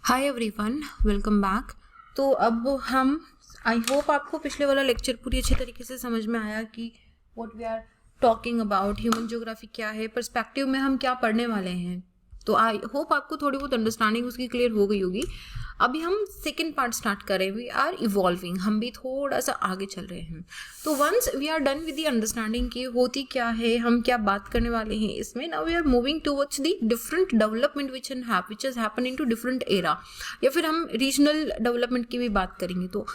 Hi everyone, welcome back. तो अब हम आई होप आपको पिछले वाला लेक्चर पूरी अच्छी तरीके से समझ में आया कि what we are talking about, human geography क्या है, पर्सपेक्टिव में हम क्या पढ़ने वाले हैं। तो आई होप आपको थोड़ी बहुत अंडरस्टैंडिंग उसकी क्लियर हो गई होगी। अभी हम सेकेंड पार्ट स्टार्ट करें। वी आर इवॉल्विंग, हम भी थोड़ा सा आगे चल रहे हैं। तो once we are done with the understanding की होती क्या है, हम क्या बात करने वाले हैं इसमें, now we are moving towards the different development which has happen into different era, या फिर हम रीजनल डेवलपमेंट की भी बात करेंगे। तो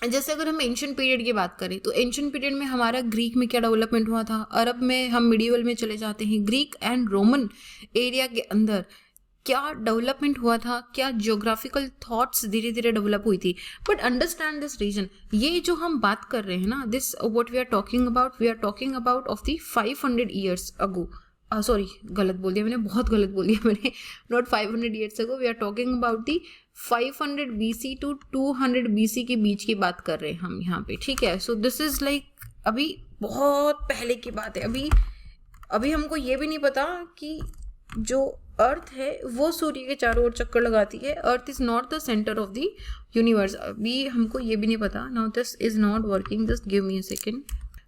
जैसे अगर हम एंशिएंट पीरियड की बात करें तो एंशिएंट पीरियड में हमारा ग्रीक में क्या डेवलपमेंट हुआ था, अरब में, हम मिडिवल में चले जाते हैं, ग्रीक एंड रोमन एरिया के अंदर क्या डेवलपमेंट हुआ था, क्या ज्योग्राफिकल थॉट्स धीरे धीरे डेवलप हुई थी। बट अंडरस्टैंड दिस रीजन, ये जो हम बात कर रहे हैं ना, this what we are talking about of the 500 years ago. Sorry, गलत बोल दिया मैंने, बहुत गलत बोल दिया मैंने, not 500 years ago, we are talking about the 500 BC to 200 BC के बीच की बात कर रहे हैं हम यहाँ पे, ठीक है। सो दिस इज लाइक अभी बहुत पहले की बात है। अभी हमको ये भी नहीं पता कि जो अर्थ है वो सूर्य के चारों ओर चक्कर लगाती है। Earth is not the centre of the universe, अभी हमको ये भी नहीं पता। Now this is not working, just give me a second.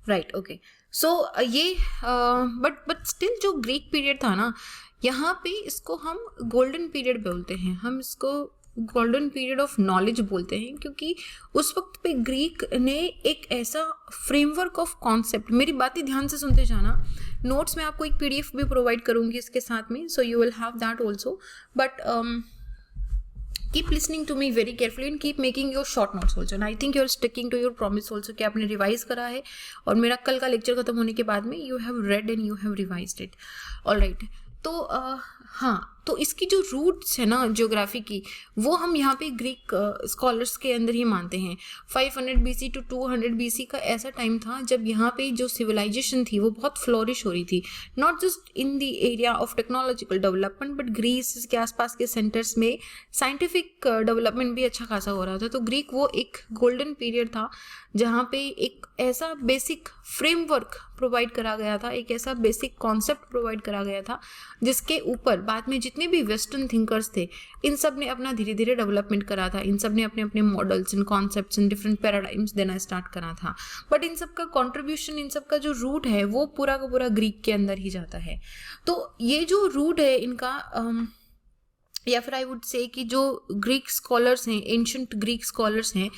Right, okay. So ये बट स्टिल जो ग्रीक पीरियड था ना, यहाँ पे इसको हम गोल्डन पीरियड बोलते हैं, हम इसको गोल्डन पीरियड ऑफ नॉलेज बोलते हैं, क्योंकि उस वक्त पे ग्रीक ने एक ऐसा फ्रेमवर्क ऑफ कॉन्सेप्ट, मेरी बातें ध्यान से सुनते जाना, नोट्स में आपको एक PDF भी प्रोवाइड करूंगी इसके साथ में, so you will have that also, but keep listening to me very carefully and keep making your short notes also, and I think you're sticking to your promise also कि आपने revise करा है और मेरा कल का लेक्चर खत्म होने के बाद में you have read and you have revised it, all right। तो हाँ, तो इसकी जो रूट्स है ना ज्योग्राफी की, वो हम यहाँ पे ग्रीक स्कॉलर्स के अंदर ही मानते हैं। 500 BC टू 200 BC का ऐसा टाइम था जब यहाँ पे जो सिविलाइजेशन थी वो बहुत फ्लोरिश हो रही थी, not just in the area of technological development, but Greece के आसपास के सेंटर्स में साइंटिफिक डेवलपमेंट भी अच्छा खासा हो रहा था। तो ग्रीक वो एक गोल्डन पीरियड था जहाँ पे एक ऐसा बेसिक फ्रेमवर्क प्रोवाइड करा गया था, एक ऐसा बेसिक कॉन्सेप्ट प्रोवाइड करा गया था जिसके ऊपर बाद में जितने भी वेस्टर्न थिंकर्स थे, इन सब ने अपना धीरे धीरे डेवलपमेंट करा था, इन सब ने अपने अपने models and concepts and different paradigms देना स्टार्ट करा था। बट इन सब का कॉन्ट्रीब्यूशन, इन सब का जो रूट है वो पूरा का पूरा ग्रीक के अंदर ही जाता है। तो ये जो रूट है इनका, या फिर आई वुड से कि जो ग्रीक स्कॉलर्स हैं, एंशिएंट ग्रीक स्कॉलर्स हैं,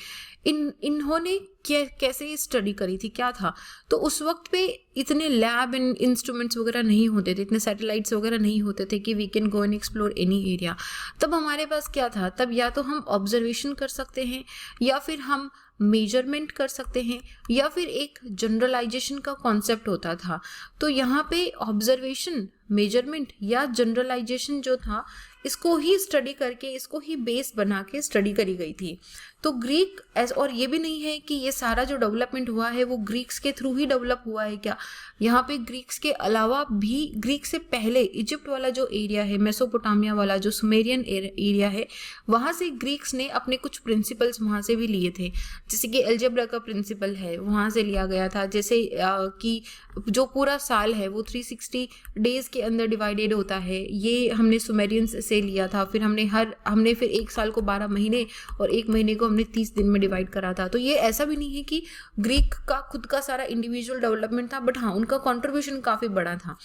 इन्होंने कैसे स्टडी करी थी, क्या था। तो उस वक्त पे इतने लैब एंड इंस्ट्रूमेंट्स वगैरह नहीं होते थे, इतने सैटेलाइट्स वगैरह नहीं होते थे कि we can go and explore any area. तब हमारे पास क्या था, तब या तो हम ऑब्जर्वेशन कर सकते हैं, या फिर हम मेजरमेंट कर सकते हैं, या फिर एक जनरलाइजेशन का कॉन्सेप्ट होता था। तो यहाँ पे ऑब्जर्वेशन, मेजरमेंट या जनरलाइजेशन जो था, इसको ही स्टडी करके, इसको ही बेस बना के स्टडी करी गई थी। तो ग्रीक और ये भी नहीं है कि ये सारा जो डेवलपमेंट हुआ है वो ग्रीक्स के थ्रू ही डेवलप हुआ है क्या। यहाँ पे ग्रीक्स के अलावा भी, ग्रीक से पहले इजिप्ट वाला जो एरिया है, मेसोपोटामिया वाला जो सुमेरियन एरिया है, वहाँ से ग्रीक्स ने अपने कुछ प्रिंसिपल्स वहाँ से भी लिए थे। जैसे कि एल्जेब्रा का प्रिंसिपल है, वहाँ से लिया गया था। जैसे कि जो पूरा साल है वो 360 डेज के अंदर डिवाइडेड होता है, ये हमने सुमेरियंस से लिया था। फिर हमने फिर एक साल को 12 महीने और एक महीने को हमने 30 दिन में डिवाइड करा था। तो ये ऐसा भी नहीं है कि ग्रीक का खुद का सारा इंडिविजुअल डेवलपमेंट था, बट हाँ, उनका कंट्रीब्यूशन काफ़ी बड़ा था।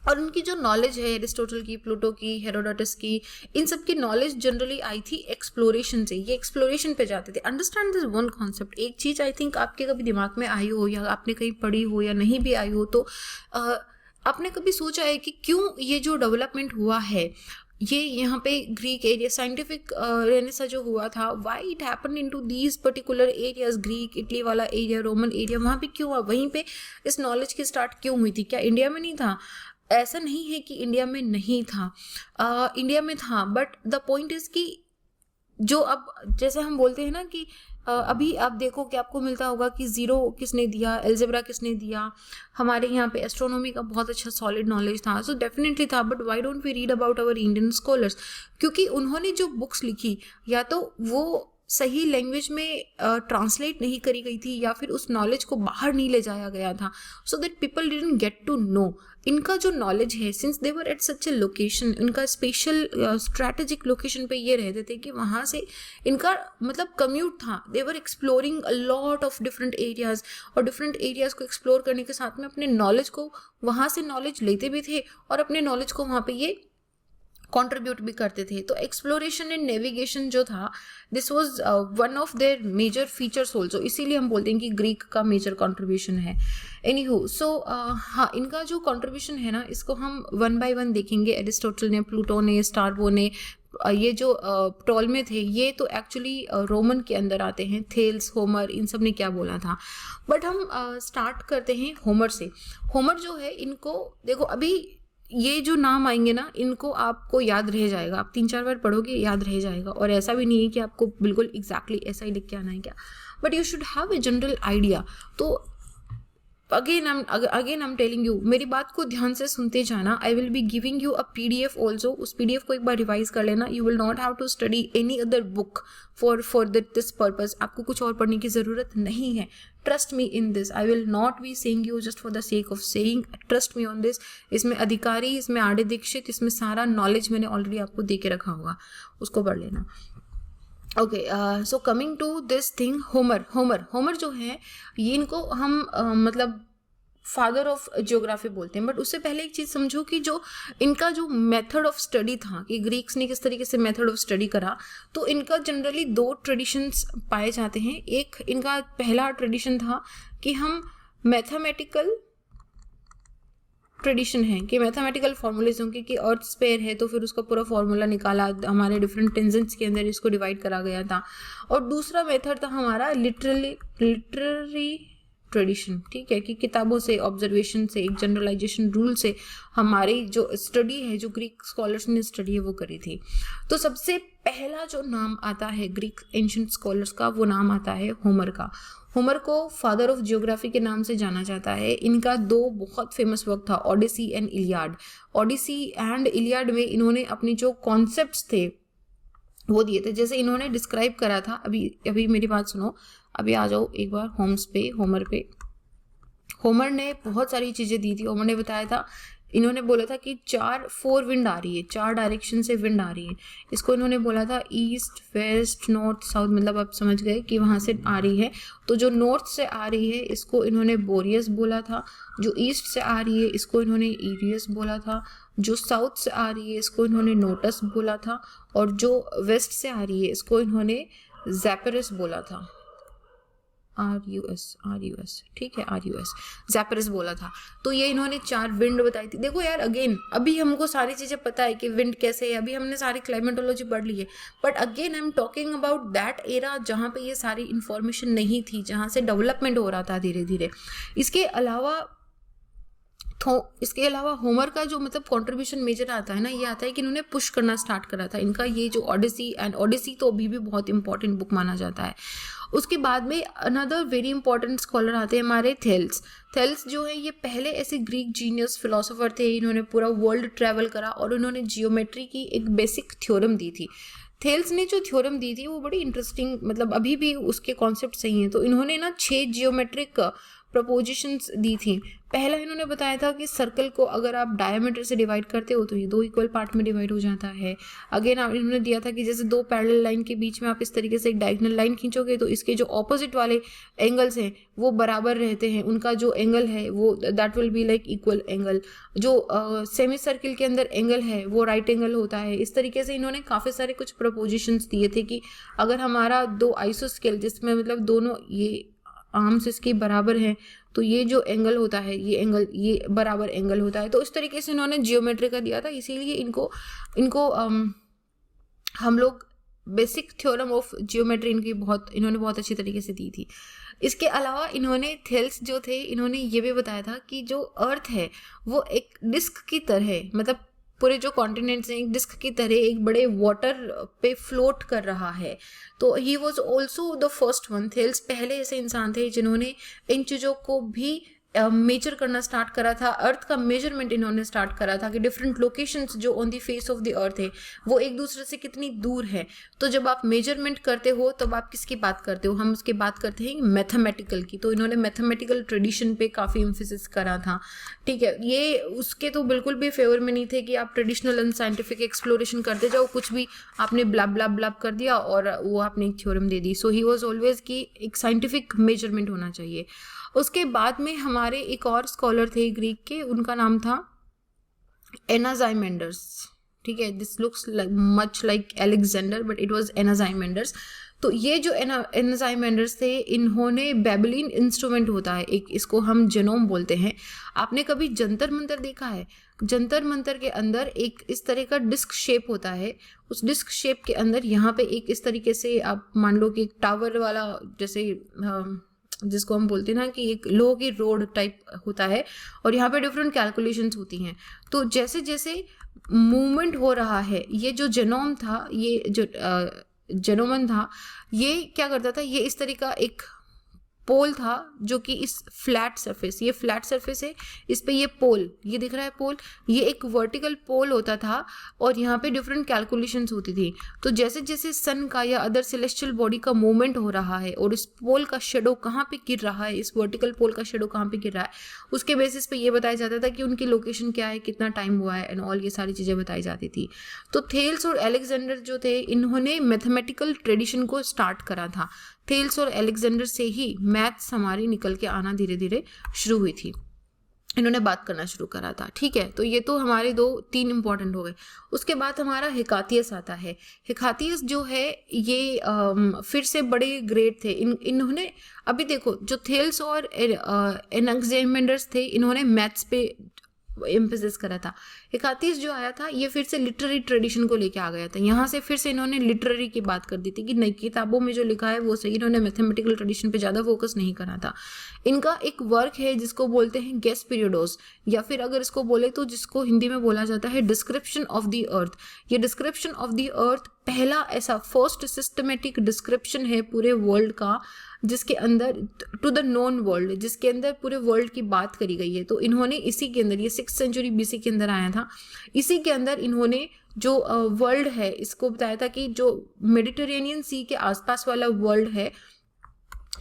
और उनकी जो नॉलेज है, एरिस्टोटल की, प्लूटो की, हेरोडोटस की, इन सब की नॉलेज जनरली आई थी एक्सप्लोरेशन से। ये एक्सप्लोरेशन पे जाते थे। Understand this one concept. एक चीज़ आई थिंक आपके कभी दिमाग में आई हो, या आपने कहीं पढ़ी हो, या नहीं भी आई हो, तो आपने कभी सोचा है कि क्यों ये जो डेवलपमेंट हुआ है, ये यहाँ पे ग्रीक एरिया, साइंटिफिक रेनेसा जो हुआ था, why it happened into these particular areas, Greek, Italy वाला एरिया, रोमन एरिया, वहाँ पे क्यों हुआ, वहीं पे इस नॉलेज की स्टार्ट क्यों हुई थी। क्या इंडिया में नहीं था? ऐसा नहीं है कि इंडिया में नहीं था, इंडिया में था, बट द पॉइंट इज कि जो अब जैसे हम बोलते हैं ना कि अभी आप देखो कि आपको मिलता होगा कि जीरो किसने दिया, एल्जेब्रा किसने दिया। हमारे यहाँ पे एस्ट्रोनॉमी का बहुत अच्छा सॉलिड नॉलेज था, सो डेफिनेटली था, but why don't we read about our Indian scholars? क्योंकि उन्होंने जो बुक्स लिखी, या तो वो सही लैंग्वेज में ट्रांसलेट नहीं करी गई थी या फिर उस नॉलेज को बाहर नहीं ले जाया गया था, so that people didn't get to know इनका जो नॉलेज है, since they were at such a location, इनका स्पेशल स्ट्रैटेजिक लोकेशन पे ये रहते थे कि वहाँ से इनका मतलब कम्यूट था, they were exploring a lot of different areas, और डिफरेंट एरियाज़ को एक्सप्लोर करने के साथ में अपने नॉलेज को वहाँ से नॉलेज लेते भी थे और अपने नॉलेज को वहाँ पे ये कंट्रीब्यूट भी करते थे। तो एक्सप्लोरेशन एंड नेविगेशन जो था, this was one of their major features also, इसीलिए हम बोलते हैं कि ग्रीक का मेजर कंट्रीब्यूशन है। एनीहू, सो हाँ, इनका जो कंट्रीब्यूशन है ना, इसको हम वन बाय वन देखेंगे। एरिस्टोटल ने, प्लूटो ने, स्ट्रैबो ने, ये जो टॉलमे थे, ये तो एक्चुअली रोमन के अंदर आते हैं। थेल्स, होमर, इन सब ने क्या बोला था। बट हम स्टार्ट करते हैं होमर से। होमर जो है, इनको देखो, अभी ये जो नाम आएंगे ना, इनको आपको याद रह जाएगा, आप 3-4 बार पढ़ोगे याद रह जाएगा। और ऐसा भी नहीं है कि आपको बिल्कुल एग्जैक्टली ऐसा ही लिख के आना है क्या, but you should have a general idea. तो again I am telling you, मेरी बात को ध्यान से सुनते जाना। I will be giving you a PDF also, उस PDF को एक बार रिवाइज कर लेना। You will not have to study any other book for this purpose, आपको कुछ और पढ़ने की ज़रूरत नहीं है। Trust me in this, I will not be saying you just for the sake of saying, trust me on this. इसमें अधिकारी, इसमें आर्य दीक्षित, इसमें सारा नॉलेज मैंने ऑलरेडी आपको दे के रखा होगा, उसको पढ़ लेना। Okay, so coming to this thing, Homer जो है, ये इनको हम मतलब फादर ऑफ ज्योग्राफी बोलते हैं। बट उससे पहले एक चीज़ समझो कि जो इनका जो मेथड ऑफ स्टडी था, कि ग्रीक्स ने किस तरीके से मेथड ऑफ स्टडी करा, तो इनका जनरली 2 ट्रेडिशंस पाए जाते हैं। एक इनका पहला ट्रेडिशन था कि हम मैथमेटिकल ट्रेडिशन है, कि मैथमेटिकल फॉर्मूलेज होंगे कि अर्थ स्फीयर है तो फिर उसका पूरा फॉर्मूला निकाला, हमारे डिफरेंट टेंजेंट्स के अंदर इसको डिवाइड करा गया था। और दूसरा मेथड था हमारा लिटरेरी ट्रेडिशन, ठीक है, कि किताबों से, ऑब्जर्वेशन से, एक जनरलाइजेशन रूल से हमारी जो स्टडी है, जो ग्रीक स्कॉलर्स ने स्टडी है, वो करी थी। तो सबसे पहला जो नाम आता है ग्रीक एंशिएंट स्कॉलर्स का, वो नाम आता है होमर का। होमर को फादर ऑफ जियोग्राफी के नाम से जाना जाता है। इनका 2 बहुत फेमस वर्क था, Odyssey and Iliad. Odyssey and Iliad में इन्होंने अपने जो कॉन्सेप्ट्स थे वो दिए थे। जैसे इन्होंने डिस्क्राइब करा था, अभी मेरी बात सुनो, अभी आ जाओ एक बार होमर पे। होमर ने बहुत सारी चीज़ें दी थी। होमर ने बताया था, इन्होंने बोला था कि 4 विंड आ रही है, 4 डायरेक्शन से विंड आ रही है। इसको इन्होंने बोला था ईस्ट, वेस्ट, नॉर्थ, साउथ, मतलब आप समझ गए कि वहाँ से आ रही है। तो जो नॉर्थ से आ रही है इसको इन्होंने बोरियस बोला था, जो ईस्ट से आ रही है इसको इन्होंने ईरियस बोला था, जो साउथ से आ रही है इसको इन्होंने नोटस बोला था, और जो वेस्ट से आ रही है इसको इन्होंने ज़ेपेरस बोला था। RUS, ठीक है, RUS, ज़ेपेरस बोला था। तो ये इन्होंने 4 विंड बताई थी। देखो यार, अगेन अभी हमको सारी चीज़ें पता है कि विंड कैसे है, अभी हमने सारी क्लाइमेटोलॉजी पढ़ ली है, but again I am talking about that era जहाँ पे ये सारी इन्फॉर्मेशन नहीं थी, जहाँ से डेवलपमेंट हो रहा था धीरे धीरे। इसके अलावा होमर का जो मतलब कंट्रीब्यूशन मेजर आता है ना, ये आता है कि इन्होंने पुश करना स्टार्ट करा था। इनका ये जो ओडिसी तो अभी भी बहुत इंपॉर्टेंट बुक माना जाता है। उसके बाद में अनदर वेरी इंपॉर्टेंट स्कॉलर आते हैं हमारे थेल्स जो है, ये पहले ऐसे ग्रीक जीनियस फिलोसोफर थे। इन्होंने पूरा वर्ल्ड ट्रैवल करा और उन्होंने जियोमेट्री की एक बेसिक थ्योरम दी थी। थेल्स ने जो थ्योरम दी थी वो बड़ी इंटरेस्टिंग, मतलब अभी भी उसके कॉन्सेप्ट सही हैं। तो इन्होंने ना 6 जियोमेट्रिक प्रपोजिशंस दी थी। पहला इन्होंने बताया था कि सर्कल को अगर आप डायमीटर से डिवाइड करते हो तो ये 2 इक्वल पार्ट में डिवाइड हो जाता है। अगेन इन्होंने दिया था कि जैसे 2 पैरेलल लाइन के बीच में आप इस तरीके से एक डायगोनल लाइन खींचोगे तो इसके जो ऑपोजिट वाले एंगल्स हैं वो बराबर रहते हैं, उनका जो एंगल है वो that will be like equal angle. जो सेमी सर्किल के अंदर एंगल है वो राइट एंगल होता है। इस तरीके से इन्होंने काफ़ी सारे कुछ प्रपोजिशंस दिए थे कि अगर हमारा 2 आइसोस्केल, जिसमें मतलब दोनों ये आर्म्स इसके बराबर हैं, तो ये जो एंगल होता है ये बराबर एंगल होता है। तो इस तरीके से इन्होंने जियोमेट्री का दिया था, इसीलिए इनको हम लोग बेसिक थ्योरम ऑफ जियोमेट्री इन्होंने बहुत अच्छी तरीके से दी थी। इसके अलावा इन्होंने थेल्स जो थे, इन्होंने ये भी बताया था कि जो अर्थ है वो एक डिस्क की तरह है, मतलब पूरे जो कॉन्टिनेंट्स हैं एक डिस्क की तरह एक बड़े वाटर पे फ्लोट कर रहा है। तो ही was also the first one. Thales पहले ऐसे इंसान थे जिन्होंने इन चीज़ों को भी मेजर करना स्टार्ट करा था, अर्थ का मेजरमेंट इन्होंने स्टार्ट करा था कि डिफरेंट लोकेशंस जो on the face of the अर्थ है वो एक दूसरे से कितनी दूर है। तो जब आप मेजरमेंट करते हो तब आप किसकी बात करते हो, हम उसकी बात करते हैं मैथमेटिकल की। तो इन्होंने मैथमेटिकल ट्रेडिशन पे काफ़ी एम्फेसिस करा था, ठीक है। ये उसके तो बिल्कुल भी फेवर में नहीं थे कि आप ट्रेडिशनल एंड साइंटिफिक एक्सप्लोरेशन करते जाओ, कुछ भी आपने ब्लाब ब्लाब ब्लाब कर दिया और वो आपने एक theorem they the. So he was always कि एक साइंटिफिक मेजरमेंट होना चाहिए। उसके बाद में हमारे एक और स्कॉलर थे ग्रीक के, उनका नाम था एनाजाइमेंडर्स, ठीक है। This looks much like Alexander but it was Anaximanders. तो ये जो एनाजाइमेंडर्स थे, इन्होंने बेबलिन इंस्ट्रूमेंट होता है एक, इसको हम जेनोम बोलते हैं। आपने कभी जंतर मंतर देखा है? जंतर मंतर के अंदर एक इस तरह का डिस्क शेप होता है, उस डिस्क शेप के अंदर यहाँ पे एक इस तरीके से आप मान लो कि एक टावर वाला, जैसे जिसको हम बोलते हैं ना कि एक लोहे की रोड टाइप होता है, और यहाँ पे डिफरेंट कैलकुलेशंस होती हैं। तो जैसे जैसे मूवमेंट हो रहा है, ये जो जेनोम था, ये जो जेनोमन था, ये क्या करता था, ये इस तरह का एक पोल था जो कि इस फ्लैट सरफेस, ये फ्लैट सरफेस है, इस पे ये पोल, ये दिख रहा है पोल, ये एक वर्टिकल पोल होता था और यहाँ पे डिफरेंट कैलकुलेशंस होती थी। तो जैसे जैसे सन का या अदर सेलेस्टियल बॉडी का मूवमेंट हो रहा है और इस पोल का शेडो कहाँ पे गिर रहा है, इस वर्टिकल पोल का शेडो कहाँ पे गिर रहा है, उसके बेसिस पे ये बताया जाता था कि उनकी लोकेशन क्या है, कितना टाइम हुआ है एंड ऑल, ये सारी चीज़ें बताई जाती थी। तो थेल्स और अलेक्जेंडर जो थे, इन्होंने मैथमेटिकल ट्रेडिशन को स्टार्ट करा था। थेल्स और अलेक्जेंडर से ही मैथ्स हमारी निकल के आना धीरे धीरे शुरू हुई थी, इन्होंने बात करना शुरू करा था, ठीक है। तो ये तो हमारे 2-3 इंपॉर्टेंट हो गए। उसके बाद हमारा हिकातियस आता है। हिकातियस जो है ये फिर से बड़े ग्रेट थे। इन्होंने अभी देखो, जो थेल्स और एनाक्सिमेंडर्स थे, इन्होंने मैथ्स पे एम्फेसिस करा था। हिकातियस जो आया था, ये फिर से लिटरेरी ट्रेडिशन को लेके आ गया था। यहाँ से फिर से इन्होंने लिटरेरी की बात कर दी थी कि नई किताबों में जो लिखा है वो सही, इन्होंने मैथमेटिकल ट्रेडिशन पे ज़्यादा फोकस नहीं करा था। इनका एक वर्क है जिसको बोलते हैं गेस पीरियडोस, या फिर अगर इसको बोले तो जिसको हिंदी में बोला जाता है डिस्क्रिप्शन ऑफ द अर्थ। ये डिस्क्रिप्शन ऑफ द अर्थ पहला ऐसा फर्स्ट सिस्टमेटिक डिस्क्रिप्शन है पूरे वर्ल्ड का, जिसके अंदर टू द नोन वर्ल्ड, जिसके अंदर पूरे वर्ल्ड की बात करी गई है। तो इन्होंने इसी के अंदर, ये 6th सेंचुरी BC के अंदर आया था, इसी के अंदर इन्होंने जो वर्ल्ड है इसको बताया था कि जो मेडिटेरेनियन सी के आसपास वाला वर्ल्ड है,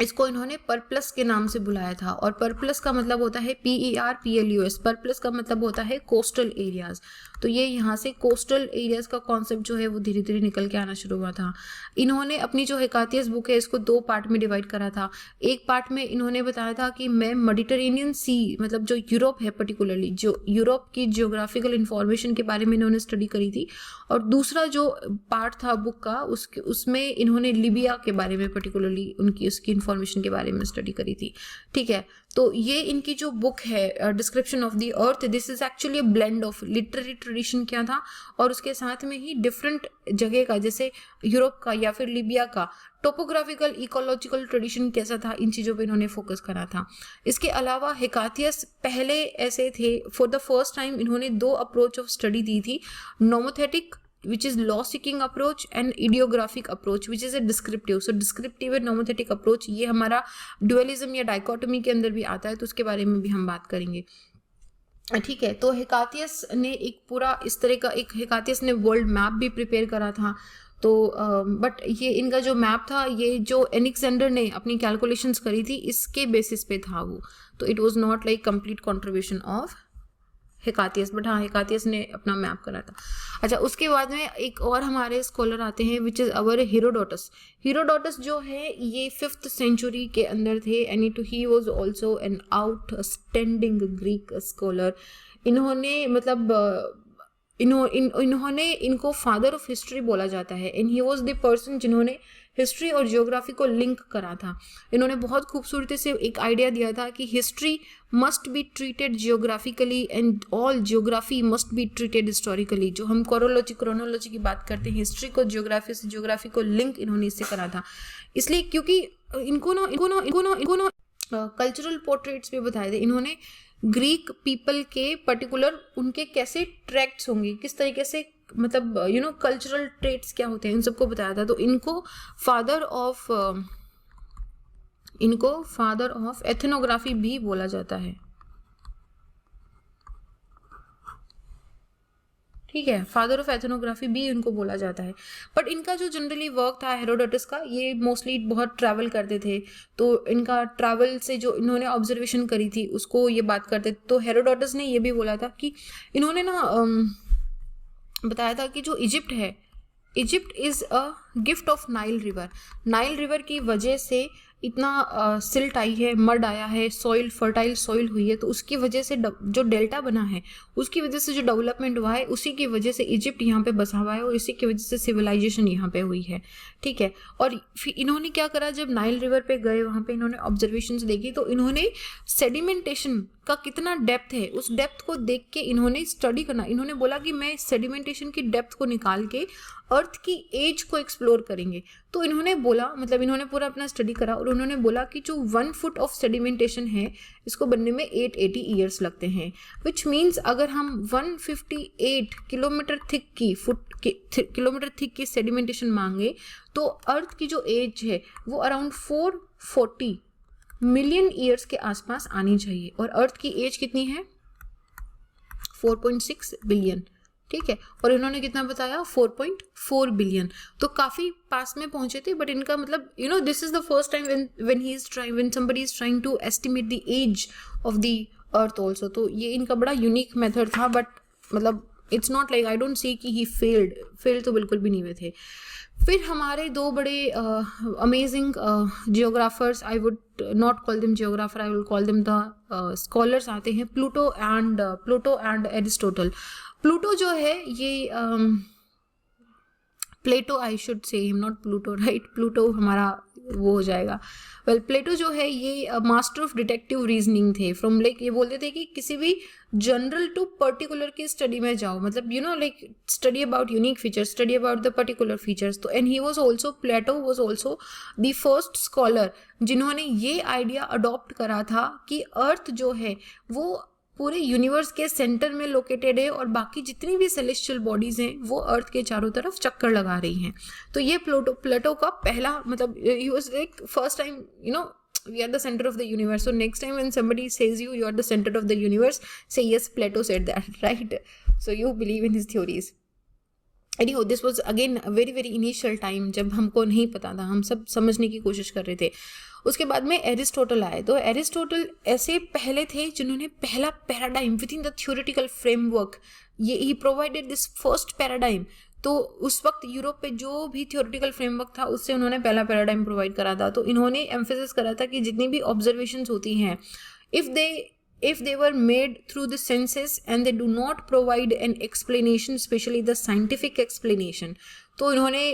इसको इन्होंने परप्लस के नाम से बुलाया था। और परप्लस का मतलब होता है PERPLUS, परप्लस का मतलब होता है कोस्टल एरियाज। तो ये यहाँ से कोस्टल एरियाज का कॉन्सेप्ट जो है वो धीरे धीरे निकल के आना शुरू हुआ था। इन्होंने अपनी जो हिकातियस बुक है इसको 2 पार्ट में डिवाइड करा था। एक पार्ट में इन्होंने बताया था कि मैं मेडिटेरेनियन सी, मतलब जो यूरोप है, पर्टिकुलरली जो यूरोप की जियोग्राफिकल इंफॉर्मेशन के बारे में इन्होंने स्टडी करी थी, और दूसरा जो पार्ट था बुक का उसमें इन्होंने लीबिया के बारे में पर्टिकुलरली उसकी इंफॉर्मेशन के बारे में स्टडी करी थी, ठीक है। तो ये इनकी जो बुक है description of the earth, this is actually a blend of literary tradition क्या था और उसके साथ में ही डिफरेंट जगह का, जैसे यूरोप का या फिर लीबिया का टोपोग्राफिकल इकोलॉजिकल ट्रेडिशन कैसा था, इन चीज़ों पे इन्होंने फोकस करा था। इसके अलावा हिकातियस पहले ऐसे थे, फॉर द फर्स्ट टाइम इन्होंने 2 अप्रोच ऑफ स्टडी दी थी, nomothetic which is law seeking approach and ideographic approach which is a descriptive। so descriptive and nomothetic approach ये हमारा dualism या dichotomy के अंदर भी आता है, तो उसके बारे में भी हम बात करेंगे, ठीक है। तो हिकातियस ने एक पूरा इस तरह का एक हिकातियस ने वर्ल्ड मैप भी प्रिपेयर करा था। तो बट ये इनका जो मैप था, ये जो एलेक्जेंडर ने अपनी कैलकुलेशंस करी थी इसके बेसिस पे था वो, तो it was not like complete contribution of Hecataeus, but हाँ हिकातियस ने अपना मैप करा था। अच्छा, उसके बाद में एक और हमारे स्कॉलर आते हैं which is our Herodotus. Herodotus जो है ये 5th सेंचुरी के अंदर थे and he was also an outstanding Greek scholar. इन्होंने मतलब इन्होंने इनको फादर ऑफ हिस्ट्री बोला जाता है and he was the person जिन्होंने हिस्ट्री और जियोग्राफी को लिंक करा था। इन्होंने बहुत खूबसूरती से एक आइडिया दिया था कि history must be treated geographically and all geography must be treated historically. जो हम क्रोनोलॉजी की बात करते हैं, हिस्ट्री को जियोग्राफी से, जियोग्राफी को लिंक इन्होंने इससे करा था। इसलिए क्योंकि इनको कल्चरल पोर्ट्रेट्स भी बताए थे इन्होंने, ग्रीक पीपल के पर्टिकुलर उनके कैसे ट्रैक्ट्स होंगे, किस तरीके से मतलब कल्चरल ट्रेट्स क्या होते हैं, इन सबको बताया था। तो इनको फादर ऑफ इनको फादर ऑफ एथनोग्राफी भी बोला जाता है, ठीक है, फादर ऑफ एथनोग्राफी भी इनको बोला जाता है। बट इनका जो जनरली वर्क था हेरोडोटस का, ये मोस्टली बहुत ट्रैवल करते थे, तो इनका ट्रैवल से जो इन्होंने ऑब्जर्वेशन करी थी उसको ये बात करते थे। तो हेरोडोटस ने ये भी बोला था कि इन्होंने ना बताया था कि जो इजिप्ट है, Egypt is a gift of Nile river. Nile river की वजह से इतना सिल्ट आई है, मड आया है, सॉइल फर्टाइल सॉइल हुई है, तो उसकी वजह से जो डेल्टा बना है उसकी वजह से जो डेवलपमेंट हुआ है उसी की वजह से इजिप्ट यहाँ पे बसा हुआ है और इसी की वजह से सिविलाइजेशन यहाँ पे हुई है, ठीक है। और फिर इन्होंने क्या करा, जब नाइल रिवर पे गए वहाँ पे इन्होंने ऑब्जर्वेशंस देखी, तो इन्होंने सेडिमेंटेशन का कितना डेप्थ है उस डेप्थ को देख के इन्होंने स्टडी करना, इन्होंने बोला कि मैं सेडिमेंटेशन की डेप्थ को निकाल के अर्थ की एज को एक्सप्लोर करेंगे। तो इन्होंने बोला, मतलब इन्होंने पूरा अपना स्टडी करा और उन्होंने बोला कि जो 1 फुट ऑफ सेडिमेंटेशन है इसको बनने में 880 ईयर्स लगते हैं, विच मीन्स अगर हम 158 किलोमीटर थिक की सेडिमेंटेशन मांगे तो अर्थ की जो एज है वो अराउंड 440 मिलियन ईयर्स के आसपास आनी चाहिए, और अर्थ की एज कितनी है 4.6 बिलियन, ठीक है। और इन्होंने कितना बताया 4.4 बिलियन, तो काफ़ी पास में पहुंचे थे। बट इनका मतलब this is the first time when somebody is trying to estimate the age of the earth also, तो ये इनका बड़ा यूनिक मेथड था। बट मतलब it's not like, I don't see कि ही फेल तो बिल्कुल भी नहीं हुए थे। फिर हमारे दो बड़े amazing geographers, I would not call them geographer, I will call them the scholars आते हैं, प्लूटो एंड एरिस्टोटल। प्लूटो जो है ये Plato, I should say him, not Pluto, right, Pluto हमारा वो हो जाएगा। वेल प्लेटो जो है ये मास्टर ऑफ डिटेक्टिव रीजनिंग थे। फ्रॉम लाइक ये बोलते थे कि किसी भी जनरल टू पर्टिकुलर की स्टडी में जाओ, मतलब like study about unique features, study about the particular features. तो and he was also, Plato was also the first scholar जिन्होंने ये आइडिया अडॉप्ट करा था कि अर्थ जो है वो पूरे यूनिवर्स के सेंटर में लोकेटेड है और बाकी जितनी भी सेलेस्टियल बॉडीज हैं वो अर्थ के चारों तरफ चक्कर लगा रही हैं। तो ये प्लेटो का पहला, मतलब he was like first time we are the center of the universe. So next time when somebody says you are the center of the universe, say yes, Plato said that, right? So you believe in his theories. Anyhow, this was again a very very initial time जब हमको नहीं पता था, हम सब समझने की कोशिश कर रहे थे। उसके बाद में एरिस्टोटल आए। तो एरिस्टोटल ऐसे पहले थे जिन्होंने पहला paradigm with in the theoretical framework, ये ही प्रोवाइडेड दिस फर्स्ट पैराडाइम। तो उस वक्त यूरोप पे जो भी थ्योरेटिकल फ्रेमवर्क था उससे उन्होंने पहला पैराडाइम प्रोवाइड करा था। तो इन्होंने एम्फेसिस करा था कि जितनी भी ऑब्जर्वेशंस होती हैं, if they were made through the senses and they do not provide an explanation, especially the scientific explanation, तो इन्होंने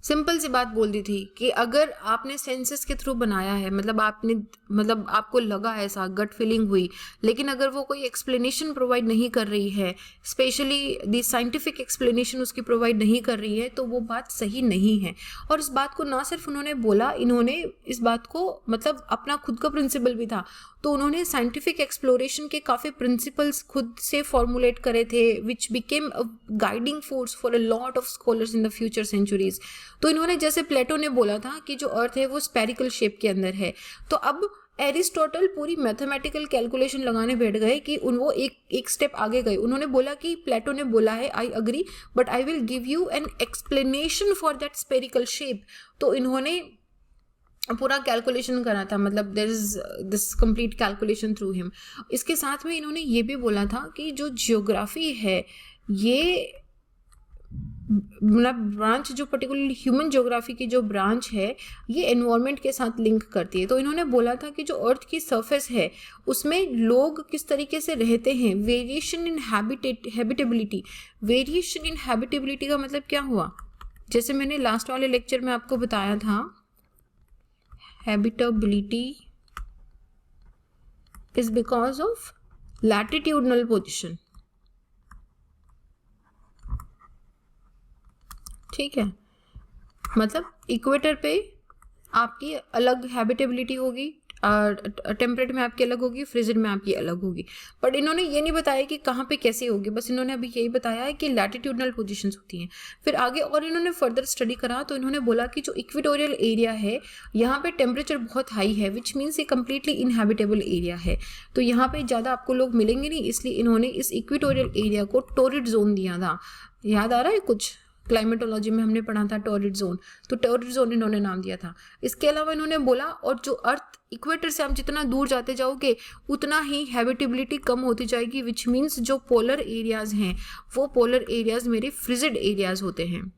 सिंपल सी बात बोल दी थी कि अगर आपने सेंसेस के थ्रू बनाया है, मतलब आपको लगा ऐसा, गट फीलिंग हुई, लेकिन अगर वो कोई एक्सप्लेनेशन प्रोवाइड नहीं कर रही है, स्पेशली द साइंटिफिक एक्सप्लेनेशन उसकी प्रोवाइड नहीं कर रही है, तो वो बात सही नहीं है। और इस बात को ना सिर्फ उन्होंने बोला, इन्होंने इस बात को मतलब अपना खुद का प्रिंसिपल भी था। तो उन्होंने साइंटिफिक एक्सप्लोरेशन के काफ़ी प्रिंसिपल्स खुद से फॉर्मुलेट करे थे, which became a guiding force for a lot of scholars in the future centuries. तो इन्होंने, जैसे प्लेटो ने बोला था कि जो अर्थ है वो स्पेरिकल शेप के अंदर है, तो अब एरिस्टोटल पूरी मैथमेटिकल कैलकुलेशन लगाने बैठ गए कि वो एक स्टेप आगे गए। उन्होंने बोला कि प्लेटो ने बोला है, I agree, but I will give you an explanation for that spherical shape. तो इन्होंने पूरा कैलकुलेशन करा था, मतलब there is this complete calculation through him. इसके साथ में इन्होंने ये भी बोला था कि जो जियोग्राफी है, ये मतलब ब्रांच जो पर्टिकुलरली ह्यूमन ज्योग्राफी की जो ब्रांच है, ये एनवायरनमेंट के साथ लिंक करती है। तो इन्होंने बोला था कि जो अर्थ की सरफेस है उसमें लोग किस तरीके से रहते हैं, variation in habitability. Variation in habitability का मतलब क्या हुआ, जैसे मैंने लास्ट वाले लेक्चर में आपको बताया था, habitability is because of latitudinal position, ठीक है। मतलब इक्वेटर पे आपकी अलग हैबिटेबिलिटी होगी, टेम्परेट मैप की अलग होगी, फ्रिजिड मैप की अलग होगी। बट इन्होंने ये नहीं बताया कि कहाँ पे कैसे होगी, बस इन्होंने अभी यही बताया है कि लैटिट्यूडनल पोजीशंस होती हैं। फिर आगे और इन्होंने फर्दर स्टडी करा तो इन्होंने बोला कि जो इक्वेटोरियल एरिया है यहाँ पे टेम्परेचर बहुत हाई है, विच मीन्स ये कम्प्लीटली इनहेबिटेबल एरिया है, तो यहाँ पे ज़्यादा आपको लोग मिलेंगे नहीं, इसलिए इन्होंने इस इक्वेटोरियल एरिया को टोरिड जोन दिया था। याद आ रहा है कुछ, क्लाइमेटोलॉजी में हमने पढ़ा था टोरिड जोन, तो टोरिड जोन इन्होंने नाम दिया था। इसके अलावा इन्होंने बोला और जो अर्थ इक्वेटर से आप जितना दूर जाते जाओगे उतना ही हैबिटेबिलिटी कम होती जाएगी, विच मीन्स जो पोलर एरियाज हैं वो पोलर एरियाज मेरे फ्रिजिड एरियाज होते हैं,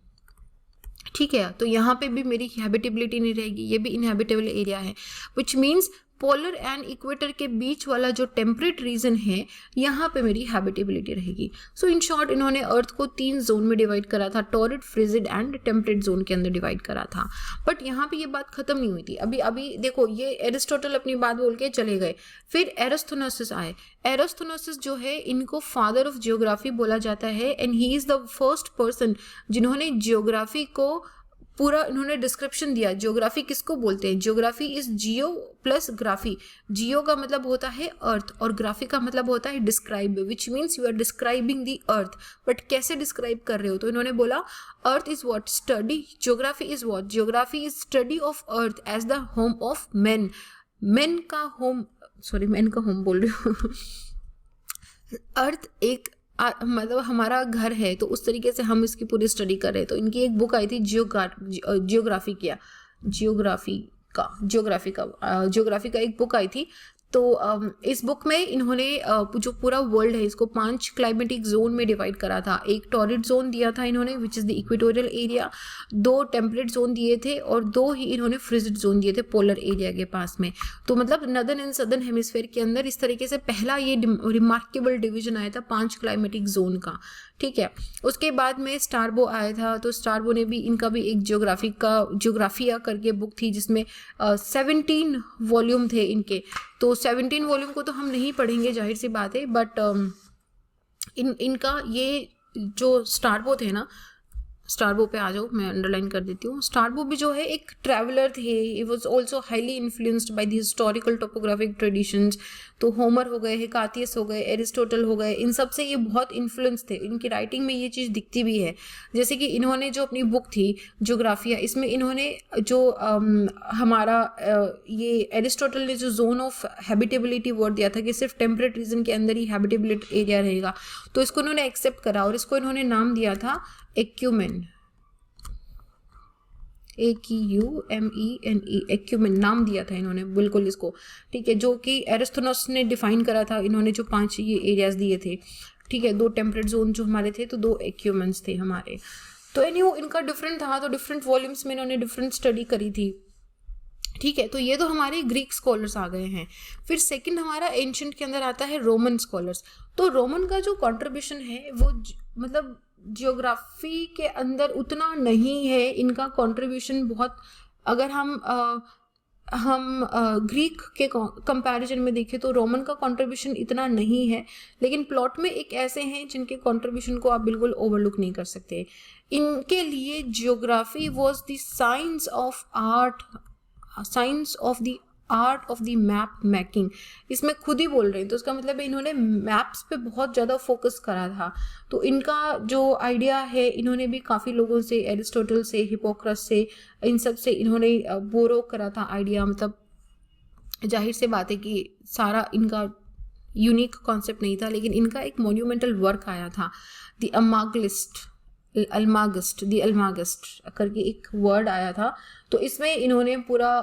ठीक है। तो यहाँ पे भी मेरी हैबिटेबिलिटी नहीं रहेगी, ये भी इनहेबिटेबल एरिया है, which means polar and equator के बीच वाला जो टेम्परेट रीजन है यहाँ पे मेरी हैबिटेबिलिटी रहेगी। सो इन शॉर्ट इन्होंने अर्थ को 3 जोन में डिवाइड करा था, torrid, frigid and temperate zone के अंदर डिवाइड करा था। बट यहाँ पे ये बात खत्म नहीं हुई थी, अभी देखो ये एरिस्टोटल अपनी बात बोल के चले गए, फिर एरिस्थोनासिस आए। एरिस्थोनासिस जो है इनको फादर ऑफ जियोग्राफी बोला जाता है, and he is the first person जिन्होंने जियोग्राफी को पूरा इन्होंने डिस्क्रिप्शन दिया। जियोग्राफी किसको बोलते हैं, geography is geo plus graphy. Geo का मतलब होता है अर्थ और ग्राफी का मतलब होता है describe, which means you are describing the earth. But कैसे डिस्क्राइब कर रहे हो, तो इन्होंने बोला earth is what study, geography is what, geography is study of earth as the home of man. Man का होम बोल रही हूँ अर्थ एक मतलब हमारा घर है, तो उस तरीके से हम इसकी पूरी स्टडी कर रहे हैं। तो इनकी एक बुक आई थी जियोग्राफी का एक बुक आई थी। तो इस बुक में इन्होंने जो पूरा वर्ल्ड है इसको 5 क्लाइमेटिक जोन में डिवाइड करा था। एक टॉरिड जोन दिया था इन्होंने which is the equatorial area, 2 temperate zone दिए थे और 2 ही इन्होंने फ्रिजिड जोन दिए थे पोलर एरिया के पास में। तो मतलब नदर्न एंड सदर्न हेमिस्फेयर के अंदर इस तरीके से पहला ये रिमार्केबल डिवीजन आया था 5 क्लाइमेटिक जोन का, ठीक है। उसके बाद में स्टारबो आया था, तो स्टारबो ने भी इनका भी एक जियोग्राफिया करके बुक थी जिसमें 17 वॉल्यूम थे इनके। तो 17 वॉल्यूम को तो हम नहीं पढ़ेंगे, जाहिर सी बात है, बट इनका ये जो स्टारबो थे ना, स्टारबो पे आ जाओ, मैं अंडरलाइन कर देती हूँ। स्टारबो भी जो है एक ट्रैवलर थे, it was also highly influenced by the historical topographic traditions. तो होमर हो गए, हेकातियस हो गए, एरिस्टोटल हो गए, इन सब से ये बहुत इन्फ्लुएंस थे। इनकी राइटिंग में ये चीज़ दिखती भी है, जैसे कि इन्होंने जो अपनी बुक थी ज्योग्राफिया, इसमें इन्होंने जो हमारा ये एरिस्टोटल ने जो जोन ऑफ हैबिटेबिलिटी वर्ड दिया था कि सिर्फ टेम्परेट रीजन के अंदर ही हैबिटेबिलिटी एरिया रहेगा, तो इसको इन्होंने एक्सेप्ट करा और इसको इन्होंने नाम दिया था एक्यूमेन, AQUMENE, एक्यूमेन नाम दिया था इन्होंने बिल्कुल इसको, ठीक है। जो कि एरिस्थोनस ने डिफाइन करा था, इन्होंने जो 5 ये एरियाज दिए थे, ठीक है। 2 टेम्परेट जोन जो हमारे थे, तो 2 एक्यूमेंस थे हमारे। तो एनीहो इनका डिफरेंट था, तो डिफरेंट वॉल्यूम्स में इन्होंने डिफरेंट स्टडी करी थी, ठीक है। तो ये तो हमारे ग्रीक स्कॉलर्स आ गए हैं। फिर सेकंड हमारा एंशिएंट के अंदर आता है रोमन स्कॉलर्स। तो रोमन का जो कंट्रीब्यूशन है वो मतलब जियोग्राफी के अंदर उतना नहीं है, इनका कंट्रीब्यूशन बहुत, अगर हम ग्रीक के कंपैरिजन में देखें तो रोमन का कंट्रीब्यूशन इतना नहीं है, लेकिन प्लॉट में एक ऐसे हैं जिनके कंट्रीब्यूशन को आप बिल्कुल ओवरलुक नहीं कर सकते। इनके लिए geography was the science of art of the map making. इसमें खुद ही बोल रहे हैं, तो इसका मतलब है इन्होंने मैप्स पे बहुत ज़्यादा फोकस करा था। तो इनका जो आइडिया है, इन्होंने भी काफ़ी लोगों से, एरिस्टोटल से, हिपोक्रेटस से, इन सब से इन्होंने बोरो करा था आइडिया। मतलब जाहिर से बात है कि सारा इनका यूनिक कॉन्सेप्ट नहीं था, लेकिन इनका एक मोन्यूमेंटल वर्क आया था, द अल्मागस्ट करके एक वर्ड आया था। तो इसमें इन्होंने पूरा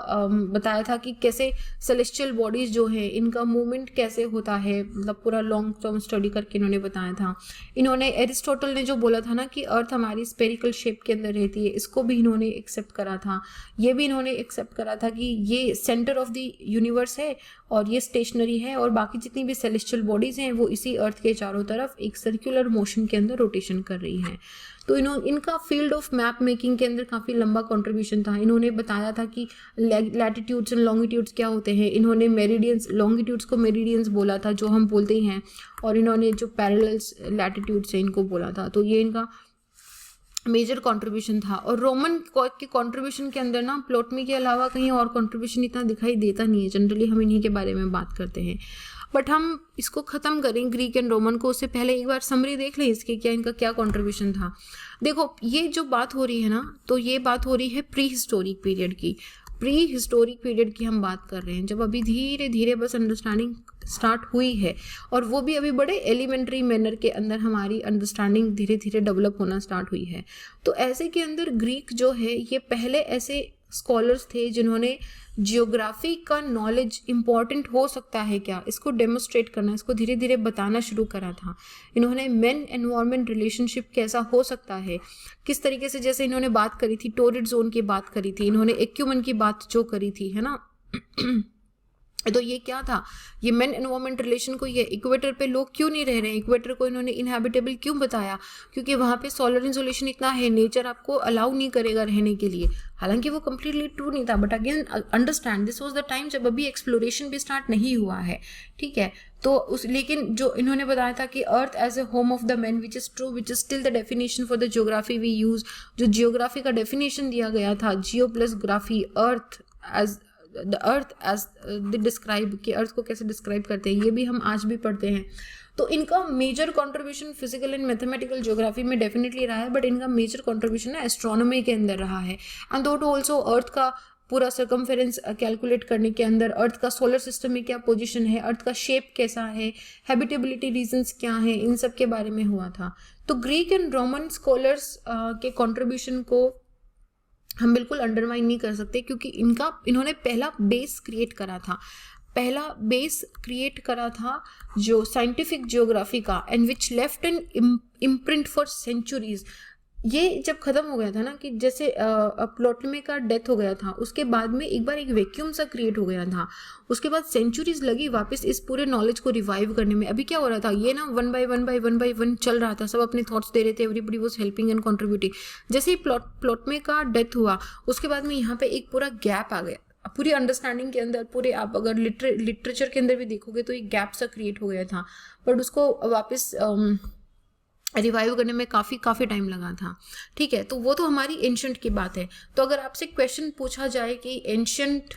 बताया था कि कैसे सेलेस्टियल बॉडीज जो है इनका मूवमेंट कैसे होता है, मतलब पूरा लॉन्ग टर्म स्टडी करके इन्होंने बताया था। इन्होंने एरिस्टोटल ने जो बोला था ना कि अर्थ हमारी स्पेरिकल शेप के अंदर रहती है, इसको भी इन्होंने एक्सेप्ट करा था। ये भी इन्होंने एक्सेप्ट करा था कि ये सेंटर ऑफ द यूनिवर्स है और ये स्टेशनरी है, और बाकी जितनी भी सेलेस्टियल बॉडीज हैं वो इसी अर्थ के चारों तरफ एक सर्कुलर मोशन के अंदर रोटेशन कर रही हैं। तो इनका फील्ड ऑफ मैप मेकिंग के अंदर काफ़ी लंबा कंट्रीब्यूशन था। इन्होंने बताया था कि लैटिट्यूड्स एंड लॉन्गिट्यूड्स क्या होते हैं। इन्होंने मेरिडियंस, लॉन्गिट्यूड्स को मेरिडियंस बोला था जो हम बोलते ही हैं, और इन्होंने जो पैरेलल्स लैटिट्यूड्स हैं इनको बोला था। तो ये इनका मेजर कंट्रीब्यूशन था। और रोमन के कंट्रीब्यूशन के अंदर ना प्टोलेमी के अलावा कहीं और कंट्रीब्यूशन इतना दिखाई देता नहीं है। जनरली हम इन्हीं के बारे में बात करते हैं। बट हम इसको ख़त्म करें ग्रीक एंड रोमन को, उससे पहले एक बार समरी देख लें इसके, क्या इनका क्या कंट्रीब्यूशन था। देखो ये जो बात हो रही है ना, तो ये बात हो रही है प्री हिस्टोरिक पीरियड की। प्री हिस्टोरिक पीरियड की हम बात कर रहे हैं, जब अभी धीरे धीरे बस अंडरस्टैंडिंग स्टार्ट हुई है, और वो भी अभी बड़े एलिमेंट्री मैनर के अंदर हमारी अंडरस्टैंडिंग धीरे धीरे डेवलप होना स्टार्ट हुई है। तो ऐसे के अंदर ग्रीक जो है ये पहले ऐसे स्कॉलर्स थे जिन्होंने जियोग्राफी का नॉलेज इम्पॉर्टेंट हो सकता है क्या, इसको डेमोस्ट्रेट करना, इसको धीरे धीरे बताना शुरू करा था। इन्होंने मेन एनवायरनमेंट रिलेशनशिप कैसा हो सकता है, किस तरीके से, जैसे इन्होंने बात करी थी टोरिड जोन की बात करी थी, इन्होंने एक्यूमन की बात जो करी थी, है ना। तो ये क्या था, ये मेन एनवायरनमेंट रिलेशन को, ये इक्वेटर पे लोग क्यों नहीं रह रहे हैं, इक्वेटर को इन्होंने इनहैबिटेबल क्यों बताया, क्योंकि वहाँ पे सोलर इंसोलेशन इतना है, नेचर आपको अलाउ नहीं करेगा रहने के लिए। हालांकि वो कम्प्लीटली ट्रू नहीं था, but again understand this was the time जब अभी एक्सप्लोरेशन भी स्टार्ट नहीं हुआ है, ठीक है। तो उस, लेकिन जो इन्होंने बताया था कि earth as a home of the man, which is true, which is still the definition for the geography we use. जो जियोग्राफी का डेफिनेशन दिया गया था, geo plus graphy, earth as the earth as the describe, कि earth को कैसे describe करते हैं, ये भी हम आज भी पढ़ते हैं। तो इनका major contribution physical and mathematical geography में डेफिनेटली रहा है, बट इनका मेजर कंट्रीब्यूशन है एस्ट्रोनॉमी के अंदर रहा है। एंड दो टू ऑल्सो अर्थ का पूरा सर्कमफेरेंस कैलकुलेट करने के अंदर, अर्थ का सोलर सिस्टम में क्या पोजीशन है, अर्थ का शेप कैसा है, हैबिटेबिलिटी रीजंस क्या है, इन सब के बारे में हुआ था। तो ग्रीक एंड रोमन स्कॉलर्स के कंट्रीब्यूशन को हम बिल्कुल अंडरमाइन नहीं कर सकते, क्योंकि इन्होंने पहला बेस क्रिएट करा था जो साइंटिफिक जियोग्राफी का, and which left an imprint for centuries. ये जब खत्म हो गया था ना, कि जैसे प्टोलेमी का डेथ हो गया था, उसके बाद में एक बार एक वैक्यूम सा क्रिएट हो गया था, उसके बाद सेंचुरीज लगी वापस इस पूरे नॉलेज को रिवाइव करने में। अभी क्या हो रहा था, ये ना वन बाय वन चल रहा था, सब अपने थॉट्स दे रहे थे, everybody was helping and contributing. जैसे ही प्टोलेमी का डेथ हुआ, उसके बाद में यहाँ पे एक पूरा गैप आ गया पूरी अंडरस्टैंडिंग के अंदर, पूरे आप अगर लिटरेचर के अंदर भी देखोगे तो एक गैप सा क्रिएट हो गया था, बट उसको वापस रिवाइव करने में काफ़ी टाइम लगा था, ठीक है। तो वो तो हमारी एंशंट की बात है। तो अगर आपसे क्वेश्चन पूछा जाए कि एंशंट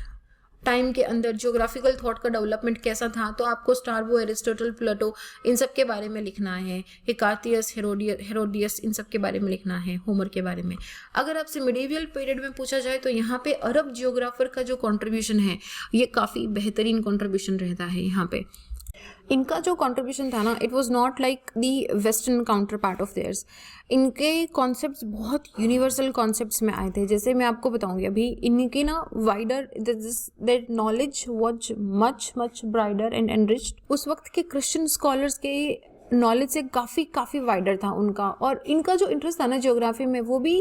टाइम के अंदर जियोग्राफिकल थॉट का डेवलपमेंट कैसा था, तो आपको स्ट्रैबो, एरिस्टोटल, प्लेटो, इन सब के बारे में लिखना है, हिकार्टियस, हेरोडियस, इन सब के बारे में लिखना है, होमर के बारे में। अगर आपसे मिडिवियल पीरियड में पूछा जाए तो यहाँ पे अरब जियोग्राफर का जो कंट्रीब्यूशन है, ये काफ़ी बेहतरीन कंट्रीब्यूशन रहता है यहाँ पे। इनका जो कंट्रीब्यूशन था ना, it was not like the western counterpart of theirs. इनके कॉन्सेप्ट्स बहुत यूनिवर्सल कॉन्सेप्ट्स में आए थे। जैसे मैं आपको बताऊंगी अभी, इनकी ना wider that knowledge was much bridal and enriched. उस वक्त के क्रिश्चियन स्कॉलर्स के नॉलेज से काफ़ी वाइडर था उनका। और इनका जो इंटरेस्ट था ना जियोग्राफी में, वो भी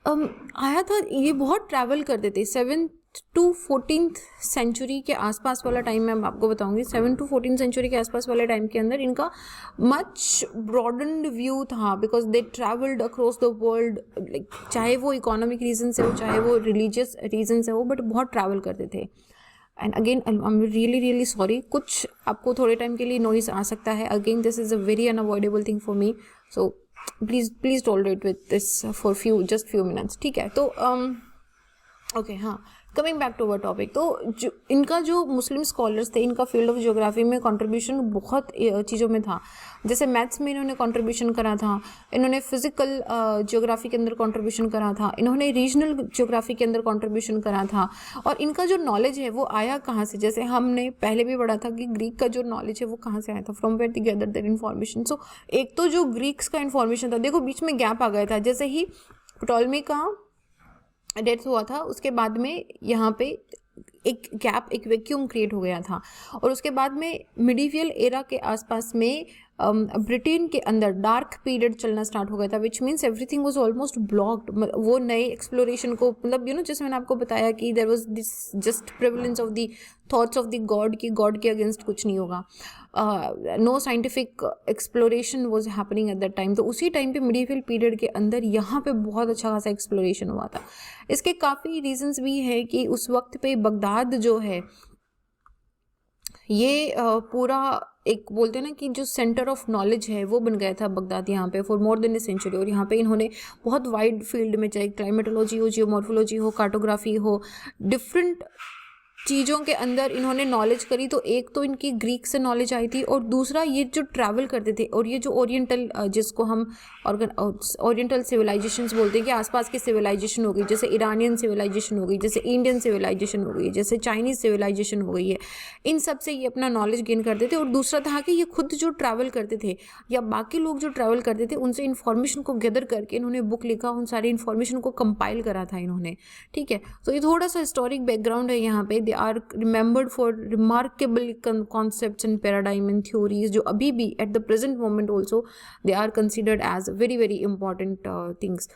आया था, ये बहुत ट्रैवल करते थे। 7th to 14th सेंचुरी के आसपास वाला टाइम मैं आपको बताऊंगी। 7th to 14th सेंचुरी के आसपास वाले टाइम के अंदर इनका मच ब्रॉडन्ड व्यू था, because they travelled across the world, like चाहे वो इकोनॉमिक रीजन से हो, चाहे वो रिलीजियस रीजन से हो, बट बहुत ट्रैवल करते थे। And again I am really sorry, कुछ आपको थोड़े टाइम के लिए नॉइज आ सकता है। Again this is a very unavoidable thing for me, so please tolerate with this for just few minutes, ठीक है। तो ओके, हाँ, coming back to our topic. तो इनका जो मुस्लिम स्कॉलर्स थे, इनका फील्ड ऑफ ज्योग्राफी में कंट्रीब्यूशन बहुत चीज़ों में था। जैसे मैथ्स में इन्होंने कंट्रीब्यूशन करा था, इन्होंने फिजिकल ज्योग्राफी के अंदर कंट्रीब्यूशन करा था, इन्होंने रीजनल ज्योग्राफी के अंदर कंट्रीब्यूशन करा था। और इनका जो नॉलेज है वो आया कहाँ से, जैसे हमने पहले भी पढ़ा था कि ग्रीक का जो नॉलेज है वो कहाँ से आया था, from where they gather their information. So एक तो जो ग्रीक्स का इन्फॉर्मेशन था, देखो बीच में गैप आ गया था। जैसे ही प्टोलेमी का डेथ हुआ था, उसके बाद में यहाँ पे एक गैप, एक वैक्यूम क्रिएट हो गया था। और उसके बाद में मिडिवियल एरा के आसपास में ब्रिटेन के अंदर डार्क पीरियड चलना स्टार्ट हो गया था, which means everything was almost blocked. वो नए एक्सप्लोरेशन को, मतलब जैसे मैंने आपको बताया कि there was this just prevalence of the thoughts of the god, कि गॉड के अगेंस्ट कुछ नहीं होगा। No scientific exploration was happening at that time. तो उसी टाइम पे मिडिवल पीरियड के अंदर यहाँ पे बहुत अच्छा खासा एक्सप्लोरेशन हुआ था। इसके काफ़ी रीजंस भी है कि उस वक्त पे बगदाद जो है, ये पूरा एक बोलते हैं ना कि जो सेंटर ऑफ नॉलेज है वो बन गया था बगदाद यहाँ पे for more than a century. और यहाँ पे इन्होंने बहुत वाइड फील्ड में, चाहे क्लाइमेटोलॉजी हो, जियोमॉर्फोलॉजी हो, कार्टोग्राफी हो, डिफरेंट चीज़ों के अंदर इन्होंने नॉलेज करी। तो एक तो इनकी ग्रीक से नॉलेज आई थी, और दूसरा ये जो ट्रैवल करते थे, और ये जो ओरिएंटल, जिसको हम ओरिएंटल सिविलाइजेशंस बोलते हैं कि आसपास की सिविलाइजेशन हो गई, जैसे ईरानियन सिविलाइजेशन हो गई, जैसे इंडियन सिविलाइजेशन हो गई, जैसे चाइनीज़ सिविलाइजेशन हो गई है, इन सब से ये अपना नॉलेज गेन करते थे। और दूसरा था कि ये खुद जो ट्रैवल करते थे या बाकी लोग जो ट्रैवल करते थे उनसे इन्फॉर्मेशन को गैदर करके इन्होंने बुक लिखा, उन सारी इन्फॉर्मेशन को कंपाइल करा था इन्होंने, ठीक है। तो ये थोड़ा सा हिस्टोरिक बैकग्राउंड है यहाँ पे। They are remembered for remarkable concepts and paradigm and theories, जो अभी भी at the present moment also they are considered as very very important things.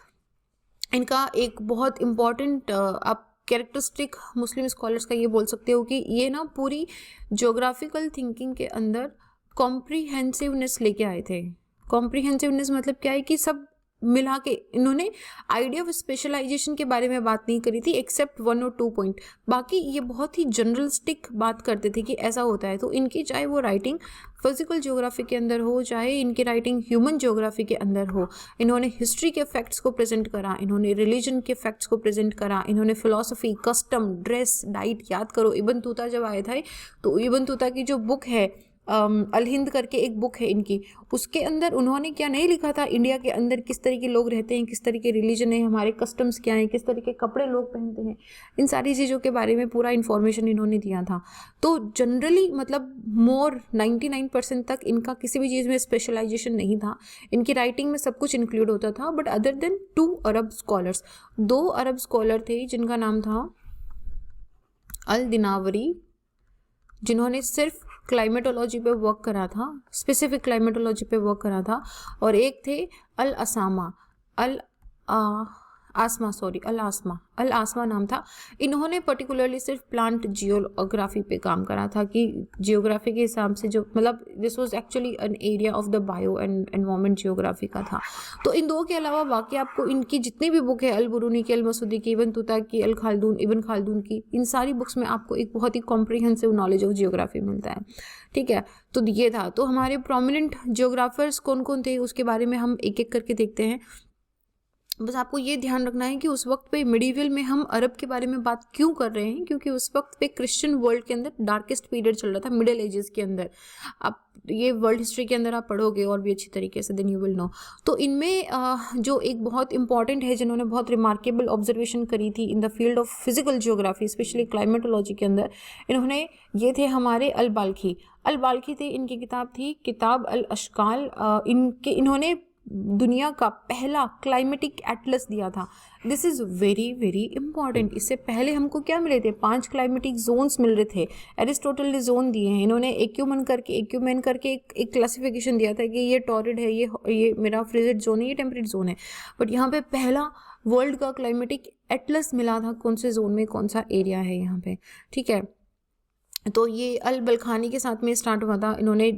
इनका एक बहुत इम्पॉर्टेंट आप कैरेक्टरिस्टिक मुस्लिम स्कॉलर्स का ये बोल सकते हो कि ये ना पूरी ज्योग्राफिकल थिंकिंग के अंदर कॉम्प्रीहेंसिवनेस लेके आए थे। कॉम्प्रीहेंसिवनेस मतलब क्या है कि सब मिला के इन्होंने आइडिया ऑफ स्पेशलाइजेशन के बारे में बात नहीं करी थी एक्सेप्ट 1 और 2 पॉइंट। बाकी ये बहुत ही जनरलिस्टिक बात करते थे कि ऐसा होता है। तो इनकी चाहे वो राइटिंग फिजिकल ज्योग्राफी के अंदर हो, चाहे इनकी राइटिंग ह्यूमन ज्योग्राफी के अंदर हो, इन्होंने हिस्ट्री के फैक्ट्स को प्रेजेंट करा, इन्होंने रिलीजन के फैक्ट्स को प्रेजेंट करा, इन्होंने फिलॉसफी, कस्टम, ड्रेस, डाइट। याद करो इब्न तूता जब आए थे तो इब्न तूता की जो बुक है अल हिंद करके एक बुक है इनकी, उसके अंदर उन्होंने क्या नहीं लिखा था, इंडिया के अंदर किस तरह के लोग रहते हैं, किस तरह के रिलीजन है, हमारे कस्टम्स क्या हैं, किस तरह के कपड़े लोग पहनते हैं, इन सारी चीज़ों के बारे में पूरा इन्फॉर्मेशन इन्होंने दिया था। तो जनरली मतलब मोर 99% तक इनका किसी भी चीज़ में स्पेशलाइजेशन नहीं था। इनकी राइटिंग में सब कुछ इंक्लूड होता था। But other than 2 Arab scholars, 2 Arab scholar थे जिनका नाम था अल दिनावरी, जिन्होंने सिर्फ क्लाइमेटोलॉजी पे वर्क करा था, स्पेसिफिक क्लाइमेटोलॉजी पे वर्क करा था। और एक थे अल आसमा नाम था। इन्होंने पर्टिकुलरली सिर्फ प्लांट जियोग्राफी पे काम करा था कि जियोग्राफी के हिसाब से जो मतलब this was actually an area of the bio and environment geography का था। तो इन 2 के अलावा बाकी आपको इनकी जितनी भी बुक है, अल बुरूनी की, अल मसूदी की, इब्न तूता की, इब्न खालदून की, इन सारी बुक्स में आपको एक बहुत ही कॉम्प्रिहेंसिव नॉलेज ऑफ जियोग्राफी मिलता है, ठीक है। तो ये था। तो हमारे प्रोमिनेंट जियोग्राफर्स कौन कौन थे उसके बारे में हम एक एक करके देखते हैं। बस आपको ये ध्यान रखना है कि उस वक्त पे मिडीवल में हम अरब के बारे में बात क्यों कर रहे हैं, क्योंकि उस वक्त पे क्रिश्चियन वर्ल्ड के अंदर डार्केस्ट पीरियड चल रहा था, मिडिल एजेस के अंदर। आप ये वर्ल्ड हिस्ट्री के अंदर आप पढ़ोगे और भी अच्छी तरीके से, देन यू विल नो। तो इनमें जो एक बहुत इंपॉर्टेंट है, जिन्होंने बहुत रिमार्केबल ऑब्जर्वेशन करी थी in the field of physical geography, specially climatology के अंदर, इन्होंने ये थे हमारे अल बाल्खी थे। इनकी किताब थी किताब अल अशकाल। इन्होंने दुनिया का पहला क्लाइमेटिक एटलस दिया था। This is very very important. इससे पहले हमको क्या मिले थे, 5 क्लाइमेटिक जोन्स मिल रहे थे। एरिस्टोटल ने जोन दिए हैं, इन्होंने एक्यूमेन करके एक क्लासिफिकेशन दिया था कि ये टॉरिड है, ये मेरा फ्रिजिड जोन है, ये टेम्परेट जोन है। बट यहाँ पे पहला वर्ल्ड का क्लाइमेटिक एटलस मिला था, कौन से जोन में कौन सा एरिया है यहाँ पे, ठीक है। तो ये अल बलखानी के साथ में स्टार्ट हुआ था। इन्होंने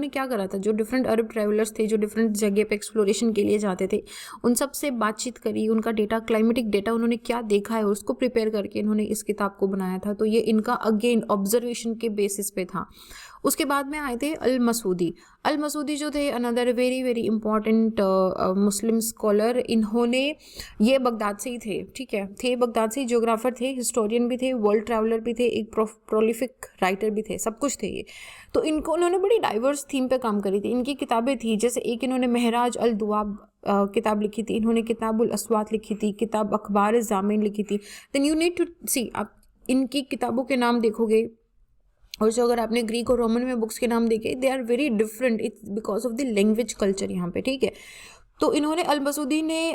क्या करा था, जो डिफरेंट अरब ट्रैवलर्स थे, जो डिफरेंट जगह पे एक्सप्लोरेशन के लिए जाते थे, उन सब से बातचीत करी, उनका डेटा, क्लाइमेटिक डेटा उन्होंने क्या देखा है उसको प्रिपेयर करके इन्होंने इस किताब को बनाया था। तो ये इनका अगेन ऑब्जर्वेशन के बेसिस पे था। उसके बाद में आए थे अल मसूदी जो थे अनदर वेरी वेरी इंपॉर्टेंट मुस्लिम स्कॉलर। इन्होंने ये बगदाद से ही थे, ठीक है, थे बगदाद से ही, ज्योग्राफर थे, हिस्टोरियन भी थे, वर्ल्ड ट्रैवलर भी थे, एक प्रोलिफिक राइटर भी थे, सब कुछ थे ये। तो उन्होंने बड़ी डाइवर्स थीम पे काम करी थी। इनकी किताबें थी, जैसे एक इन्होंने महराज अल दुआब किताब लिखी थी, इन्होंने किताबुल अस्वात लिखी थी, किताब अखबार ज़ामिन लिखी थी। देन यू नीड टू सी, आप इनकी किताबों के नाम देखोगे और जो अगर आपने ग्रीक और रोमन में बुक्स के नाम देखे, they are very different, it's because of the language culture यहाँ पे, ठीक है। तो इन्होंने अल मसूदी ने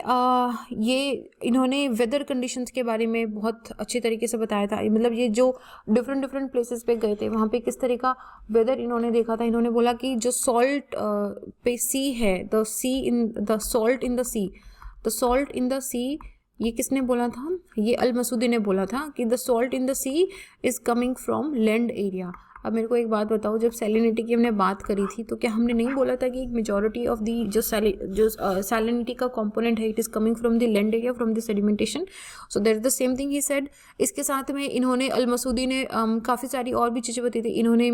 इन्होंने वेदर कंडीशंस के बारे में बहुत अच्छे तरीके से बताया था। मतलब ये जो डिफरेंट प्लेसेस पे गए थे, वहाँ पे किस तरह का वेदर इन्होंने देखा था। इन्होंने बोला कि जो सॉल्ट पे सी है, द सॉल्ट इन द सी, ये किसने बोला था, ये अल मसूदी ने बोला था कि the salt in the sea is coming from land area. अब मेरे को एक बात बताओ, जब सैलिनिटी की हमने बात करी थी तो क्या हमने नहीं बोला था कि एक मेजॉरिटी ऑफ दी जो सैलिनिटी का कंपोनेंट है, it is coming from the land area, from the sedimentation. So that is the same thing he said. इसके साथ में इन्होंने अल मसूदी ने काफ़ी सारी और भी चीज़ें बताई थी। इन्होंने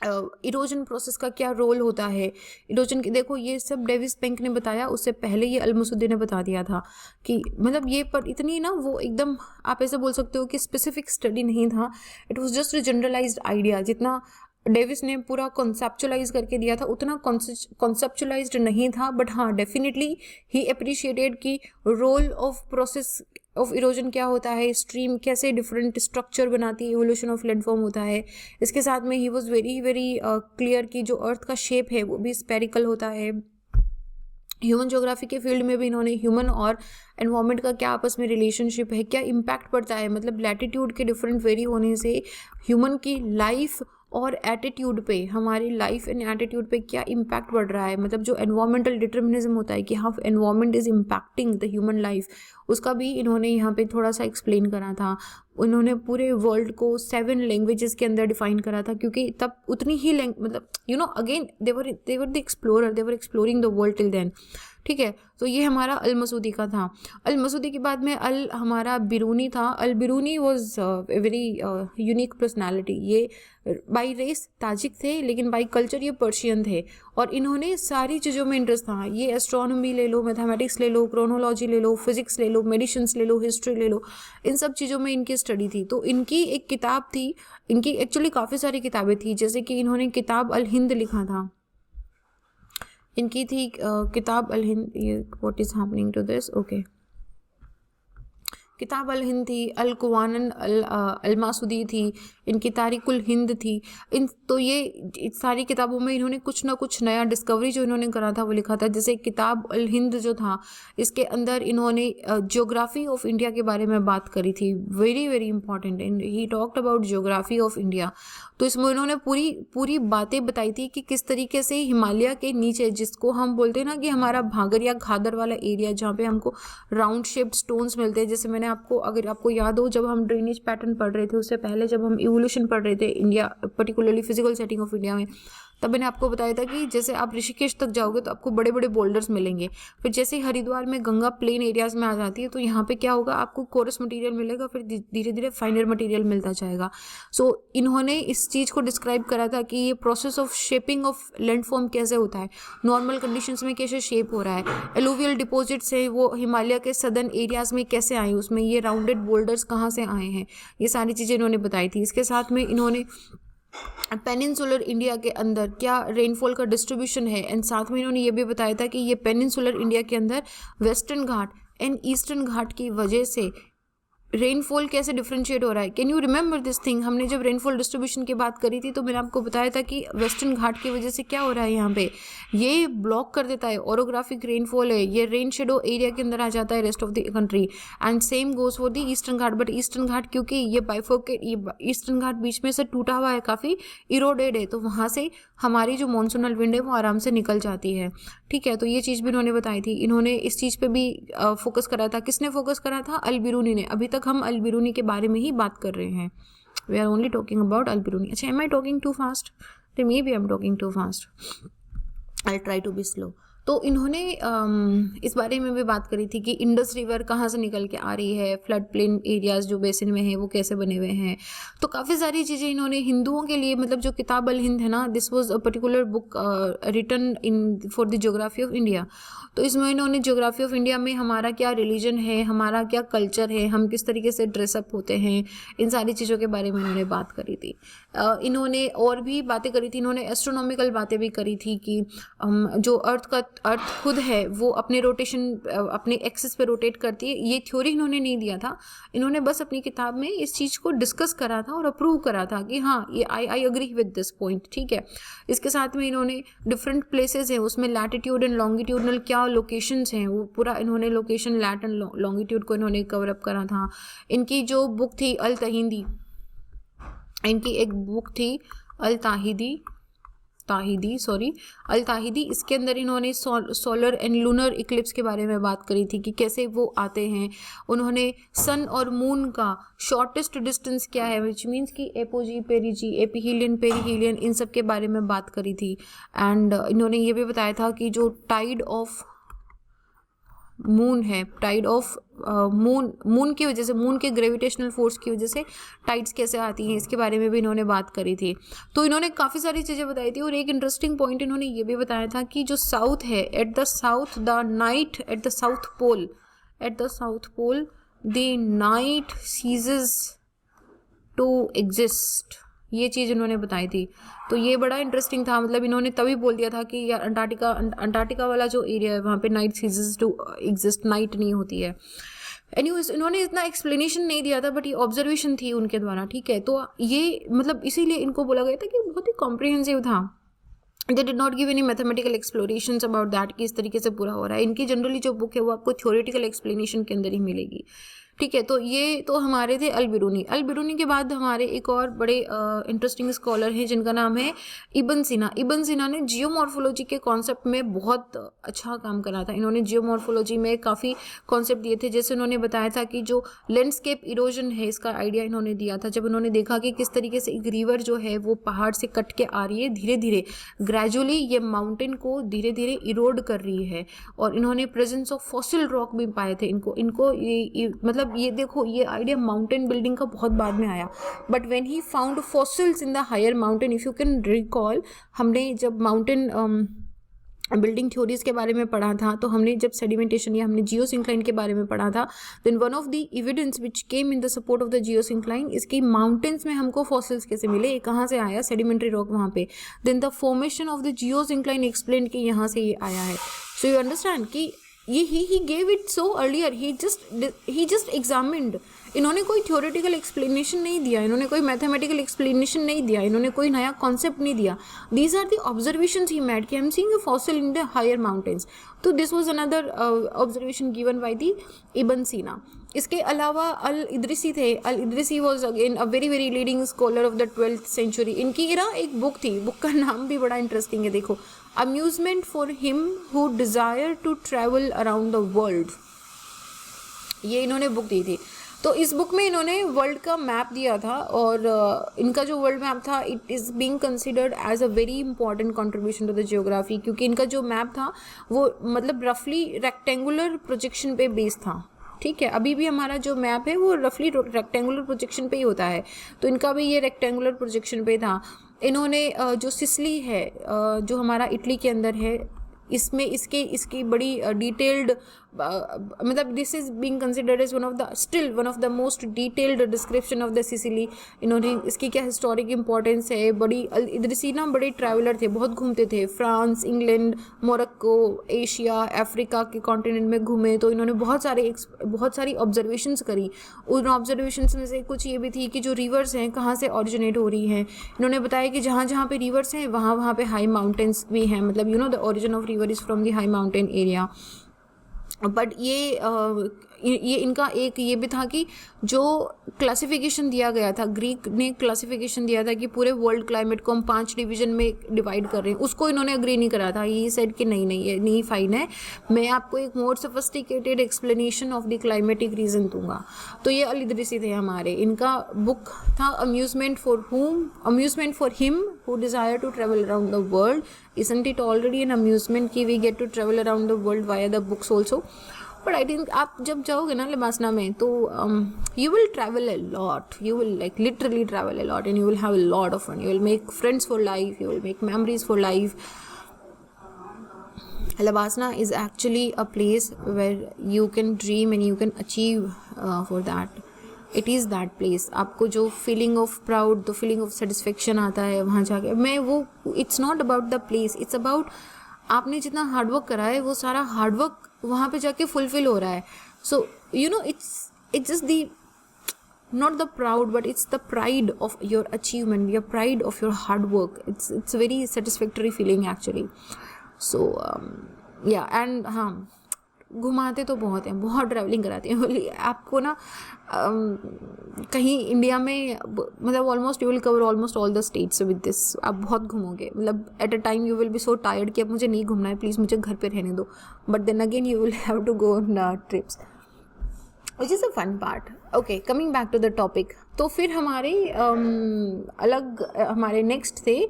इरोजन प्रोसेस का क्या रोल होता है, इरोजन की देखो ये सब डेविस पेंक ने बताया, उससे पहले ये अल-मसूदी ने बता दिया था कि मतलब ये पर इतनी ना वो एकदम आप ऐसे बोल सकते हो कि स्पेसिफिक स्टडी नहीं था, it was just a generalized idea. जितना डेविस ने पूरा कॉन्सेप्चुलाइज करके दिया था उतना कॉन्सेप्चुलाइज्ड नहीं था, बट हाँ डेफिनेटली ही अप्रिशिएटेड कि role of process of erosion क्या होता है, स्ट्रीम कैसे डिफरेंट स्ट्रक्चर बनाती है, इवोल्यूशन ऑफ लैंडफॉर्म होता है। इसके साथ में he was very very clear कि जो अर्थ का शेप है वो भी स्पेरिकल होता है। ह्यूमन ज्योग्राफी के फील्ड में भी इन्होंने ह्यूमन और एनवायरनमेंट का क्या आपस में रिलेशनशिप है, क्या इम्पैक्ट पड़ता है, मतलब लैटिट्यूड के डिफरेंट वेरी होने से ह्यूमन की लाइफ और एटीट्यूड पे, हमारी लाइफ एंड एटीट्यूड पे क्या इम्पैक्ट पड़ रहा है, मतलब जो एनवायरमेंटल डिटर्मिनिज्म होता है कि how environment is impacting the human life, उसका भी इन्होंने यहाँ पे थोड़ा सा एक्सप्लेन करा था। उन्होंने पूरे वर्ल्ड को 7 लैंग्वेजेस के अंदर डिफाइन करा था, क्योंकि तब उतनी ही मतलब again they were the explorer, they were exploring the world till then. ठीक है, तो ये हमारा अल-मसूदी का था। अल-मसूदी के बाद में हमारा बिरूनी था। अल-बिरूनी वॉज वेरी यूनिक पर्सनैलिटी। ये बाई रेस ताजिक थे लेकिन बाई कल्चर ये पर्शियन थे, और इन्होंने सारी चीज़ों में इंटरेस्ट था। ये एस्ट्रोनॉमी ले लो, मैथमेटिक्स ले लो, क्रोनोलॉजी ले लो, फिजिक्स ले लो, मेडिसिन्स ले लो, हिस्ट्री ले लो, इन सब चीज़ों में इनकी स्टडी थी। तो इनकी एक किताब थी, इनकी एक्चुअली काफ़ी सारी किताबें थी, जैसे कि इन्होंने किताब अल हिंद लिखा था, इनकी थी किताब अल हिंद। ये what is happening to this, okay, किताब अल हिंद थी, अल कुवानन अल-मासूदी थी, इनकी तारिकुल हिंद थी। तो ये सारी किताबों में इन्होंने कुछ ना कुछ नया डिस्कवरी जो इन्होंने करा था वो लिखा था। जैसे किताब अल हिंद जो था, इसके अंदर इन्होंने ज्योग्राफी ऑफ इंडिया के बारे में बात करी थी, very very important, and he talked about geography of India. तो इसमें इन्होंने पूरी बातें बताई थी कि किस तरीके से हिमालय के नीचे, जिसको हम बोलते हैं ना कि हमारा भागर या घाघर वाला एरिया, जहाँ पे हमको राउंड शेप्ड स्टोन्स मिलते हैं। जैसे मैंने आपको, अगर आपको याद हो, जब हम ड्रेनेज पैटर्न पढ़ रहे थे, उससे पहले जब हम इवोल्यूशन पढ़ रहे थे India, particularly physical setting of India में, तब मैंने आपको बताया था कि जैसे आप ऋषिकेश तक जाओगे तो आपको बड़े बड़े बोल्डर्स मिलेंगे, फिर जैसे ही हरिद्वार में गंगा प्लेन एरियाज में आ जाती है तो यहाँ पे क्या होगा, आपको कोरस मटेरियल मिलेगा, फिर धीरे धीरे फाइनर मटेरियल मिलता जाएगा। सो इन्होंने इस चीज़ को डिस्क्राइब करा था कि ये process of shaping of landform कैसे होता है, नॉर्मल कंडीशंस में कैसे शेप हो रहा है, एलुवियल डिपॉजिट्स है वो हिमालय के सदर्न एरियाज में कैसे आए, उसमें ये राउंडेड बोल्डर्स कहाँ से आए हैं, ये सारी चीज़ें इन्होंने बताई थी। इसके साथ में इन्होंने पेनिनसुलर इंडिया के अंदर क्या रेनफॉल का डिस्ट्रीब्यूशन है, एंड साथ में इन्होंने ये भी बताया था कि ये पेनिनसुलर इंडिया के अंदर वेस्टर्न घाट एंड ईस्टर्न घाट की वजह से रेनफॉल कैसे डिफ्रेंशिएट हो रहा है। Can you remember this thing? हमने जब रेनफॉल डिस्ट्रीब्यूशन की बात करी थी तो मैंने आपको बताया था कि वेस्टर्न घाट की वजह से क्या हो रहा है, यहाँ पे ये ब्लॉक कर देता है, ओरोग्राफिक रेनफॉल है, ये रेन शेडो एरिया के अंदर आ जाता है rest of the country, and same goes for the eastern Ghat. But eastern Ghat क्योंकि ये बाइफोकेट, ये ईस्टर्न घाट बीच में से टूटा हुआ है, काफ़ी इरोडेड है, तो वहाँ से हमारी जो मॉनसूनल विंड है वो आराम से निकल जाती है। ठीक है, तो ये चीज़ भी इन्होंने बताई थी। इन्होंने इस चीज़ पे भी फोकस करा था। किसने फोकस करा था? अल-बिरूनी ने। अभी तक हम अल-बिरूनी के बारे में ही बात कर रहे हैं, we are only talking about Al-Biruni. अच्छा, am I talking too fast? Maybe I am talking too fast, I try to be slow. तो इन्होंने इस बारे में भी बात करी थी कि इंडस रिवर कहाँ से निकल के आ रही है, फ्लड प्लेन एरियाज जो बेसिन में है वो कैसे बने हुए हैं। तो काफ़ी सारी चीज़ें इन्होंने हिंदुओं के लिए, मतलब जो किताब अल हिंद है ना, this was a particular book written in for the geography of India. तो इसमें इन्होंने ज्योग्राफी ऑफ इंडिया में हमारा क्या रिलीजन है, हमारा क्या कल्चर है, हम किस तरीके से ड्रेसअप होते हैं, इन सारी चीज़ों के बारे में इन्होंने बात करी थी। इन्होंने और भी बातें करी थी। इन्होंने एस्ट्रोनॉमिकल बातें भी करी थी कि जो अर्थ खुद है वो अपने रोटेशन, अपने एक्सिस पे रोटेट करती है। ये थ्योरी इन्होंने नहीं दिया था, इन्होंने बस अपनी किताब में इस चीज़ को डिस्कस करा था और अप्रूव करा था कि हाँ, ये I agree with this point. ठीक है, इसके साथ में इन्होंने डिफरेंट प्लेसेस हैं, उसमें लैटिट्यूड एंड लॉन्गिट्यूडनल क्या लोकेशंस हैं, वो पूरा इन्होंने लोकेशन, लैट एंड लॉन्गिट्यूड को इन्होंने कवर अप करा था। इनकी जो बुक थी अल-ताहिदी, इनकी एक बुक थी अल-ताहिदी, इसके अंदर इन्होंने सोलर एंड लूनर इक्लिप्स के बारे में बात करी थी कि कैसे वो आते हैं। उन्होंने सन और मून का शॉर्टेस्ट डिस्टेंस क्या है, विच मीन्स कि एपोजी, पेरीजी, एपीहीलियन, पेरीहीलियन, इन सब के बारे में बात करी थी। एंड इन्होंने ये भी बताया था कि जो टाइड ऑफ मून है, टाइड ऑफ मून की वजह से, मून के ग्रेविटेशनल फोर्स की वजह से टाइड्स कैसे आती हैं, इसके बारे में भी इन्होंने बात करी थी। तो इन्होंने काफ़ी सारी चीज़ें बताई थी। और एक इंटरेस्टिंग पॉइंट इन्होंने ये भी बताया था कि जो साउथ है, at the south the night at the south pole, at the south pole the night ceases to exist, ये चीज़ इन्होंने बताई थी। तो ये बड़ा इंटरेस्टिंग था। मतलब इन्होंने तभी बोल दिया था कि यार अंटार्कटिका वाला जो एरिया है वहाँ पे night ceases to exist, night नहीं होती है। एनीवेज इन्होंने इतना एक्सप्लेनेशन नहीं दिया था, बट ये ऑब्जर्वेशन थी उनके द्वारा, ठीक है। तो ये मतलब इसीलिए इनको बोला गया था कि बहुत ही कॉम्प्रिहेंसिव था। They did not give any mathematical explorations about that कि इस तरीके से पूरा हो रहा है। इनकी जनरली जो बुक है वो आपको थ्योरेटिकल एक्सप्लेनेशन के अंदर ही मिलेगी, ठीक है। तो ये तो हमारे थे अल बिरूनी। अल बिरूनी के बाद हमारे एक और बड़े इंटरेस्टिंग स्कॉलर हैं जिनका नाम है इब्न सीना। इब्न सीना ने जियोमॉर्फोलॉजी के कॉन्सेप्ट में बहुत अच्छा काम करा था। इन्होंने जियोमॉर्फोलॉजी में काफ़ी कॉन्सेप्ट दिए थे। जैसे उन्होंने बताया था कि जो लैंडस्केप इरोजन है, इसका आइडिया इन्होंने दिया था जब उन्होंने देखा कि किस तरीके से एक रिवर जो है वो पहाड़ से कट के आ रही है, धीरे धीरे ग्रेजुअली ये माउंटेन को धीरे धीरे इरोड कर रही है। और इन्होंने प्रेजेंस ऑफ फॉसिल रॉक भी पाए थे। इनको ये मतलब ये देखो, ये आइडिया माउंटेन बिल्डिंग का बहुत बाद में आया, but when he found fossils in the higher mountain, if you can recall, हमने जब माउंटेन बिल्डिंग थ्योरीज के बारे में पढ़ा था, तो हमने जब सेडिमेंटेशन या हमने जियोसिंक्लाइन के बारे में पढ़ा था, then one of the evidence which came in the support of the geosyncline, इसकी माउंटेन्स में हमको फॉसिल्स कैसे मिले, ये कहाँ से आया, सेडिमेंट्री रॉक वहाँ पे, then the formation of the geosyncline explain कि यहाँ से ये आया है। सो यू अंडरस्टैंड कि ये he gave it so earlier, he just examined. इन्होंने कोई थ्योरेटिकल एक्सप्लेनेशन नहीं दिया, इन्होंने कोई मैथमेटिकल एक्सप्लेनेशन नहीं दिया, इन्होंने कोई नया कॉन्सेप्ट नहीं दिया। These are the observations he made कि I am seeing a fossil in the higher mountains. तो this was another observation given by the Ibn Sina. इसके अलावा अल इद्रिसी थे। Al Idrisi was again a very very leading scholar of the 12th century. इनकी era एक book थी, book का नाम भी बड़ा इंटरेस्टिंग है, देखो, amusement for him who desire to travel around the world, ये इन्होंने बुक दी थी। तो इस बुक में इन्होंने वर्ल्ड का मैप दिया था, और इनका जो वर्ल्ड मैप था it is being considered as a very important contribution to the geography, क्योंकि इनका जो मैप था वो मतलब रफली रेक्टेंगुलर प्रोजेक्शन पे बेस्ड था, ठीक है। अभी भी हमारा जो मैप है वो रफली रेक्टेंगुलर प्रोजेक्शन पे ही होता है, तो इनका भी ये रेक्टेंगुलर प्रोजेक्शन पे था। इन्होंने जो सिसिली है जो हमारा इटली के अंदर है, इसमें इसकी बड़ी डिटेल्ड मतलब this is being considered as one of the most detailed description of the Sicily. इन्होंने इसकी क्या हिस्टोरिक इंपॉर्टेंस है, बड़ी इद्रिसी ना बड़े ट्रैवलर थे, बहुत घूमते थे, France, England, Morocco, Asia, Africa के कॉन्टिनेंट में घूमे। तो इन्होंने बहुत सारी ऑब्जर्वेशंस करी। उन ऑब्जर्वेशंस में से कुछ ये भी थी कि जो रिवर्स हैं कहाँ से ऑरिजिनेट हो रही हैं। इन्होंने बताया कि जहाँ जहाँ पे रिवर्स हैं वहाँ पे हाई माउंटेन्स भी हैं, मतलब the origin of river is from the high mountain area. But ये इनका एक ये भी था कि जो क्लासिफिकेशन दिया गया था, ग्रीक ने क्लासिफिकेशन दिया था कि पूरे वर्ल्ड क्लाइमेट को हम 5 डिवीजन में डिवाइड कर रहे हैं, उसको इन्होंने अग्री नहीं करा था। ये सेड कि नहीं ये नहीं फाइन है, मैं आपको एक मोर sophisticated explanation of the climatic reason दूंगा। तो ये अल इद्रिसी थे हमारे। इनका बुक था amusement for him who desire to travel around the world. Isn't it already an amusement कि we get to travel around the world via the books also? But I think आप जब जाओगे ना लेबासना में तो you will travel a lot. You will like literally travel a lot and you will have a lot of fun. You will make friends for life. You will make memories for life. Labasna is actually a place where you can dream and you can achieve for that. It is that place. आपको जो feeling of proud, the feeling of satisfaction आता है वहाँ जाके, मैं वो it's not about the place, it's about आपने जितना हार्डवर्क करा है वो सारा हार्डवर्क वहाँ पे जाके फुलफिल हो रहा है। So it's just the not the proud but it's the pride of your achievement, your pride of your hard work. It's a very satisfactory feeling actually. So yeah, and हाँ, घुमाते तो बहुत हैं, बहुत ट्रैवलिंग कराते हैं आपको ना। कहीं इंडिया में मतलब almost you will cover almost all the states with this. आप बहुत घूमोगे, मतलब at a time you will B so tired कि अब मुझे नहीं घूमना है, प्लीज़ मुझे घर पे रहने दो, but then again you will have to go on trips which is a fun part. Okay, coming back to the topic. तो फिर हमारे हमारे नेक्स्ट थे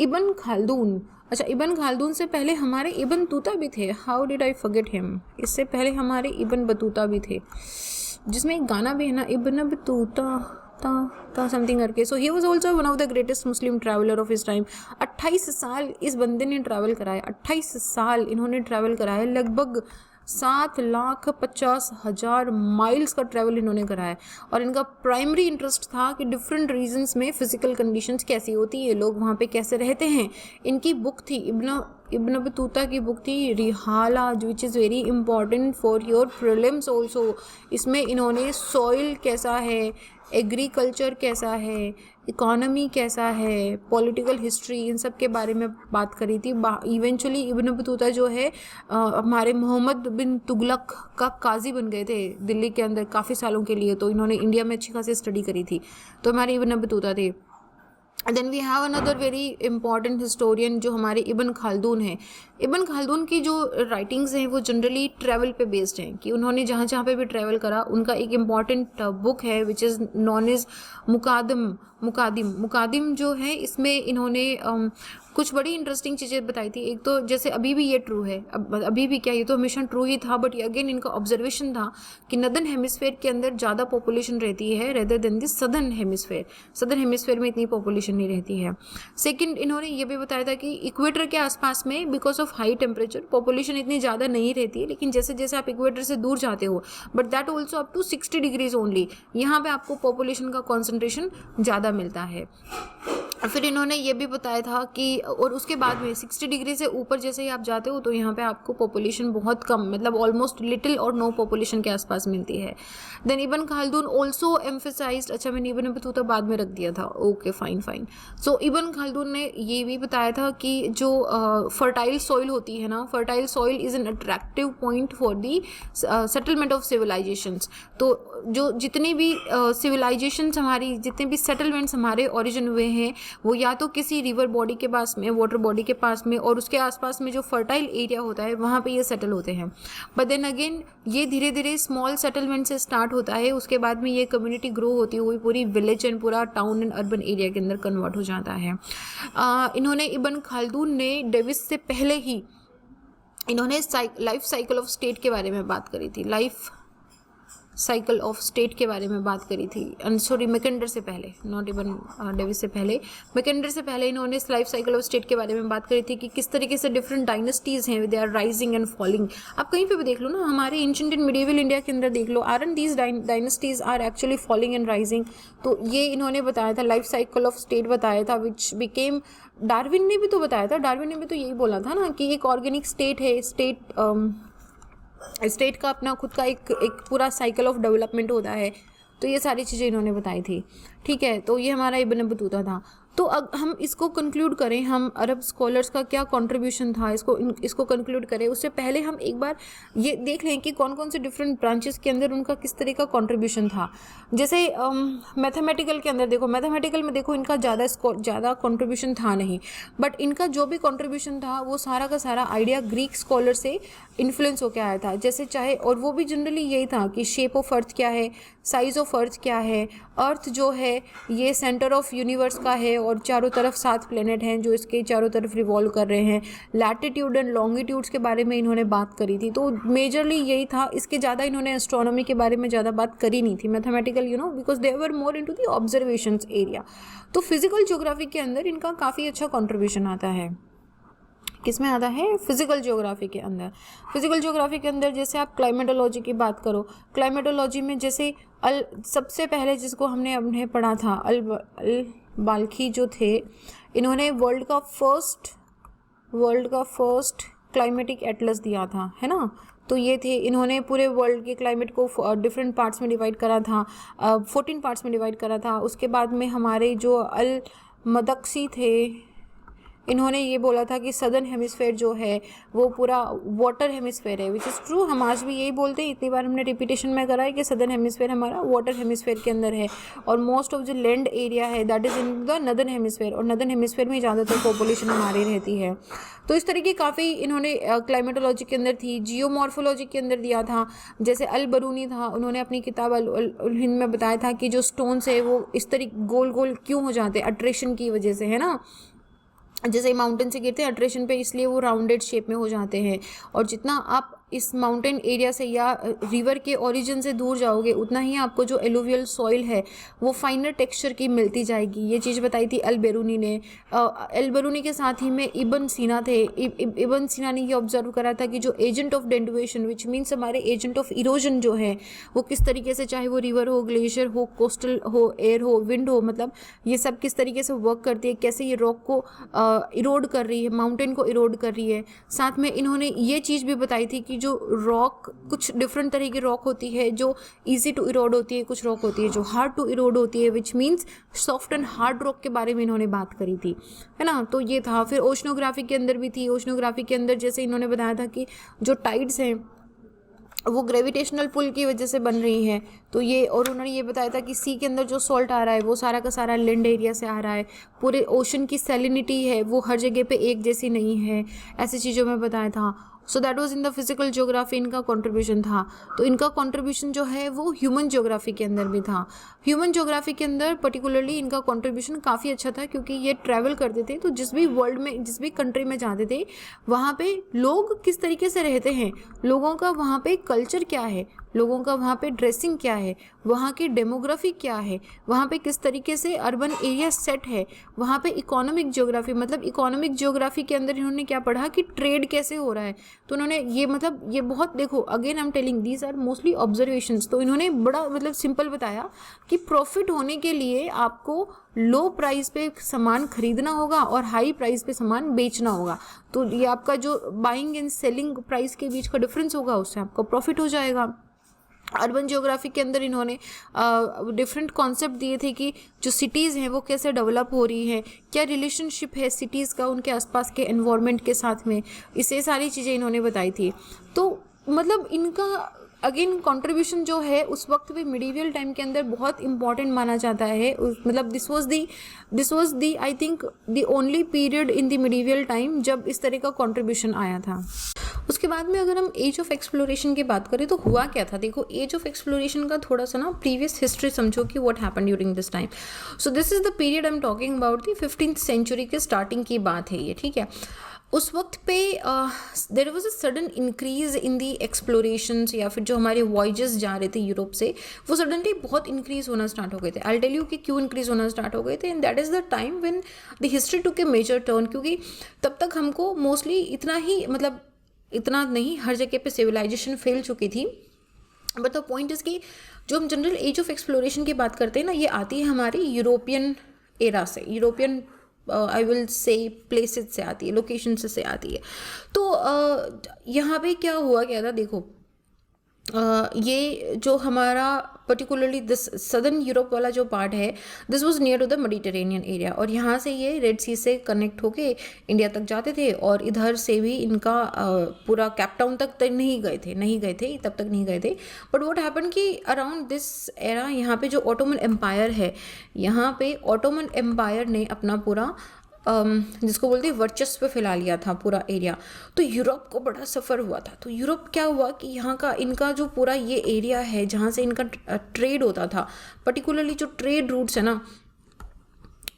इब्न खालदून। अच्छा, इब्न खालदून से पहले हमारे इब्न बतूता भी थे, how did I forget him. इससे पहले हमारे इब्न बतूता भी थे, जिसमें एक गाना भी है ना, इब्न बतूता था समथिंग करके। So he was also one of the greatest Muslim traveller of his time. 28 साल इस बंदे ने ट्रैवल कराया, 28 साल इन्होंने ट्रैवल कराया, लगभग 7,50,000 माइल्स का ट्रैवल इन्होंने कराया। और इनका प्राइमरी इंटरेस्ट था कि डिफरेंट रीजन्स में फ़िज़िकल कंडीशंस कैसी होती है, लोग वहाँ पे कैसे रहते हैं। इनकी बुक थी इब्न बतूता की बुक थी रिहाला, which is very important for your prelims also. इसमें इन्होंने सॉइल कैसा है, एग्रीकल्चर कैसा है, इकोनॉमी कैसा है, पॉलिटिकल हिस्ट्री, इन सब के बारे में बात करी थी। इवेंचुअली इब्न बतूता जो है हमारे मोहम्मद बिन तुगलक का काजी बन गए थे दिल्ली के अंदर काफ़ी सालों के लिए, तो इन्होंने इंडिया में अच्छी खासी स्टडी करी थी, तो हमारे इब्न बतूता थे। Then we have another very important historian जो हमारे इब्न खालदून हैं। इब्न खालदून की जो राइटिंग्स हैं वो जनरली ट्रैवल पे बेस्ड हैं, कि उन्होंने जहाँ जहाँ पे भी ट्रैवल करा, उनका एक इम्पॉर्टेंट बुक है विच इज़ नॉन इज़ मुकादिम जो है, इसमें इन्होंने कुछ बड़ी इंटरेस्टिंग चीज़ें बताई थी। एक तो जैसे अभी भी ये ट्रू है, अभी भी क्या, ये तो हमेशा ट्रू ही था, बट अगेन इनका ऑब्जर्वेशन था कि नदर्न हेमिस्फेयर के अंदर ज़्यादा पॉपुलेशन रहती है rather than the southern hemisphere में इतनी पॉपुलेशन नहीं रहती है। सेकंड, इन्होंने ये भी बताया था कि इक्वेटर के आसपास में because of high temperature population इतनी ज़्यादा नहीं रहती है, लेकिन जैसे जैसे आप इक्वेटर से दूर जाते हो, but that also up to 60 degrees only, यहाँ पे आपको पॉपुलेशन का कॉन्सेंट्रेशन ज़्यादा मिलता है। फिर इन्होंने ये भी बताया था कि और उसके बाद में 60 डिग्री से ऊपर जैसे ही आप जाते हो तो यहाँ पे आपको पॉपुलेशन बहुत कम, मतलब ऑलमोस्ट लिटिल और नो पॉपुलेशन के आसपास मिलती है। देन इब्न खालदून ऑल्सो एम्फेसाइज्ड, अच्छा मैंने इब्न बतूता बाद में रख दिया था, ओके फाइन। सो इब्न खालदून ने ये भी बताया था कि जो फर्टाइल सॉइल होती है ना, fertile soil is an attractive point for the settlement of civilizations. तो जो जितनी भी सिविलाइजेशंस हमारी, जितने भी सेटलमेंट्स हमारे ओरिजिन हुए हैं, वो या तो किसी रिवर बॉडी के पास में, वाटर बॉडी के पास में, और उसके आसपास में जो फर्टाइल एरिया होता है वहाँ पे ये सेटल होते हैं। बट देन अगेन ये धीरे धीरे स्मॉल सेटलमेंट से स्टार्ट होता है, उसके बाद में ये कम्युनिटी ग्रो होती हुई पूरी विलेज एंड पूरा टाउन एंड अर्बन एरिया के अंदर कन्वर्ट हो जाता है। इन्होंने इब्न खालदून ने डेविस से पहले ही इन्होंने लाइफ साइकिल ऑफ स्टेट के बारे में बात करी थी, लाइफ साइकिल ऑफ स्टेट के बारे में बात करी थी। सॉरी, मैकेंडर से पहले, नॉट इवन डेविस से पहले, मैकेंडर से पहले इन्होंने लाइफ साइकिल ऑफ स्टेट के बारे में बात करी थी कि किस तरीके से डिफरेंट डायनेस्टीज़ हैं, they are rising and falling. आप कहीं पे भी देख लो ना, हमारे एंशिएंट एंड मिडिवल इंडिया के अंदर देख लो, aren't these dynasties are actually falling and rising. तो ये इन्होंने बताया था, लाइफ साइकिल ऑफ स्टेट बताया था, विच बिकेम, डार्विन ने भी तो बताया था, डार्विन ने भी तो यही बोला था ना कि एक ऑर्गेनिक स्टेट है, स्टेट का अपना खुद का एक पूरा साइकिल ऑफ डेवलपमेंट होता है। तो ये सारी चीज़ें इन्होंने बताई थी, ठीक है। तो ये हमारा इब्न बतूता था। तो अब हम इसको कंक्लूड करें, हम अरब स्कॉलर्स का क्या कंट्रीब्यूशन था, इसको कंक्लूड करें, उससे पहले हम एक बार ये देख लें कि कौन कौन से डिफरेंट ब्रांचेस के अंदर उनका किस तरह का कंट्रीब्यूशन था। जैसे मैथमेटिकल के अंदर देखो, मैथमेटिकल में देखो इनका ज़्यादा कंट्रीब्यूशन था नहीं, बट इनका जो भी कंट्रीब्यूशन था वो सारा का सारा आइडिया ग्रीक स्कॉलर से इन्फ्लुएंस होकर आया था। जैसे चाहे, और वो भी जनरली यही था कि शेप ऑफ अर्थ क्या है, साइज ऑफ अर्थ क्या है, अर्थ जो है ये सेंटर ऑफ यूनिवर्स का है और चारों तरफ 7 प्लेनेट हैं जो इसके चारों तरफ रिवॉल्व कर रहे हैं। लैटिट्यूड एंड लॉन्गिट्यूड्स के बारे में इन्होंने बात करी थी, तो मेजरली यही था। इसके ज़्यादा इन्होंने एस्ट्रोनॉमी के बारे में ज़्यादा बात करी नहीं थी, mathematical because they were more into the observations area. तो फिजिकल ज्योग्राफी के अंदर इनका काफ़ी अच्छा कॉन्ट्रीब्यूशन आता है। किस में आता है? फिजिकल ज्योग्राफी के अंदर। फिजिकल ज्योग्राफी के अंदर जैसे आप क्लाइमेटोलॉजी की बात करो, क्लाइमेटोलॉजी में जैसे सबसे पहले जिसको हमने पढ़ा था, अल बाल्खी जो थे, इन्होंने वर्ल्ड का फर्स्ट क्लाइमेटिक एटलस दिया था, है ना। तो ये थे, इन्होंने पूरे वर्ल्ड के क्लाइमेट को डिफरेंट पार्ट्स में डिवाइड करा था, 14 पार्ट्स में डिवाइड करा था। उसके बाद में हमारे जो अल मदक्सी थे, इन्होंने ये बोला था कि सदर्न हेमिस्फेयर जो है वो पूरा वाटर हेमिस्फेयर है, विच इज़ ट्रू। हम आज भी यही बोलते हैं, इतनी बार हमने रिपीटेशन में करा है कि सदर्न हेमिस्फेयर हमारा वाटर हेमिस्फेयर के अंदर है और मोस्ट ऑफ जो लैंड एरिया है that is in the northern hemisphere, और नदर्न हेमिस्फेयर में ज़्यादातर पॉपुलेशन हमारी रहती है। तो इस तरीके काफ़ी इन्होंने क्लाइमेटोलॉजी के अंदर थी। जियोमॉर्फोलॉजी के अंदर दिया था, जैसे अल बरूनी था, उन्होंने अपनी किताब अल हिंद में बताया था कि जो स्टोन्स है वो इस तरीके गोल गोल क्यों हो जाते हैं, अट्रैक्शन की वजह से, है ना। जैसे माउंटेन से गिरते हैं अट्रेशन पे, इसलिए वो राउंडेड शेप में हो जाते हैं। और जितना आप इस माउंटेन एरिया से या रिवर के ओरिजिन से दूर जाओगे उतना ही आपको जो एलुवियल सॉइल है वो फाइनर टेक्सचर की मिलती जाएगी। ये चीज़ बताई थी अल-बेरूनी ने। अल-बेरूनी के साथ ही में इब्न सीना थे। इब्न सीना ने ये ऑब्जर्व करा था कि जो एजेंट ऑफ डेंडुएशन विच मीन्स हमारे एजेंट ऑफ इरोजन जो है वो किस तरीके से, चाहे वो रिवर हो, ग्लेशियर हो, कोस्टल हो, एयर हो, विंड हो, मतलब ये सब किस तरीके से वर्क करती है, कैसे ये रॉक को इरोड कर रही है, माउंटेन को इरोड कर रही है। साथ में इन्होंने ये चीज़ भी बताई थी कि जो रॉक, कुछ डिफरेंट तरह की रॉक होती है जो इजी टू इरोड होती है, कुछ रॉक होती है जो हार्ड टू इरोड होती है, which means soft and hard rock के बारे में इन्होंने बात करी थी, है ना। तो ये था। फिर ओशनोग्राफी के अंदर भी थी। ओशनोग्राफी के अंदर जैसे इन्होंने बताया था कि जो टाइड्स हैं वो ग्रेविटेशनल पुल की वजह से बन रही हैं। तो ये, और उन्होंने ये बताया था कि सी के अंदर जो सॉल्ट आ रहा है वो सारा का सारा लैंड एरिया से आ रहा है। पूरे ओशन की सैलिनिटी है वो हर जगह पे एक जैसी नहीं है, ऐसी चीज़ों में बताया था। So that was in the physical geography इनका कंट्रीब्यूशन था। तो इनका कंट्रीब्यूशन जो है वो ह्यूमन ज्योग्राफी के अंदर भी था। ह्यूमन ज्योग्राफी के अंदर पर्टिकुलरली इनका कंट्रीब्यूशन काफ़ी अच्छा था, क्योंकि ये ट्रैवल करते थे तो जिस भी वर्ल्ड में, जिस भी कंट्री में जाते थे वहाँ पे लोग किस तरीके से रहते हैं, लोगों का वहाँ पे कल्चर क्या है, लोगों का वहाँ पे ड्रेसिंग क्या है, वहाँ की डेमोग्राफी क्या है, वहाँ पे किस तरीके से अर्बन एरिया सेट है, वहाँ पे इकोनॉमिक ज्योग्राफी, मतलब इकोनॉमिक ज्योग्राफी के अंदर इन्होंने क्या पढ़ा कि ट्रेड कैसे हो रहा है। तो उन्होंने ये, मतलब ये बहुत, देखो again I am telling these are mostly observations. तो इन्होंने बड़ा मतलब सिंपल बताया कि प्रॉफिट होने के लिए आपको लो प्राइस पे सामान खरीदना होगा और हाई प्राइस पे सामान बेचना होगा। तो ये आपका जो बाइंग एंड सेलिंग प्राइस के बीच का डिफरेंस होगा उससे आपका प्रॉफिट हो जाएगा। अर्बन ज्योग्राफी के अंदर इन्होंने डिफरेंट कॉन्सेप्ट दिए थे कि जो सिटीज़ हैं वो कैसे डेवलप हो रही है, क्या रिलेशनशिप है सिटीज़ का उनके आसपास के एनवायरनमेंट के साथ में, इसे सारी चीज़ें इन्होंने बताई थी। तो मतलब इनका अगेन कंट्रीब्यूशन जो है उस वक्त भी मिडीवियल टाइम के अंदर बहुत इंपॉर्टेंट माना जाता है। मतलब this was the I think the only period in the medieval time जब इस तरह का कंट्रीब्यूशन आया था। उसके बाद में अगर हम एज ऑफ एक्सप्लोरेशन की बात करें तो हुआ क्या था। देखो एज ऑफ एक्सप्लोरेशन का थोड़ा सा ना प्रीवियस हिस्ट्री समझो कि what happened during this time. So this is the period I am talking about the 15th century के स्टार्टिंग की बात है ये, ठीक है। उस वक्त पे there was a sudden increase in the explorations, या फिर जो हमारे वॉयजेस जा रहे थे यूरोप से वो सडनली बहुत इंक्रीज होना स्टार्ट हो गए थे। आई टेल यू कि क्यों इंक्रीज होना स्टार्ट हो गए थे, and that is the time when the history took a major turn. क्योंकि तब तक हमको मोस्टली इतना ही, मतलब इतना नहीं, हर जगह पे सिविलाइजेशन फैल चुकी थी। बट द पॉइंट इज़ कि जो हम जनरल एज ऑफ एक्सप्लोरेशन की बात करते हैं ना, ये आती है हमारी यूरोपियन एरा से, European I will say places से आती है, लोकेशन से आती है। तो यहाँ पे क्या हुआ क्या था, देखो ये जो हमारा पर्टिकुलरली दिस सदर्न यूरोप वाला जो पार्ट है, this was near to the Mediterranean area, और यहाँ से ये रेड सी से कनेक्ट होके इंडिया तक जाते थे। और इधर से भी इनका पूरा कैप टाउन तक नहीं गए थे तब तक नहीं गए थे। बट व्हाट हैपन कि अराउंड दिस एरा यहाँ पे जो ऑटोमन एम्पायर है, यहाँ पे ऑटोमन एम्पायर ने अपना पूरा जिसको बोलते हैं वर्चस्व फैला लिया था पूरा एरिया। तो यूरोप को बड़ा सफ़र हुआ था। तो यूरोप क्या हुआ कि यहाँ का इनका जो पूरा ये एरिया है जहाँ से इनका ट्रेड होता था, पर्टिकुलरली जो ट्रेड रूट्स है ना,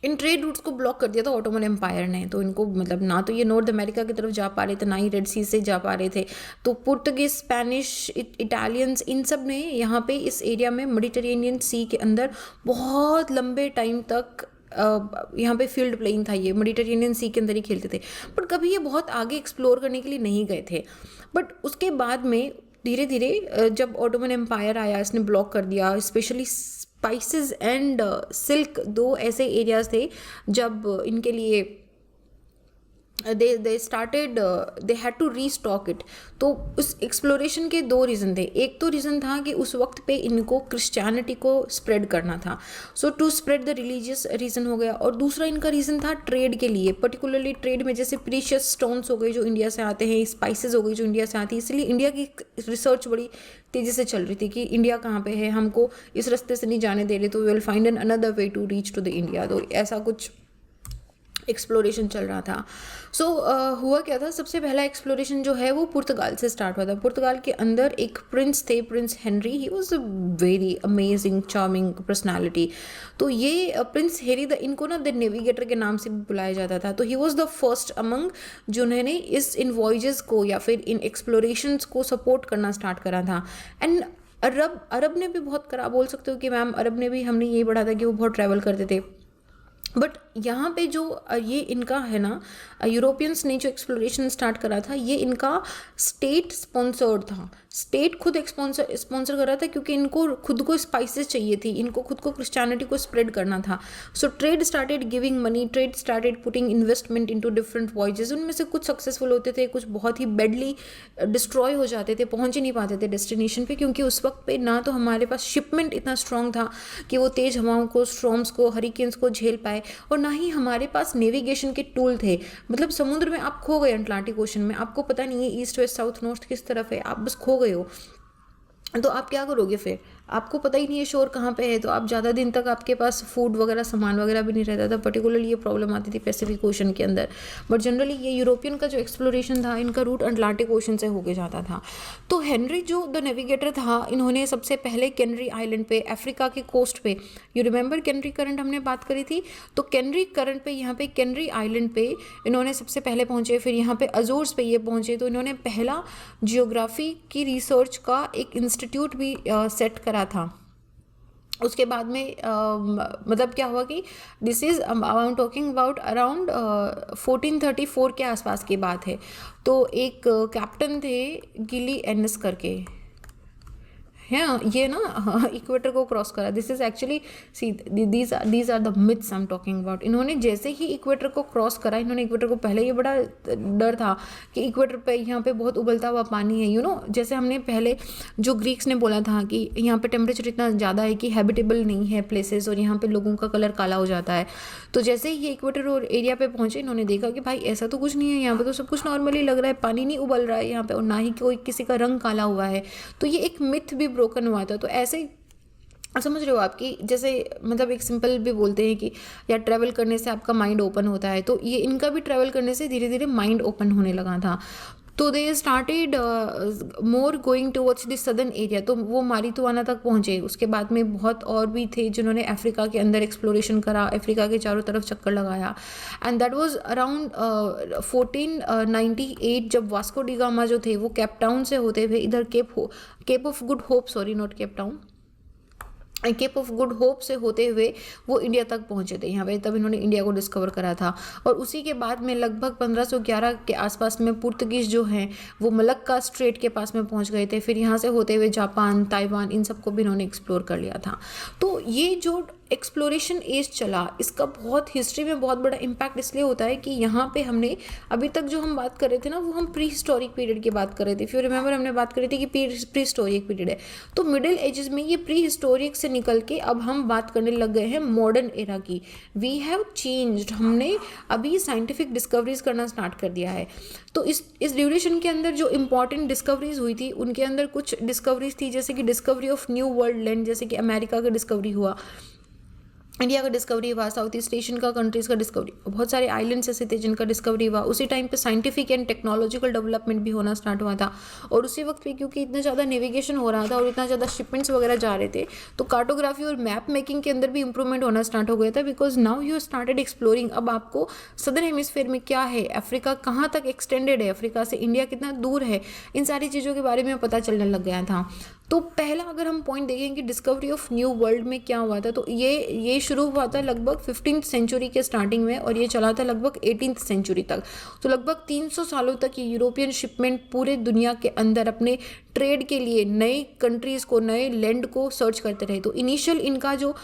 इन ट्रेड रूट्स को ब्लॉक कर दिया था ऑटोमन एम्पायर ने। तो इनको मतलब ना तो ये नॉर्थ अमेरिका की तरफ जा पा रहे थे, ना ही रेड सी से जा पा रहे थे। तो पुर्तगीज, स्पेनिश, इटालियंस, इन सब ने यहाँ पे इस एरिया में मेडिटेरेनियन सी के अंदर बहुत लंबे टाइम तक यहाँ पे फील्ड प्लेइंग था, ये मेडिटेरेनियन सी के अंदर ही खेलते थे। बट कभी ये बहुत आगे एक्सप्लोर करने के लिए नहीं गए थे। बट उसके बाद में धीरे धीरे जब ऑटोमन एम्पायर आया, इसने ब्लॉक कर दिया। स्पेशली स्पाइसेस एंड सिल्क, दो ऐसे एरियाज थे जब इनके लिए they started they had to restock it। तो उस एक्सप्लोरेशन के दो रीज़न थे। एक तो रीज़न था कि उस वक्त पे इनको क्रिश्चियनिटी को स्प्रेड करना था, so to spread the religious reason हो गया। और दूसरा इनका रीज़न था ट्रेड के लिए, पर्टिकुलरली ट्रेड में जैसे प्रीशियस स्टोन्स हो गए जो इंडिया से आते हैं, स्पाइसेस हो गई जो इंडिया से आती है। इसलिए इंडिया की रिसर्च बड़ी तेज़ी से चल रही थी कि इंडिया कहाँ पे है, हमको इस रास्ते से नहीं जाने दे रहे, तो we will find an another way to reach to the India. तो ऐसा कुछ एक्सप्लोरेशन चल रहा था। हुआ क्या था, सबसे पहला एक्सप्लोरेशन जो है वो पुर्तगाल से स्टार्ट हुआ था। पुर्तगाल के अंदर एक प्रिंस थे, Prince Henry. He was a very amazing charming personality. तो ये प्रिंस हेरी इनको ना द नेविगेटर के नाम से भी बुलाया जाता था। तो he was the first among जिन्होंने इस इन वॉयजेस को या फिर इन एक्सप्लोरेशंस को सपोर्ट करना स्टार्ट करा था। एंड अरब ने भी बहुत करा, बोल सकते हो कि मैम अरब ने भी, हमने यही पढ़ा था कि वो बहुत ट्रैवल करते थे। बट यहाँ पे जो ये इनका है ना, यूरोपियंस ने जो एक्सप्लोरेशन स्टार्ट करा था, ये इनका स्टेट स्पॉन्सर्ड था। स्टेट खुद स्पॉन्सर कर रहा था, क्योंकि इनको खुद को स्पाइसेस चाहिए थी, इनको खुद को क्रिश्चियनिटी को स्प्रेड करना था। So trade started giving money, trade started putting investment into different voyages. उनमें से कुछ सक्सेसफुल होते थे, कुछ बहुत ही बैडली डिस्ट्रॉय हो जाते थे, पहुंच ही नहीं पाते थे डेस्टिनेशन पे, क्योंकि उस वक्त पे ना तो हमारे पास शिपमेंट इतना स्ट्रॉन्ग था कि वो तेज़ हवाओं को, स्ट्रॉम्स को, हरिकेन्स को झेल पाए, और ना ही हमारे पास नेविगेशन के टूल थे। मतलब समुद्र में आप खो गए, अटलांटिक ओशन में, आपको पता नहीं है ईस्ट वेस्ट साउथ नॉर्थ किस तरफ है, आप बस खो गए हो, तो आप क्या करोगे फिर? आपको पता ही नहीं है शोर कहाँ पे है, तो आप ज़्यादा दिन तक आपके पास फूड वगैरह, सामान वगैरह भी नहीं रहता था। पर्टिकुलरली ये प्रॉब्लम आती थी पैसिफिक ओशन के अंदर। बट जनरली ये यूरोपियन का जो एक्सप्लोरेशन था, इनका रूट अटलांटिक ओशन से होके जाता था। तो हेनरी जो द नेविगेटर था, इन्होंने सबसे पहले कैनरी आइलैंड पे, अफ्रीका के कोस्ट पे, यू रिमेंबर कैनरी करंट हमने बात करी थी, तो कैनरी करंट पे, यहाँ पे कैनरी आइलैंड पे इन्होंने सबसे पहले पहुँचे। फिर यहाँ पे अजोर्स पे ये पहुँचे। तो इन्होंने पहला जियोग्राफी की रिसर्च का एक इंस्टीट्यूट भी सेट करा था। उसके बाद में मतलब क्या हुआ कि this is I am talking about around 1434 के आसपास की बात है। तो एक कैप्टन थे गिली एनस करके, हाँ, ये ना इक्वेटर को क्रॉस करा। This is actually see these are the myths I am talking about. इन्होंने जैसे ही इक्वेटर को क्रॉस करा, इन्होंने इक्वेटर को, पहले ये बड़ा डर था कि इक्वेटर पे यहाँ पे बहुत उबलता हुआ पानी है, जैसे हमने पहले जो ग्रीक्स ने बोला था कि यहाँ पे टेम्परेचर इतना ज़्यादा है कि हैबिटेबल नहीं है प्लेसेस, और यहाँ पे लोगों का कलर काला हो जाता है। तो जैसे ही ये इक्वेटर और एरिया पे पहुँचे, इन्होंने देखा कि भाई ऐसा तो कुछ नहीं है, यहाँ पे तो सब कुछ नॉर्मली लग रहा है, पानी नहीं उबल रहा है यहाँ पे, और ना ही कोई किसी का रंग काला हुआ है। तो ये एक मिथ भी ब्रोकन हुआ था। तो ऐसे समझ रहे हो आपकी, जैसे मतलब एक सिंपल भी बोलते हैं कि या ट्रैवल करने से आपका माइंड ओपन होता है, तो ये इनका भी ट्रैवल करने से धीरे धीरे माइंड ओपन होने लगा था। तो they started more going towards the southern area. तो वो मारितुआना तक पहुँचे। उसके बाद में बहुत और भी थे जिन्होंने अफ्रीका के अंदर एक्सप्लोरेशन करा, अफ्रीका के चारों तरफ चक्कर लगाया। एंड दैट वाज अराउंड 1498 जब वास्को डी गामा जो थे वो केप टाउन से होते हुए इधर Cape of Good Hope, sorry not Cape Town, Cape of Good Hope से होते हुए वो इंडिया तक पहुंचे थे। यहाँ पे तब इन्होंने इंडिया को डिस्कवर करा था। और उसी के बाद में लगभग 1511 के आसपास में पुर्तगीज जो हैं वो मलक्का स्ट्रेट के पास में पहुंच गए थे। फिर यहाँ से होते हुए जापान, ताइवान, इन सबको भी इन्होंने एक्सप्लोर कर लिया था। तो ये जो एक्सप्लोरेशन एज चला, इसका बहुत हिस्ट्री में बहुत बड़ा इम्पैक्ट इसलिए होता है कि यहाँ पे हमने अभी तक जो हम बात कर रहे थे ना, वो हम प्री हिस्टोरिक पीरियड की बात कर रहे थे। इफ यू रिमेंबर, हमने बात करी थी कि प्री हिस्टोरिक पीरियड है। तो मिडिल एजेस में ये प्री हिस्टोरिक से निकल के अब हम बात करने लग गए हैं मॉडर्न एरा की। वी हैव चेंज्ड, हमने अभी साइंटिफिक डिस्कवरीज करना स्टार्ट कर दिया है। तो इस ड्यूरेशन के अंदर जो इंपॉर्टेंट डिस्कवरीज हुई थी, उनके अंदर कुछ डिस्कवरीज थी जैसे कि discovery of new world land, जैसे कि अमेरिका का डिस्कवरी हुआ, इंडिया का डिस्कवरी हुआ, साउथ ईस्ट एशियन का कंट्रीज़ का डिस्कवरी, बहुत सारे आइलैंड्स ऐसे थे जिनका डिस्कवरी हुआ। उसी टाइम पे साइंटिफिक एंड टेक्नोलॉजिकल डेवलपमेंट भी होना स्टार्ट हुआ था। और उसी वक्त पे क्योंकि इतना ज़्यादा नेविगेशन हो रहा था और इतना ज़्यादा शिपमेंट्स वगैरह जा रहे थे, तो कार्टोग्राफी और मैप मेकिंग के अंदर भी इंप्रूवमेंट होना स्टार्ट हो गया था। Because now you started exploring. अब आपको सदर्न हेमिस्फीयर में क्या है, अफ्रीका कहाँ तक एक्सटेंडेड है, अफ्रीका से इंडिया कितना दूर है, इन सारी चीज़ों के बारे में पता चलने लग गया था। तो पहला अगर हम पॉइंट देखें कि डिस्कवरी ऑफ न्यू वर्ल्ड में क्या हुआ था, तो ये शुरू हुआ था लगभग 15th सेंचुरी के स्टार्टिंग में और ये चला था लगभग 18th सेंचुरी तक। तो लगभग 300 सालों तक ये यूरोपियन शिपमेंट पूरे दुनिया के अंदर अपने ट्रेड के लिए नए कंट्रीज़ को, नए लैंड को सर्च करते रहे। तो इनिशियल इनका जो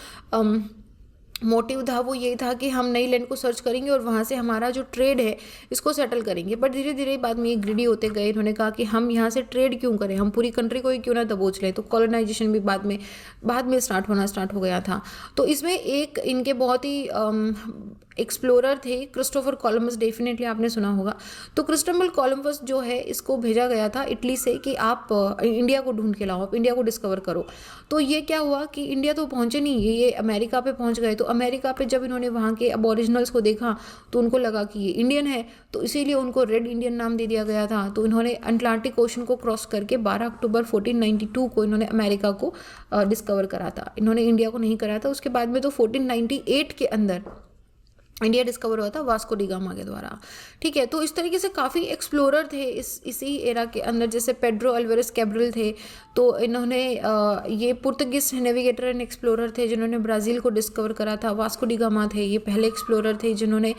मोटिव था वो ये था कि हम नई लैंड को सर्च करेंगे और वहाँ से हमारा जो ट्रेड है इसको सेटल करेंगे। बट धीरे धीरे बाद में ये ग्रीडी होते गए। इन्होंने कहा कि हम यहाँ से ट्रेड क्यों करें, हम पूरी कंट्री को ही क्यों ना दबोच लें। तो कॉलोनाइजेशन भी बाद में स्टार्ट हो गया था। तो इसमें एक इनके बहुत ही एक्सप्लोरर थे क्रिस्टोफर कोलंबस, डेफिनेटली आपने सुना होगा। तो क्रिस्टोफर कोलंबस जो है इसको भेजा गया था इटली से कि आप इंडिया को ढूंढ के लाओ, आप इंडिया को डिस्कवर करो। तो ये क्या हुआ कि इंडिया तो पहुंचे नहीं, ये अमेरिका पे पहुंच गए। तो अमेरिका पे जब इन्होंने वहाँ के अबॉरिजिनल्स को देखा तो उनको लगा कि ये इंडियन है, तो इसीलिए उनको रेड इंडियन नाम दे दिया गया था। तो इन्होंने अटलांटिक ओशन को क्रॉस करके 12 अक्टूबर 1492 को इन्होंने अमेरिका को डिस्कवर करा था। इन्होंने इंडिया को नहीं करा था। उसके बाद में तो 1498 के अंदर इंडिया डिस्कवर हुआ था वास्को डी गामा के द्वारा। ठीक है, तो इस तरीके से काफ़ी एक्सप्लोरर थे इसी एरा के अंदर, जैसे पेड्रो अल्वारेस कैब्रल थे। तो इन्होंने ये पुर्तगीज नेविगेटर एंड एक्सप्लोरर थे जिन्होंने ब्राज़ील को डिस्कवर करा था। वास्को डी गामा थे, ये पहले एक्सप्लोरर थे जिन्होंने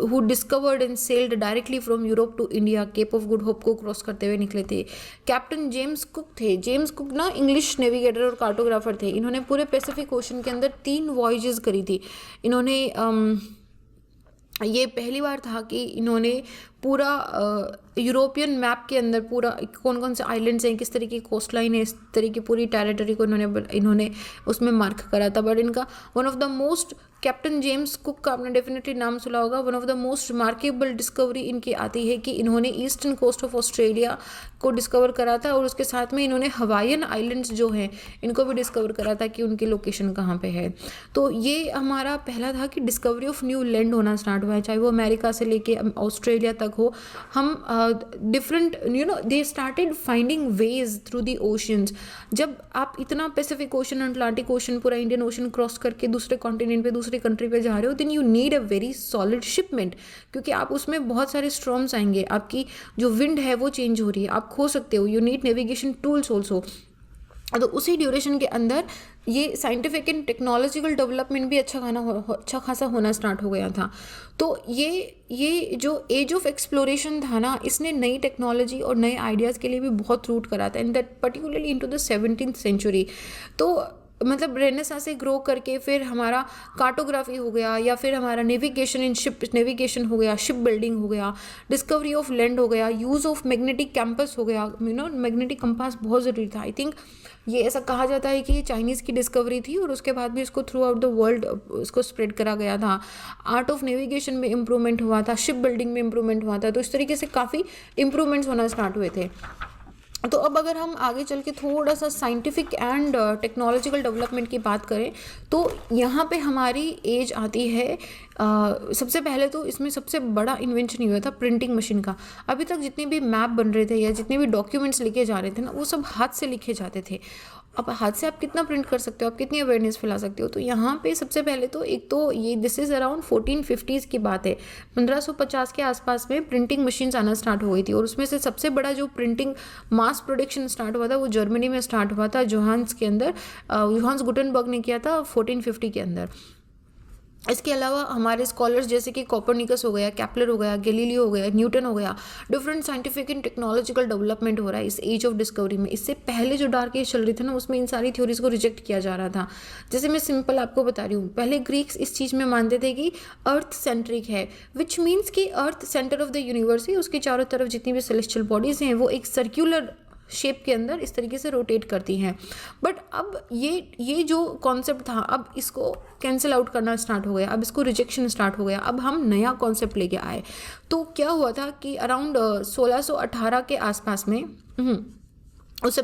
who discovered and sailed directly from Europe to India, Cape of Good Hope को क्रॉस करते हुए निकले थे। कैप्टन जेम्स कुक थे। जेम्स कुक ना इंग्लिश नेविगेटर और कार्टोग्राफर थे। इन्होंने पूरे पैसिफिक ओशन के अंदर 3 वॉयजेस करी थी। इन्होंने ये पहली बार था कि इन्होंने पूरा यूरोपियन मैप के अंदर पूरा कौन कौन से आइलैंड्स हैं, किस तरीके की कोस्ट लाइन है, इस तरीके पूरी टेरिटरी को इन्होंने उसमें मार्क करा था। बट इनका one of the most, captain James cook का आपने डेफिनेटली नाम सुना होगा, one of the most remarkable discovery इनकी आती है कि इन्होंने ईस्टर्न कोस्ट ऑफ ऑस्ट्रेलिया को डिस्कवर करा था और उसके साथ में इन्होंने हवाईयन आइलैंड्स जो हैं इनको भी डिस्कवर करा था कि उनकी लोकेशन कहाँ पे है। तो ये हमारा पहला था कि डिस्कवरी ऑफ न्यू लैंड होना स्टार्ट हुआ है, चाहे वो अमेरिका से लेके ऑस्ट्रेलिया तक हो। हम different they started finding ways through the oceans. जब आप इतना पैसिफिक ओशन, अटलांटिक ओशन, पूरा इंडियन ओशन क्रॉस करके दूसरे कॉन्टिनेंट पे, दूसरी कंट्री पे जा रहे हो, then you need a very solid shipment, क्योंकि आप उसमें बहुत सारे स्टॉर्म्स आएंगे, आपकी जो विंड है वो चेंज हो रही है, आप खो सकते हो। You need navigation tools also. तो उसी ड्यूरेशन के अंदर ये साइंटिफिक एंड टेक्नोलॉजिकल डेवलपमेंट भी अच्छा खासा होना स्टार्ट हो गया था। तो ये जो एज ऑफ एक्सप्लोरेशन था ना, इसने नई टेक्नोलॉजी और नए आइडियाज़ के लिए भी बहुत रूट करा था, and that particularly into the 17th century. तो मतलब रेनेसां से ग्रो करके फिर हमारा कार्टोग्राफी हो गया, या फिर हमारा नेविगेशन हो गया, शिप बिल्डिंग हो गया, डिस्कवरी ऑफ लैंड हो गया, यूज़ ऑफ मैग्नेटिक कैंपस हो गया। मैग्नेटिक कंपास बहुत ज़रूरी था। आई थिंक ये ऐसा कहा जाता है कि ये चाइनीज़ की डिस्कवरी थी और उसके बाद भी इसको थ्रू आउट द वर्ल्ड इसको स्प्रेड करा गया था। आर्ट ऑफ नेविगेशन में इम्प्रूवमेंट हुआ था, शिप बिल्डिंग में इम्प्रूवमेंट हुआ था। तो इस तरीके से काफ़ी इम्प्रूवमेंट्स होना स्टार्ट हुए थे। तो अब अगर हम आगे चल के थोड़ा सा साइंटिफिक एंड टेक्नोलॉजिकल डेवलपमेंट की बात करें, तो यहाँ पे हमारी एज आती है सबसे पहले तो इसमें सबसे बड़ा इन्वेंशन हुआ था प्रिंटिंग मशीन का। अभी तक जितने भी मैप बन रहे थे या जितने भी डॉक्यूमेंट्स लिखे जा रहे थे ना, वो सब हाथ से लिखे जाते थे। अब हाथ से आप कितना प्रिंट कर सकते हो, आप कितनी अवेयरनेस फैला सकते हो। तो यहाँ पे सबसे पहले तो एक तो ये दिस इज़ अराउंड 1450s की बात है, 1550 के आसपास में प्रिंटिंग मशीन्स आना स्टार्ट हो गई थी। और उसमें से सबसे बड़ा जो प्रिंटिंग मास प्रोडक्शन स्टार्ट हुआ था वो जर्मनी में स्टार्ट हुआ था, जोहान्स के अंदर, जोहान्स गुटेनबर्ग ने किया था 1450 के अंदर। इसके अलावा हमारे स्कॉलर्स जैसे कि कोपरनिकस हो गया, केपलर हो गया, गैलीलियो हो गया, न्यूटन हो गया, different scientific and technological development हो रहा है इस एज ऑफ डिस्कवरी में। इससे पहले जो डार्क एज चल रही थी ना, उसमें इन सारी थ्योरीज को रिजेक्ट किया जा रहा था। जैसे मैं सिंपल आपको बता रही हूँ, पहले ग्रीक्स इस चीज़ में मानते थे कि अर्थ सेंट्रिक है, विच मीन्स कि अर्थ सेंटर ऑफ द यूनिवर्स है, उसके चारों तरफ जितनी भी सेलेस्टियल बॉडीज़ हैं वो एक सर्क्यूलर शेप के अंदर इस तरीके से रोटेट करती हैं। बट अब ये जो कॉन्सेप्ट था, अब इसको कैंसिल आउट करना स्टार्ट हो गया, अब इसको रिजेक्शन स्टार्ट हो गया। अब हम नया कॉन्सेप्ट लेके आए। तो क्या हुआ था कि अराउंड 1618 के आसपास में, उससे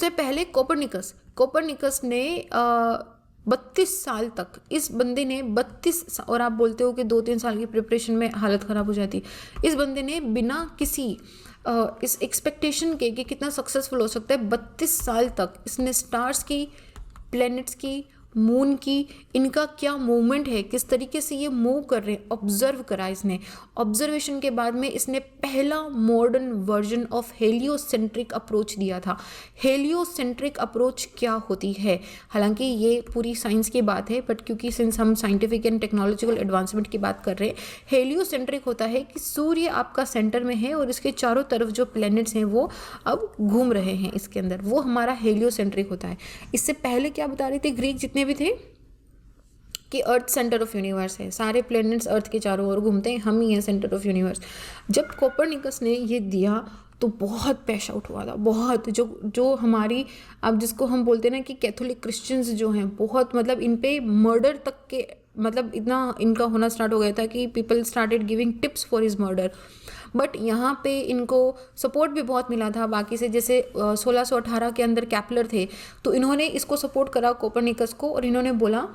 पहले कोपरनिकस ने 32 साल तक, इस बंदे ने 32, और आप बोलते हो कि 2-3 साल की प्रिपरेशन में हालत ख़राब हो जाती, इस बंदे ने बिना किसी इस एक्सपेक्टेशन के कि कितना सक्सेसफुल हो सकता है, 32 साल तक इसने स्टार्स की, प्लैनेट्स की, मून की, इनका क्या मूवमेंट है, किस तरीके से ये मूव कर रहे हैं, ऑब्जर्व करा इसने। ऑब्जर्वेशन के बाद में इसने पहला modern version of heliocentric approach दिया था। हेलियोसेंट्रिक अप्रोच क्या होती है, हालांकि ये पूरी साइंस की बात है, बट क्योंकि सिंस हम साइंटिफिक एंड टेक्नोलॉजिकल एडवांसमेंट की बात कर रहे हैं, हेलियोसेंट्रिक होता है कि सूर्य आपका सेंटर में है और इसके चारों तरफ जो प्लैनेट्स हैं वो अब घूम रहे हैं इसके अंदर, वो हमारा हेलियोसेंट्रिक होता है। इससे पहले क्या बता रहे थे ग्रीक जितने भी थे कि अर्थ सेंटर ऑफ यूनिवर्स है, सारे प्लैनेट्स अर्थ के चारों ओर घूमते हैं, हम ही हैं सेंटर ऑफ यूनिवर्स। जब कोपरनिकस ने ये दिया तो बहुत पैश आउट हुआ था, बहुत, जो हमारी, अब जिसको हम बोलते हैं ना कि कैथोलिक क्रिश्चियंस जो हैं, बहुत मतलब इन पे मर्डर तक के मतलब इतना इनका होना स्टार्ट हो गया था कि people started giving tips for his murder. But यहाँ पे इनको सपोर्ट भी बहुत मिला था बाकी से, जैसे 1618 के अंदर कैपलर थे तो इन्होंने इसको सपोर्ट करा कोपरनिकस को, और इन्होंने बोला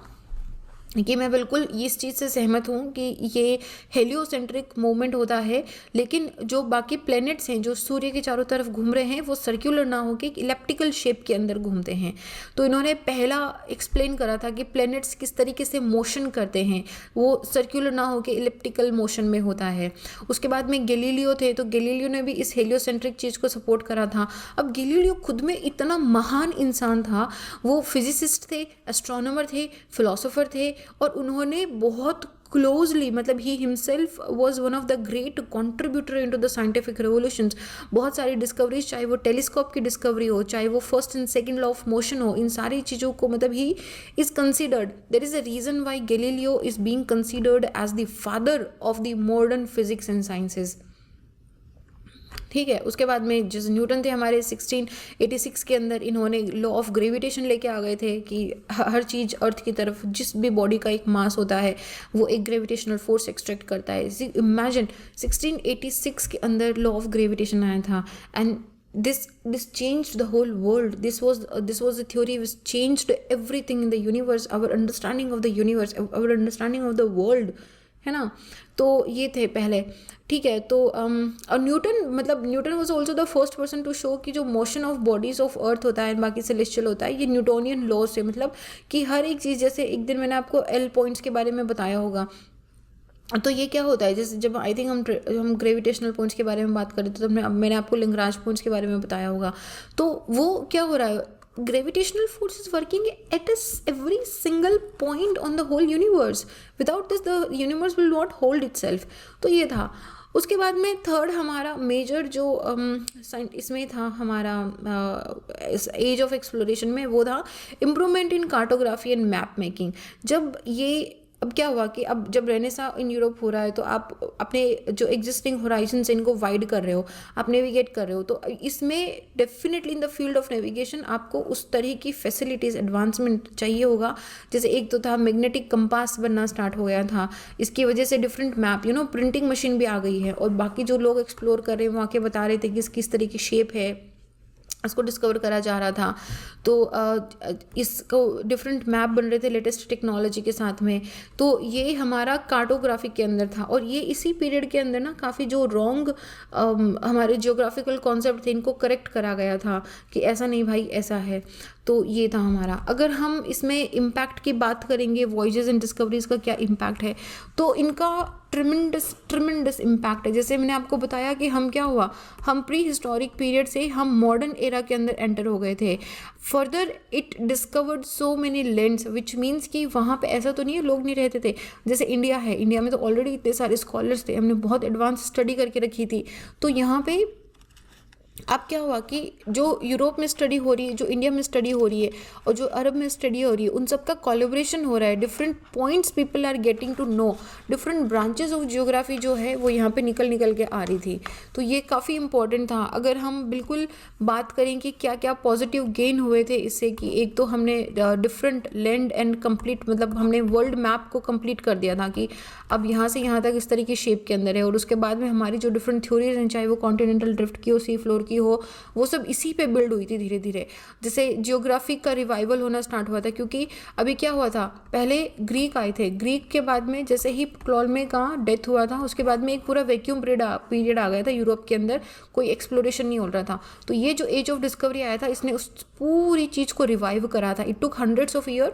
कि मैं बिल्कुल इस चीज़ से सहमत हूँ कि ये हेलियोसेंट्रिक मूवमेंट होता है, लेकिन जो बाकी प्लैनेट्स हैं जो सूर्य के चारों तरफ घूम रहे हैं वो सर्कुलर ना होकर एक इलेप्टिकल शेप के अंदर घूमते हैं। तो इन्होंने पहला एक्सप्लेन करा था कि प्लैनेट्स किस तरीके से मोशन करते हैं, वो सर्कुलर ना होकर इलेप्टिकल मोशन में होता है। उसके बाद में गैलीलियो थे, तो गैलीलियो ने भी इस हेलियोसेंट्रिक चीज़ को सपोर्ट करा था। अब गैलीलियो खुद में इतना महान इंसान था, वो फिजिसिस्ट थे, एस्ट्रोनॉमर थे, फिलोसोफर थे, और उन्होंने बहुत क्लोजली, मतलब he himself was one of the great contributor into the scientific revolutions. बहुत सारी डिस्कवरीज, चाहे वो टेलीस्कोप की डिस्कवरी हो, चाहे वो first and second law of motion हो, इन सारी चीज़ों को मतलब he is considered, there is a reason why Galileo is being considered as the father of the modern physics and sciences. ठीक है। उसके बाद में जैसे न्यूटन थे हमारे 1686 के अंदर, इन्होंने लॉ ऑफ ग्रेविटेशन लेके आ गए थे कि हर चीज़ अर्थ की तरफ, जिस भी बॉडी का एक मास होता है वो एक ग्रेविटेशनल फोर्स एक्सट्रैक्ट करता है। इमेजिन 1686 के अंदर लॉ ऑफ ग्रेविटेशन आया था, and this changed the whole world. This was a theory which changed everything in the universe, our understanding of the universe, our understanding of the world, है ना। तो ये थे पहले, ठीक है। तो और Newton was also the first person to show कि जो motion of bodies of earth होता है बाकी सेलेस्टियल होता है, ये न्यूटोनियन लॉ से, मतलब कि हर एक चीज़, जैसे एक दिन मैंने आपको एल पॉइंट्स के बारे में बताया होगा, तो ये क्या होता है, जैसे जब आई थिंक हम ग्रेविटेशनल पॉइंट्स के बारे में बात करें तो मैंने आपको लिंगराज पॉइंट्स के बारे में बताया होगा। तो वो क्या हो रहा है, gravitational force is working at every single point on the whole universe. Without this the universe will not hold itself. तो ये था। उसके बाद में थर्ड हमारा मेजर जो इसमें था हमारा एज ऑफ एक्सप्लोरेशन में, वो था improvement in cartography and map making. जब ये अब क्या हुआ कि अब जब रेनेसा इन यूरोप हो रहा है तो आप अपने जो एग्जिस्टिंग होराइजन से इनको वाइड कर रहे हो, आप नेविगेट कर रहे हो, तो इसमें definitely in the field of navigation आपको उस तरह की फैसिलिटीज़, एडवांसमेंट चाहिए होगा। जैसे एक तो था मैग्नेटिक कंपास बनना स्टार्ट हो गया था, इसकी वजह से डिफरेंट मैप, प्रिंटिंग मशीन भी आ गई है, और बाकी जो लोग एक्सप्लोर कर रहे हैं वहाँ के बता रहे थे कि किस तरह की शेप है, इसको डिस्कवर करा जा रहा था। तो इसको डिफरेंट मैप बन रहे थे लेटेस्ट टेक्नोलॉजी के साथ में। तो ये हमारा कार्टोग्राफी के अंदर था, और ये इसी पीरियड के अंदर ना काफ़ी जो रॉन्ग हमारे जियोग्राफिकल कॉन्सेप्ट थे इनको करेक्ट करा गया था कि ऐसा नहीं भाई, ऐसा है। तो ये था हमारा। अगर हम इसमें इम्पैक्ट की बात करेंगे, वॉयजेस एंड डिस्कवरीज का क्या इम्पैक्ट है, तो इनका ट्रिमेंडस इम्पैक्ट है। जैसे मैंने आपको बताया कि हम क्या हुआ, हम प्री हिस्टोरिक पीरियड से हम मॉडर्न एरा के अंदर एंटर हो गए थे। Further it discovered so many lands, which means कि वहाँ पे ऐसा तो नहीं है लोग नहीं रहते थे। जैसे इंडिया है, इंडिया में तो ऑलरेडी इतने सारे स्कॉलर्स थे, हमने बहुत एडवांस स्टडी करके रखी थी। तो यहाँ पे अब क्या हुआ कि जो यूरोप में स्टडी हो रही है, जो इंडिया में स्टडी हो रही है, और जो अरब में स्टडी हो रही है, उन सब का कोलैबोरेशन हो रहा है। Different points people are getting to know, different branches of geography जो है वो यहाँ पे निकल के आ रही थी। तो ये काफ़ी इंपॉर्टेंट था। अगर हम बिल्कुल बात करें कि क्या क्या पॉजिटिव गेन हुए थे इससे, कि एक तो हमने डिफरेंट लैंड एंड कंप्लीट, मतलब हमने वर्ल्ड मैप को कंप्लीट कर दिया था कि अब यहाँ से यहाँ तक इस तरह की शेप के अंदर है। और उसके बाद में हमारी जो डिफरेंट थ्योरीज हैं, चाहे वो कॉन्टिनेंटल ड्रिफ्ट की हो, सी फ्लोर की हो, वो सब इसी पे बिल्ड हुई थी धीरे धीरे। जैसे जियोग्राफी का रिवाइवल होना स्टार्ट हुआ था, क्योंकि अभी क्या हुआ था, पहले ग्रीक आए थे, ग्रीक के बाद में जैसे ही टॉलमे का डेथ हुआ था, उसके बाद में एक पूरा वैक्यूम पीरियड आ गया था यूरोप के अंदर, कोई एक्सप्लोरेशन नहीं हो रहा था। तो ये जो एज ऑफ डिस्कवरी आया था, इसने उस पूरी चीज़ को रिवाइव करा था। It took hundreds of year,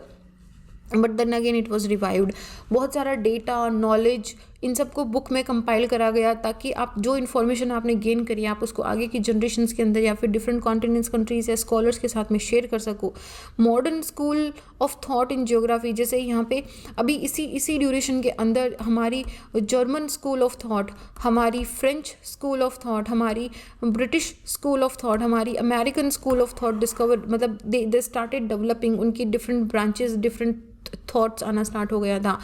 but then again it was revived. बहुत सारा डेटा, नॉलेज, इन सबको बुक में कंपाइल करा गया, ताकि आप जो इन्फॉर्मेशन आपने गेन करी आप उसको आगे की जनरेशन्स के अंदर या फिर डिफरेंट कॉन्टिनेंट्स, कंट्रीज या स्कॉलर्स के साथ में शेयर कर सको। Modern school of thought in geography, जैसे यहाँ पे अभी इसी ड्यूरेशन के अंदर हमारी जर्मन स्कूल ऑफ थॉट, हमारी फ्रेंच स्कूल ऑफ थॉट, हमारी ब्रिटिश स्कूल ऑफ थॉट, हमारी American school of thought discover, मतलब दे स्टार्टेड डेवलपिंग, उनकी डिफरेंट ब्रांचेस, डिफरेंट थॉट्स आना स्टार्ट हो गया था।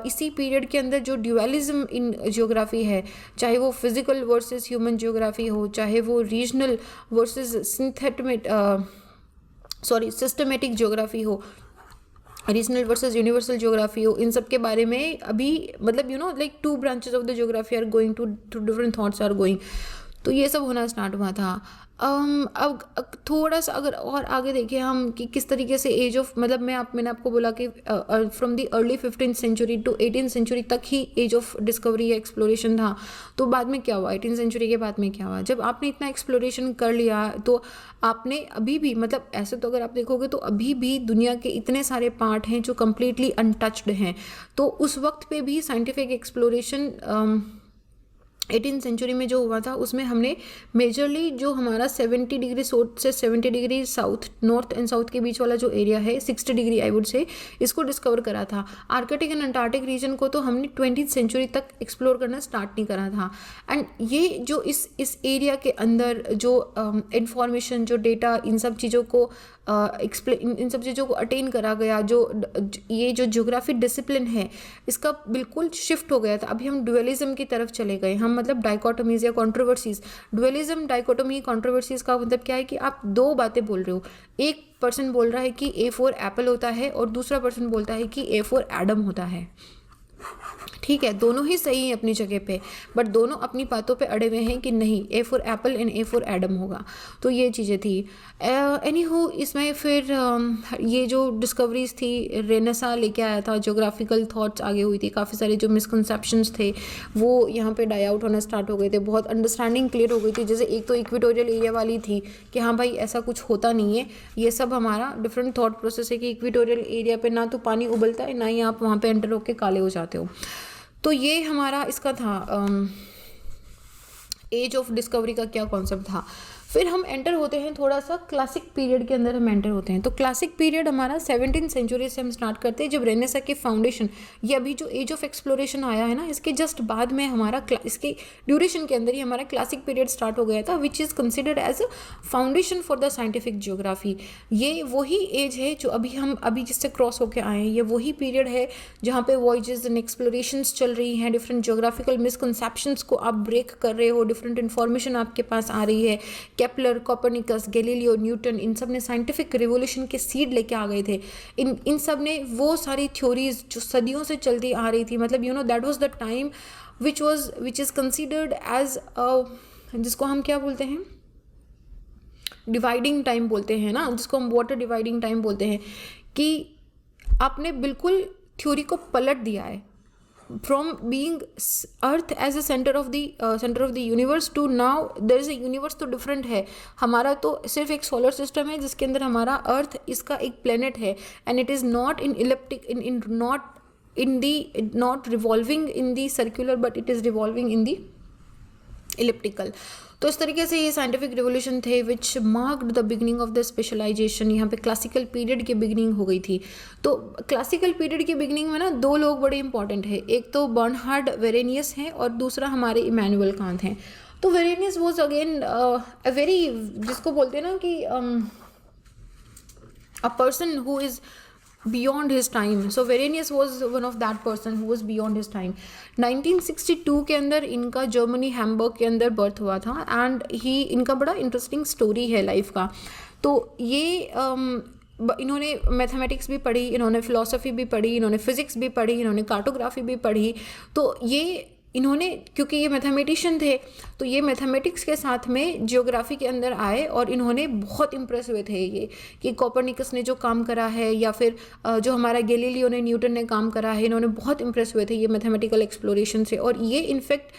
इसी पीरियड के अंदर जो ड्यूअलिज्म इन जियोग्राफी है, चाहे वो फिजिकल वर्सेस ह्यूमन जियोग्राफी हो, चाहे वो रीजनल वर्सेस सिस्टमेटिक जियोग्राफी हो, रीजनल वर्सेस यूनिवर्सल ज्योग्राफी हो, इन सब के बारे में अभी मतलब like 2 branches of the geography are going to different thoughts are going, तो ये सब होना स्टार्ट हुआ था। अब थोड़ा सा अगर और आगे देखें हम कि किस तरीके से एज ऑफ मतलब मैंने आपको बोला कि from the early 15th century to 18th century तक ही एज ऑफ डिस्कवरी या एक्सप्लोरेशन था। तो बाद में क्या हुआ, 18th सेंचुरी के बाद में क्या हुआ, जब आपने इतना एक्सप्लोरेशन कर लिया तो आपने अभी भी मतलब ऐसे तो अगर आप देखोगे तो अभी भी दुनिया के इतने सारे पार्ट हैं जो कम्प्लीटली अनटच्ड हैं। तो उस वक्त पे भी साइंटिफिक एक्सप्लोरेशन 18th सेंचुरी में जो हुआ था उसमें हमने मेजरली जो हमारा 70 डिग्री साउथ से 70 degree south, north and south के बीच वाला जो एरिया है 60 डिग्री आई वुड से, इसको डिस्कवर करा था। आर्कटिक एंड अंटार्कटिक रीजन को तो हमने 20th सेंचुरी तक एक्सप्लोर करना स्टार्ट नहीं करा था। एंड ये जो इस एरिया के अंदर जो इंफॉर्मेशन, जो डेटा, इन सब चीज़ों को इन सब चीज़ों को अटेन करा गया, ये जो ज्योग्राफी डिसिप्लिन है इसका बिल्कुल शिफ्ट हो गया था। अभी हम ड्यूअलिज्म की तरफ चले गए, हम मतलब डाइकोटोमीज या कंट्रोवर्सीज, ड्यूअलिज्म, डाइकोटोमी, कंट्रोवर्सीज का मतलब क्या है कि आप दो बातें बोल रहे हो। एक पर्सन बोल रहा है कि A4 एप्पल होता है और दूसरा पर्सन बोलता है कि A4 एडम होता है। ठीक है, दोनों ही सही हैं अपनी जगह पे, बट दोनों अपनी बातों पे अड़े हुए हैं कि नहीं A4 Apple and A4 Adam होगा। तो ये चीज़ें थी। एनीहो इसमें फिर ये जो डिस्कवरीज थी, रेनेसा लेके आया था, ज्योग्राफिकल थॉट्स आगे हुई थी, काफ़ी सारे जो मिसकंसेप्शंस थे वो यहाँ पे डाई आउट होना स्टार्ट हो गए थे, बहुत अंडरस्टैंडिंग क्लियर हो गई थी। जैसे एक तो इक्वेटोरियल एरिया वाली थी कि हाँ भाई ऐसा कुछ होता नहीं है, ये सब हमारा डिफरेंट थॉट प्रोसेस है कि इक्वेटोरियल एरिया पे ना तो पानी उबलता है, ना ही आप वहाँ पे एंटर होकर काले हो जाते हो। तो ये हमारा इसका था एज ऑफ डिस्कवरी का क्या कॉन्सेप्ट था। फिर हम एंटर होते हैं थोड़ा सा क्लासिक पीरियड के अंदर हम एंटर होते हैं। तो क्लासिक पीरियड हमारा 17th सेंचुरी से हम स्टार्ट करते हैं, जब रेनेसा के फाउंडेशन, ये अभी जो एज ऑफ एक्सप्लोरेशन आया है ना, इसके जस्ट बाद में हमारा इसके ड्यूरेशन के अंदर ही हमारा क्लासिक पीरियड स्टार्ट हो गया था, which is considered as a foundation for the scientific geography. ये वही एज है जो अभी जिससे क्रॉस होकर आए हैं, ये वही पीरियड है जहाँ पे वॉयजेस एंड एक्सप्लोरेशंस चल रही हैं, डिफरेंट ज्योग्राफिकल मिसकंसेप्शंस को आप ब्रेक कर रहे हो, डिफरेंट इन्फॉर्मेशन आपके पास आ रही है। केपलर, कोपर्निकस, गैलीलियो, न्यूटन, इन सब ने साइंटिफिक रिवोल्यूशन के सीड लेके आ गए थे। इन सब ने वो सारी थ्योरीज जो सदियों से चलती आ रही थी, मतलब that was the time which is considered as जिसको हम क्या बोलते हैं, डिवाइडिंग टाइम बोलते हैं ना, जिसको हम वाटर डिवाइडिंग टाइम बोलते हैं, कि आपने बिल्कुल थ्योरी को पलट दिया है। From being Earth as a center of the universe to now there is a universe तो different है। हमारा तो सिर्फ एक सोलर सिस्टम है जिसके अंदर हमारा अर्थ इसका एक प्लेनेट है, and it is not in elliptic not revolving in the circular but it is revolving in the elliptical। तो इस तरीके से ये साइंटिफिक रिवोल्यूशन थे which marked the beginning of the specialisation. यहाँ पे क्लासिकल पीरियड की बिगनिंग हो गई थी। तो क्लासिकल पीरियड की बिगनिंग में ना दो लोग बड़े इंपॉर्टेंट है, एक तो बर्नहार्ड वेरेनियस हैं और दूसरा हमारे इमैनुअल कांत हैं। तो Varenius was again a very, जिसको बोलते हैं ना कि a person who is beyond his time। so Verenius was one of that person who was beyond his time। 1962 के अंदर इनका जर्मनी हैम्बर्ग के अंदर बर्थ हुआ था, एंड इनका बड़ा इंटरेस्टिंग स्टोरी है लाइफ का। तो ये इन्होंने मैथमेटिक्स भी पढ़ी, इन्होंने फिलोसफी भी पढ़ी, इन्होंने फिजिक्स भी पढ़ी, इन्होंने कार्टोग्राफी भी पढ़ी। तो ये इन्होंने, क्योंकि ये मैथमेटिशियन थे, तो ये मैथमेटिक्स के साथ में जियोग्राफी के अंदर आए और इन्होंने बहुत इम्प्रेस हुए थे ये कि कोपर्निकस ने जो काम करा है या फिर जो हमारा गैलीलियो ने, न्यूटन ने काम करा है, इन्होंने बहुत इम्प्रेस हुए थे ये मैथमेटिकल एक्सप्लोरेशन से। और ये इनफैक्ट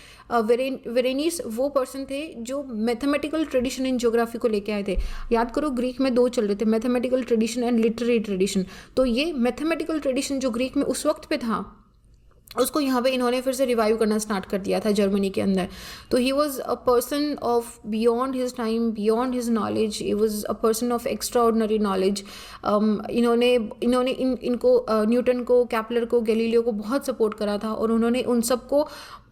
वेरेनियस वो पर्सन थे जो मैथमेटिकल ट्रेडिशन इन ज्योग्राफी को लेके आए थे। याद करो ग्रीक में दो चल रहे थे, mathematical tradition and literary tradition. तो ये मैथमेटिकल ट्रेडिशन जो ग्रीक में उस वक्त पे था, उसको यहाँ पे इन्होंने फिर से रिवाइव करना स्टार्ट कर दिया था जर्मनी के अंदर। तो he was a person of beyond his time, beyond his knowledge, he was a person of extra ordinary knowledge. इन्होंने इनको न्यूटन को, कैपलर को, गैलीलियो को बहुत सपोर्ट करा था, और उन्होंने उन सबको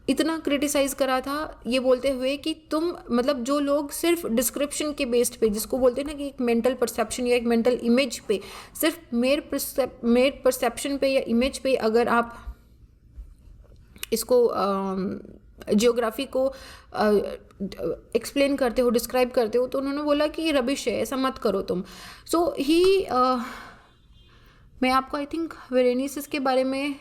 इतना क्रिटिसाइज़ करा था ये बोलते हुए कि तुम, मतलब जो लोग सिर्फ डिस्क्रिप्शन के बेस्ड पे, जिसको बोलते हैं ना कि एक मेंटल परसेप्शन या एक मेंटल इमेज पे, सिर्फ मेर परसेप्शन पे या इमेज पे अगर आप इसको जियोग्राफी को एक्सप्लेन करते हो, डिस्क्राइब करते हो, तो उन्होंने बोला कि ये रबिश है, ऐसा मत करो तुम। सो ही मैं आपको आई थिंक वेरेनिसिस के बारे में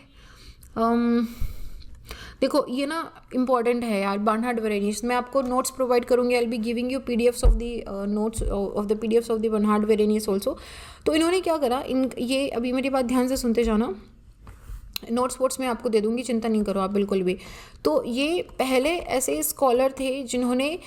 देखो ये ना इम्पॉर्टेंट है यार, बर्नहार्ड वेरेनिस। मैं आपको नोट्स प्रोवाइड करूँगी, I will be giving you PDFs of the notes of the PDFs of the Bernhard Varenius also. तो इन्होंने क्या करा, ये अभी मेरी बात ध्यान से सुनते जाना, नोट्स वोट्स मैं आपको दे दूँगी, चिंता नहीं करो आप बिल्कुल भी। तो ये पहले ऐसे स्कॉलर थे जिन्होंने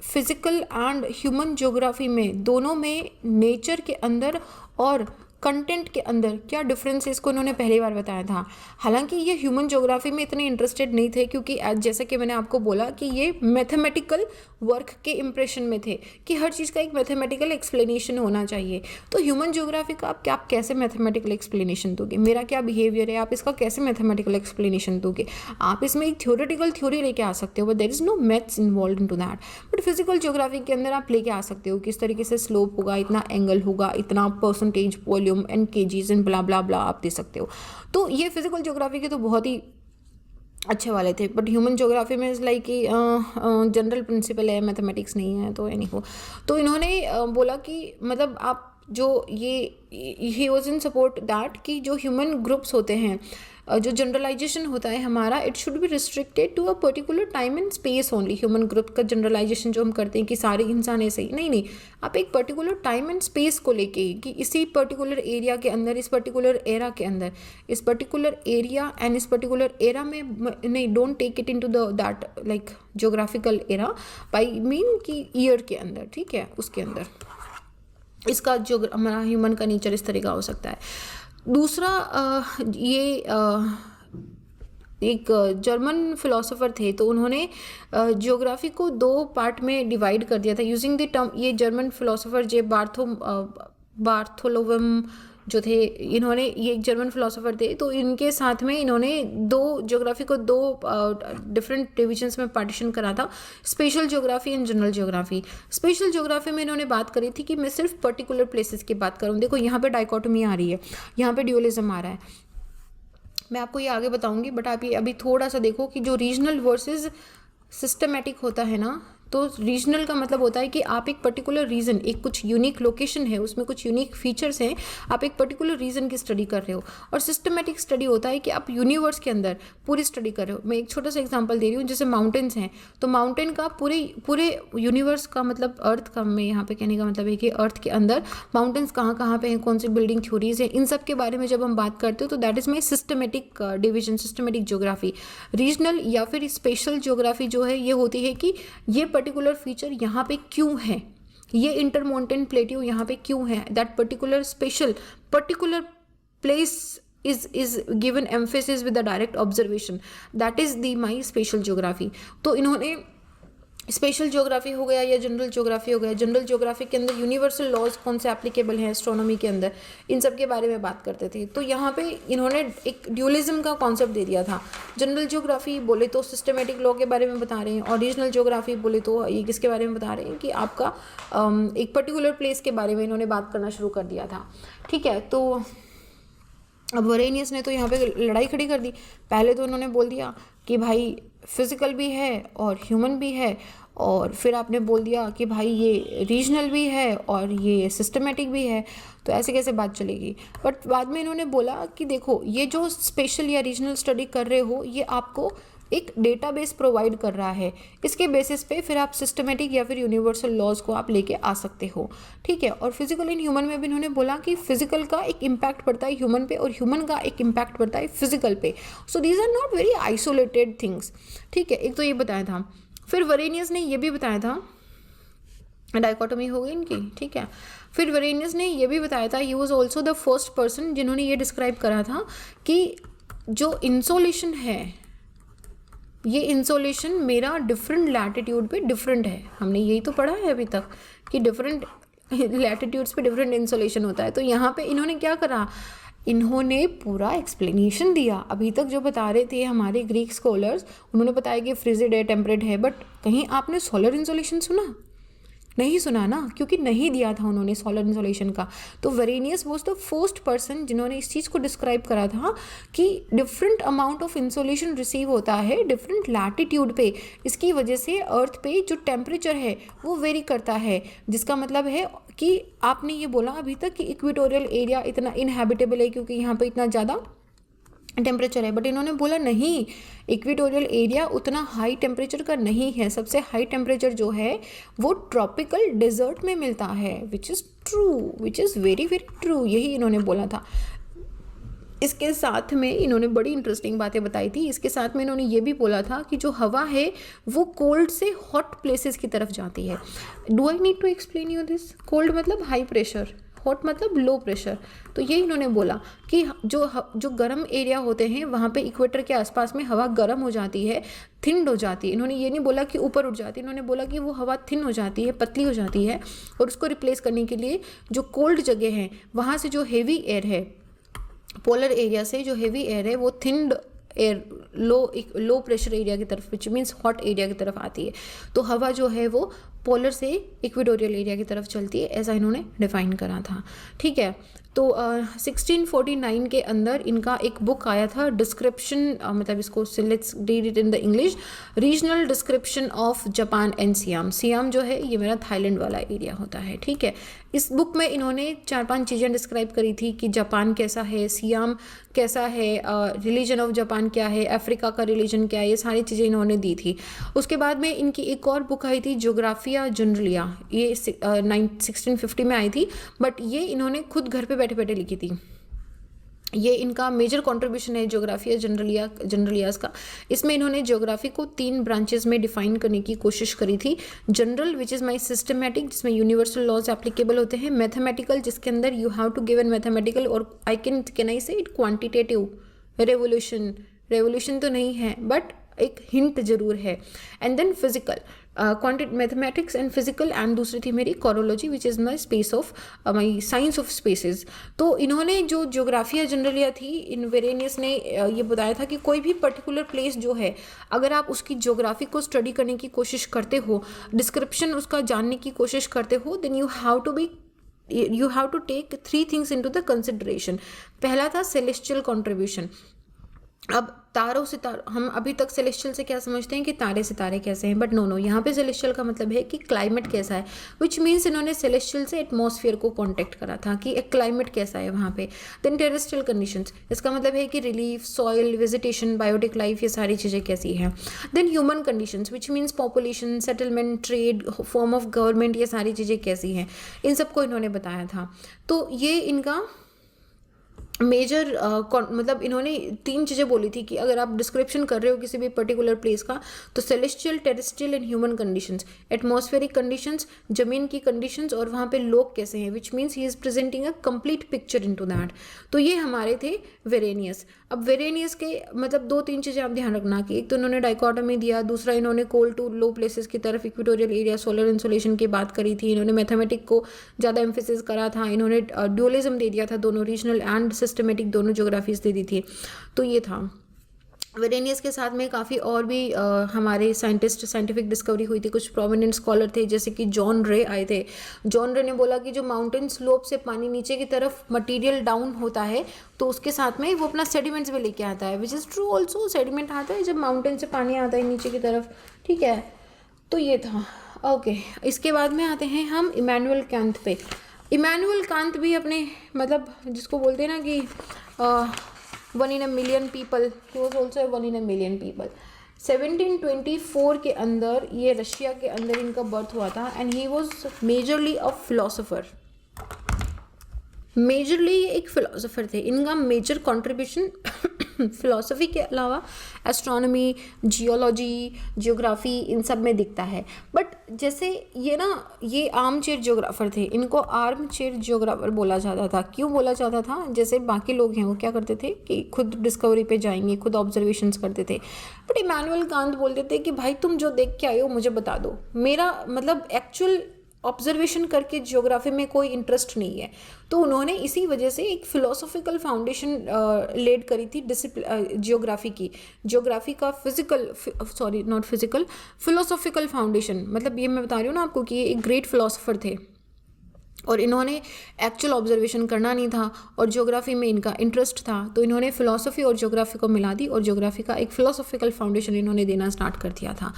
फिज़िकल एंड ह्यूमन ज्योग्राफी में दोनों में नेचर के अंदर और कंटेंट के अंदर क्या डिफरेंस है इसको उन्होंने पहली बार बताया था। हालांकि ये ह्यूमन ज्योग्राफी में इतने इंटरेस्टेड नहीं थे, क्योंकि जैसा कि मैंने आपको बोला कि ये मैथमेटिकल वर्क के इम्प्रेशन में थे कि हर चीज़ का एक मैथमेटिकल एक्सप्लेनेशन होना चाहिए। तो ह्यूमन ज्योग्राफी का आप कैसे मैथमेटिकल एक्सप्लेनेशन दोगे, मेरा क्या बिहेवियर है आप इसका कैसे मैथमेटिकल एक्सप्लेनेशन दोगे। आप इसमें एक थ्योरेटिकल थ्योरी लेके आ सकते हो, but there is no maths involve in to that. But physical geography के अंदर आप लेके आ सकते हो किस तरीके से स्लोप होगा, इतना एंगल होगा, इतना percentage volume and KGs and blah blah blah आप दे सकते हो। तो ये फिजिकल ज्योग्राफी के तो बहुत ही अच्छे वाले थे, बट ह्यूमन ज्योग्राफी में इज़ लाइक कि जनरल प्रिंसिपल है, मैथमेटिक्स नहीं है। तो एनी हो, तो इन्होंने बोला कि मतलब आप जो ये he was in support that कि जो ह्यूमन ग्रुप्स होते हैं, जो जनरलाइजेशन होता है हमारा, it should be restricted to a particular time and space only. Human group का जनरलाइजेशन जो हम करते हैं कि सारे इंसान ऐसे ही, नहीं, आप एक पर्टिकुलर टाइम एंड स्पेस को लेके कि इसी पर्टिकुलर एरिया के अंदर, इस पर्टिकुलर एरा के अंदर, इस पर्टिकुलर एरिया एंड इस पर्टिकुलर एरा में नहीं, don't take it into the that like geographical era by mean कि ईयर के अंदर, ठीक है, उसके अंदर इसका जो हमारा ह्यूमन का नेचर इस तरह का हो सकता है। दूसरा ये एक जर्मन फिलोसोफर थे, तो उन्होंने ज्योग्राफी को दो पार्ट में डिवाइड कर दिया था यूजिंग द टर्म। ये जर्मन फिलोसोफर जे बार्थोलोवम जो थे, इन्होंने, ये एक जर्मन फिलोसोफर थे, तो इनके साथ में इन्होंने ज्योग्राफी को दो डिफरेंट डिविजन्स में पार्टीशन करा था, special geography and general geography. Special geography में इन्होंने बात करी थी कि मैं सिर्फ पर्टिकुलर प्लेसेस की बात करूँ। देखो यहाँ पे डाइकोटोमी आ रही है, यहाँ पे ड्यूअलिज्म आ रहा है, मैं आपको ये आगे बताऊंगी, बट आप ये अभी थोड़ा सा देखो कि जो रीजनल वर्सेस सिस्टमेटिक होता है ना, तो रीजनल का मतलब होता है कि आप एक पर्टिकुलर रीजन, एक कुछ यूनिक लोकेशन है, उसमें कुछ यूनिक फीचर्स हैं, आप एक पर्टिकुलर रीजन की स्टडी कर रहे हो। और सिस्टमेटिक स्टडी होता है कि आप यूनिवर्स के अंदर पूरी स्टडी कर रहे हो। मैं एक छोटा सा एग्जांपल दे रही हूँ, जैसे माउंटेन्स हैं, तो माउंटेन का पूरे यूनिवर्स का मतलब अर्थ का, मैं यहाँ पे कहने का मतलब है कि अर्थ के अंदर माउंटेन्स कहाँ कहाँ पे हैं, कौन सी बिल्डिंग थ्योरीज हैं, इन सब के बारे में जब हम बात करते हो तो that is my systematic division, systematic geography. Regional या फिर स्पेशल ज्योग्राफी जो है ये होती है कि ये पर्टिकुलर फीचर यहाँ पे क्यों है, ये इंटरमॉन्टेन प्लेट्यू यहाँ पे क्यों है, that particular place is given emphasis with the direct observation, that is the my spatial geography। तो इन्होंने स्पेशल ज्योग्राफी हो गया या जनरल ज्योग्राफी हो गया, जनरल ज्योग्राफी के अंदर यूनिवर्सल लॉज कौन से एप्लीकेबल हैं एस्ट्रोनॉमी के अंदर, इन सब के बारे में बात करते थे। तो यहाँ पे इन्होंने एक ड्यूअलिज्म का कॉन्सेप्ट दे दिया था। जनरल ज्योग्राफी बोले तो सिस्टमेटिक लॉ के बारे में बता रहे हैं, और रीजनल ज्योग्राफी बोले तो ये किसके बारे में बता रहे हैं कि आपका एक पर्टिकुलर प्लेस के बारे में इन्होंने बात करना शुरू कर दिया था, ठीक है। तो अब वरेनियस ने तो यहाँ पे लड़ाई खड़ी कर दी। पहले तो उन्होंने बोल दिया कि भाई फिजिकल भी है और ह्यूमन भी है, और फिर आपने बोल दिया कि भाई ये रीजनल भी है और ये सिस्टमेटिक भी है, तो ऐसे कैसे बात चलेगी। बट बाद में इन्होंने बोला कि देखो ये जो स्पेशल या रीजनल स्टडी कर रहे हो ये आपको एक डेटाबेस प्रोवाइड कर रहा है, इसके बेसिस पे फिर आप सिस्टमेटिक या फिर यूनिवर्सल लॉज को आप लेके आ सकते हो, ठीक है। और फिजिकल इन ह्यूमन में भी इन्होंने बोला कि फिजिकल का एक इम्पैक्ट पड़ता है ह्यूमन पे और ह्यूमन का एक इम्पैक्ट पड़ता है फिजिकल पे। So these are not very isolated things, ठीक है। एक तो ये बताया था। फिर वरेनियस ने ये भी बताया था, डाइकोटोमी हो गई इनकी, ठीक है। फिर वरेनियस ने ये भी बताया था, ही was also the first person जिन्होंने ये डिस्क्राइब करा था कि जो इंसोलेशन है, ये इंसोलेशन मेरा डिफरेंट लैटिट्यूड पे डिफरेंट है। हमने यही तो पढ़ा है अभी तक कि डिफरेंट लैटिट्यूड्स पे डिफरेंट इंसोलेशन होता है। तो यहाँ पे इन्होंने क्या करा, इन्होंने पूरा एक्सप्लेनेशन दिया। अभी तक जो बता रहे थे हमारे ग्रीक स्कॉलर्स, उन्होंने बताया कि फ्रिजिड है, टेम्परेट है, बट कहीं आपने सोलर इंसोलेशन सुना? नहीं सुना ना, क्योंकि नहीं दिया था उन्होंने सोलर इंसोलेशन का। तो Varenius was the first person जिन्होंने इस चीज़ को डिस्क्राइब करा था कि different amount of insolation receive होता है डिफरेंट लैटिट्यूड पे। इसकी वजह से अर्थ पे जो टेम्परेचर है वो वेरी करता है, जिसका मतलब है कि आपने ये बोला अभी तक कि इक्वेटोरियल एरिया इतना इनहैबिटेबल है क्योंकि यहाँ पे इतना ज़्यादा टेम्परेचर है, बट इन्होंने बोला नहीं, इक्वेटोरियल एरिया उतना हाई टेम्परेचर का नहीं है। सबसे हाई टेम्परेचर जो है वो ट्रॉपिकल डेजर्ट में मिलता है, विच is true, which is very very true, यही इन्होंने बोला था। इसके साथ में इन्होंने बड़ी इंटरेस्टिंग बातें बताई थी। इसके साथ में इन्होंने ये भी बोला था कि जो हवा है वो कोल्ड से हॉट प्लेसेस की तरफ जाती है। Do I need to explain you this? Cold मतलब हाई प्रेशर, हॉट मतलब लो प्रेशर। तो ये इन्होंने बोला कि जो गर्म एरिया होते हैं वहाँ पे इक्वेटर के आसपास में हवा गर्म हो जाती है, थिन्ड हो जाती है। इन्होंने ये नहीं बोला कि ऊपर उठ जाती है, इन्होंने बोला कि वो हवा थिन हो जाती है, पतली हो जाती है, और उसको रिप्लेस करने के लिए जो कोल्ड जगह है वहाँ से जो हेवी एयर है, पोलर एरिया से जो हेवी एयर है वो thinned air low pressure area की तरफ, विच मीन्स हॉट एरिया की तरफ आती है। तो हवा जो है वो पोलर से इक्वेटोरियल एरिया की तरफ चलती है, ऐसा इन्होंने डिफाइन करा था। ठीक है, तो 1649 के अंदर इनका एक बुक आया था, डिस्क्रिप्शन, मतलब इसको let's read it in the English, regional description of Japan and SIAM. SIAM जो है ये मेरा थाईलैंड वाला एरिया होता है। ठीक है, इस बुक में इन्होंने 4-5 चीज़ें डिस्क्राइब करी थी कि जापान कैसा है, सियाम कैसा है, रिलीजन ऑफ जापान क्या है, अफ्रीका का रिलीजन क्या है, ये सारी चीज़ें इन्होंने दी थी। उसके बाद में इनकी एक और बुक आई थी, ज्योग्राफिया जनरलिया, ये 1650 में आई थी, बट ये इन्होंने खुद घर पे बैठे बैठे लिखी थी। ये इनका मेजर कंट्रीब्यूशन है ज्योग्राफिया जनरलियाज का। इसमें इन्होंने ज्योग्राफी को 3 ब्रांचेस में डिफाइन करने की कोशिश करी थी। General which is my systematic, जिसमें यूनिवर्सल लॉज एप्लीकेबल होते हैं। मैथमेटिकल, जिसके अंदर you have to give an mathematical, और आई कैन आई से इट क्वान्टिटेटिव। रेवोल्यूशन तो नहीं है बट एक हिंट जरूर है। And then physical, mathematics and physical, and दूसरी थी मेरी chorology which is my space of my science of spaces. तो इन्होंने जो ज्योग्राफिया जनरलिया थी, इन वेरेनियस ने ये बताया था कि कोई भी पर्टिकुलर प्लेस जो है, अगर आप उसकी ज्योग्राफी को स्टडी करने की कोशिश करते हो, डिस्क्रिप्शन उसका जानने की कोशिश करते हो, then you have to take 3 things into the consideration. पहला था सेलेस्टियल कॉन्ट्रीब्यूशन। अब हम अभी तक सेलेस्टियल से क्या समझते हैं कि तारे सितारे कैसे हैं, बट नो, यहाँ पे सेलेस्टियल का मतलब है कि क्लाइमेट कैसा है, विच मीन्स इन्होंने सेलेस्टियल से एटमॉस्फेयर को कॉन्टेक्ट करा था कि एक क्लाइमेट कैसा है वहाँ पे। देन टेरेस्ट्रियल कंडीशंस, इसका मतलब है कि relief, soil, vegetation, biotic life, ये सारी चीज़ें कैसी हैं। Then human conditions which means population, settlement, trade, form of government, ये सारी चीज़ें कैसी हैं, इन सबको इन्होंने बताया था। तो ये इनका मेजर मतलब इन्होंने 3 चीज़ें बोली थी कि अगर आप डिस्क्रिप्शन कर रहे हो किसी भी पर्टिकुलर प्लेस का, तो celestial, terrestrial and human conditions, atmospheric conditions, जमीन की कंडीशंस, और वहाँ पे लोग कैसे हैं, which means he is presenting a complete picture into that. तो ये हमारे थे वेरेनियस। अब वेरेनियस के मतलब 2-3 चीज़ें आप ध्यान रखना कि एक तो इन्होंने डाइकोटमी दिया, दूसरा इन्होंने कोल्ड टू लो प्लेसेस की तरफ, इक्वेटोरियल एरिया, सोलर इंसोलेशन की बात करी थी, इन्होंने मैथमेटिक को ज़्यादा एम्फेसिस करा था, इन्होंने ड्यूअलिज्म दे दिया था, दोनों रीजनल एंड सिस्टमेटिक दोनों ज्योग्राफीज दे दी थी। तो ये था वेरेनियस के साथ में काफ़ी और भी हमारे साइंटिफिक डिस्कवरी हुई थी। कुछ प्रोमिनेंट स्कॉलर थे जैसे कि जॉन रे आए थे। जॉन रे ने बोला कि जो माउंटेन स्लोप से पानी नीचे की तरफ मटेरियल डाउन होता है तो उसके साथ में वो अपना सेडिमेंट्स भी लेके आता है, विच इज़ ट्रू ऑल्सो। सेडिमेंट आता है जब माउंटेन से पानी आता है नीचे की तरफ। ठीक है, तो ये था। ओके, इसके बाद में आते हैं हम इमैनुअल कांत पे। इमैनुअल कांत भी अपने मतलब जिसको बोलते हैं ना कि 1 in a million people, he was also a 1 in a million people। 1724 के अंदर ये रशिया के अंदर इनका बर्थ हुआ था, and he was majorly a philosopher. Majorly एक फिलोसोफर थे। इनका मेजर कंट्रीब्यूशन फिलोसफी के अलावा एस्ट्रोनॉमी, जियोलॉजी, जियोग्राफी, इन सब में दिखता है। बट जैसे ये आर्म चेयर जियोग्राफर थे, इनको आर्म चेयर जियोग्राफर बोला जाता था। क्यों बोला जाता था? जैसे बाकी लोग हैं वो क्या करते थे कि खुद डिस्कवरी पे जाएंगे, खुद ऑब्जर्वेशंस करते थे, बट इमैनुअल कांत बोलते थे कि भाई तुम जो देख के आए हो मुझे बता दो। मेरा मतलब एक्चुअल ऑब्जर्वेशन करके ज्योग्राफी में कोई इंटरेस्ट नहीं है, तो उन्होंने इसी वजह से एक फिलोसॉफिकल फाउंडेशन लेड करी थी ज्योग्राफी की, ज्योग्राफी का फिलोसॉफिकल फाउंडेशन। मतलब ये मैं बता रही हूँ ना आपको कि ये एक ग्रेट फिलोसोफर थे और इन्होंने एक्चुअल ऑब्जर्वेशन करना नहीं था और ज्योग्राफी में इनका इंटरेस्ट था, तो इन्होंने फ़िलासफ़ी और ज्योग्राफी को मिला दी और ज्योग्राफी का एक फ़िलोसॉफिकल फाउंडेशन इन्होंने देना स्टार्ट कर दिया था।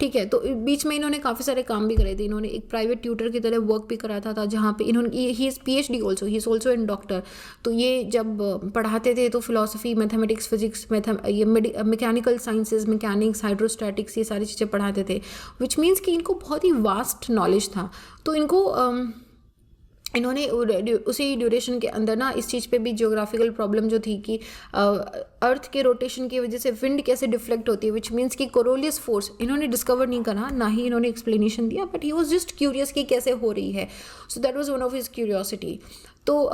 ठीक है, तो बीच में इन्होंने काफ़ी सारे काम भी करे थे। इन्होंने एक प्राइवेट ट्यूटर की तरह वर्क भी कराता था, जहाँ पे इन्होंने he is PhD also, he is also in doctor. तो ये जब पढ़ाते थे तो फिलोसफी, मैथमेटिक्स, फिजिक्स, ये मैकेनिकल साइंसेज, मैकेनिक्स, हाइड्रोस्टैटिक्स, ये सारी चीज़ें पढ़ाते थे, विच मीन्स कि इनको बहुत ही वास्ट नॉलेज था। तो इन्होंने उसी ड्यूरेशन के अंदर ना इस चीज़ पे भी ज्योग्राफिकल प्रॉब्लम जो थी कि अर्थ के रोटेशन की वजह से विंड कैसे डिफ्लेक्ट होती है, विच मीन्स कि कोरोलियस फोर्स इन्होंने डिस्कवर नहीं करा, ना ही इन्होंने एक्सप्लेनेशन दिया, but he was just curious कि कैसे हो रही है। So that was one of his curiosity. तो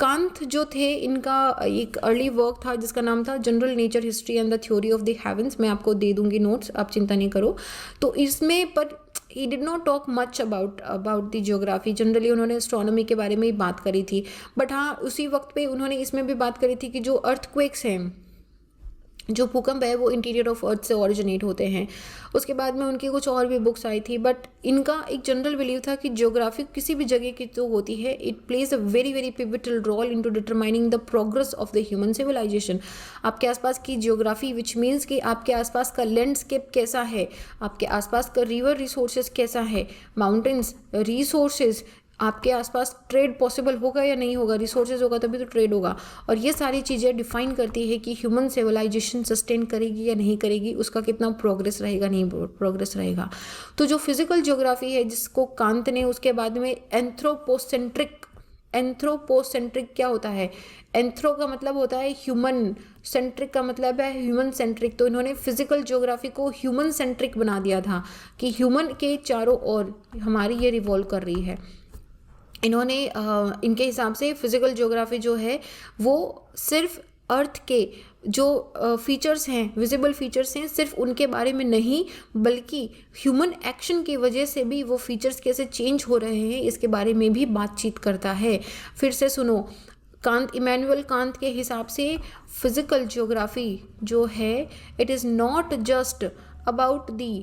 कांत जो थे, इनका एक अर्ली वर्क था जिसका नाम था general nature history and the theory of the heavens. मैं आपको दे दूंगी नोट्स, आप चिंता नहीं करो। तो इसमें पर he did not talk much about the geography. Generally उन्होंने एस्ट्रोनॉमी के बारे में ही बात करी थी, बट हाँ उसी वक्त पे उन्होंने इसमें भी बात करी थी कि जो अर्थक्वेक्स हैं, जो भूकंप है, वो इंटीरियर ऑफ अर्थ से ओरिजिनेट होते हैं। उसके बाद में उनकी कुछ और भी बुक्स आई थी, बट इनका एक जनरल बिलीव था कि ज्योग्राफी किसी भी जगह की जो होती है, it plays a very very pivotal role into determining the progress of the human civilization. आपके आसपास की ज्योग्राफी, विच मीन्स कि आपके आसपास का लैंडस्केप कैसा है, आपके आसपास का रिवर रिसोर्सेज कैसा है, माउंटेन्स, रिसोर्सेज, आपके आसपास ट्रेड पॉसिबल होगा या नहीं होगा, रिसोर्सेज होगा तभी तो ट्रेड होगा, और ये सारी चीज़ें डिफाइन करती है कि ह्यूमन सिविलाइजेशन सस्टेन करेगी या नहीं करेगी, उसका कितना प्रोग्रेस रहेगा, नहीं प्रोग्रेस रहेगा। तो जो फिजिकल ज्योग्राफी है जिसको कांत ने उसके बाद में एंथ्रोपोसेंट्रिक क्या होता है, एंथ्रो का मतलब होता है ह्यूमन, सेंट्रिक का मतलब है ह्यूमन सेंट्रिक। तो इन्होंने फिजिकल ज्योग्राफी को ह्यूमन सेंट्रिक बना दिया था कि ह्यूमन के चारों ओर हमारी ये रिवॉल्व कर रही है। इन्होंने इनके हिसाब से फिजिकल ज्योग्राफी जो है वो सिर्फ अर्थ के जो फीचर्स हैं, विजिबल फीचर्स हैं, सिर्फ उनके बारे में नहीं, बल्कि ह्यूमन एक्शन की वजह से भी वो फीचर्स कैसे चेंज हो रहे हैं इसके बारे में भी बातचीत करता है। फिर से सुनो, इमैनुअल कांत के हिसाब से फिजिकल ज्योग्राफी जो है, it is not just about the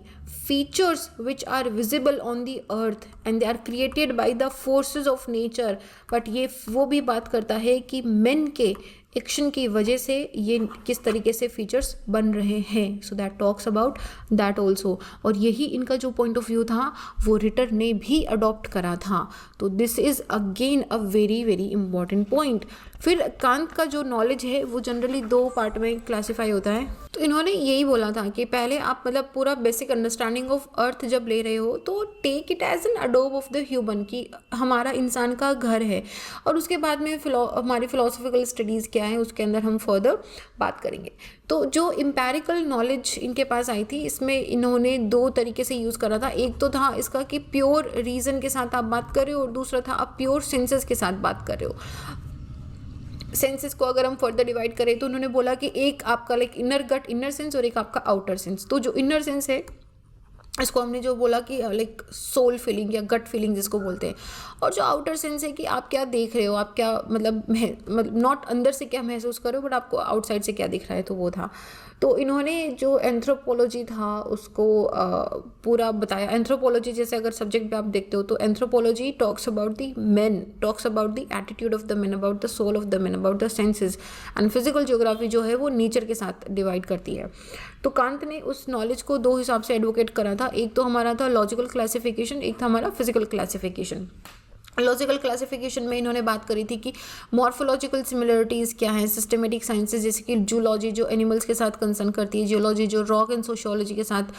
features which are visible on the earth and they are created by the forces of nature, but ये वो भी बात करता है कि men के एक्शन की वजह से ये किस तरीके से फीचर्स बन रहे हैं। So that talks about that also, और यही इनका जो पॉइंट ऑफ व्यू था वो रिटर ने भी अडॉप्ट करा था। तो this is again a very very important point. फिर कांत का जो नॉलेज है वो जनरली 2 पार्ट में क्लासीफाई होता है। तो इन्होंने यही बोला था कि पहले आप मतलब पूरा बेसिक अंडरस्टैंडिंग ऑफ अर्थ जब ले रहे हो तो टेक इट एज एन अडोब ऑफ द ह्यूमन, कि हमारा इंसान का घर है, और उसके बाद में हमारी फिलोसफिकल स्टडीज़ क्या है उसके अंदर हम फर्दर बात करेंगे। तो जो एम्पेरिकल नॉलेज इनके पास आई थी, इसमें इन्होंने 2 तरीके से यूज़ करा था। एक तो था इसका कि प्योर रीज़न के साथ आप बात कर रहे हो, और दूसरा था आप प्योर सेंसेस के साथ बात कर रहे हो। सेंसेस को अगर हम फर्दर डिवाइड करें तो उन्होंने बोला कि एक आपका लाइक इनर सेंस और एक आपका आउटर सेंस। तो जो इनर सेंस है इसको हमने जो बोला कि लाइक सोल फीलिंग या गट फीलिंग जिसको बोलते हैं, और जो आउटर सेंस है कि आप क्या देख रहे हो, आप क्या मतलब नॉट अंदर से क्या महसूस कर रहे हो, बट आपको आउटसाइड से क्या दिख रहा है, तो वो था। तो इन्होंने जो एंथ्रोपोलॉजी था उसको पूरा बताया। एंथ्रोपोलॉजी जैसे अगर सब्जेक्ट पे आप देखते हो तो anthropology talks about the man, talks about the attitude of the man, about the soul of the man, about the senses, and physical geography जो है वो नेचर के साथ डिवाइड करती है। तो कांत ने उस नॉलेज को 2 हिसाब से एडवोकेट करा था। एक तो हमारा था लॉजिकल क्लासिफिकेशन, एक था हमारा फिजिकल क्लासिफिकेशन। लॉजिकल क्लासिफिकेशन में इन्होंने बात करी थी कि मॉर्फोलॉजिकल सिमिलरिटीज़ क्या हैं, सिस्टमेटिक साइंसेज जैसे कि जूलॉजी जो एनिमल्स के साथ कंसर्न करती है, जियोलॉजी जो रॉक एंड सोशियोलॉजी के साथ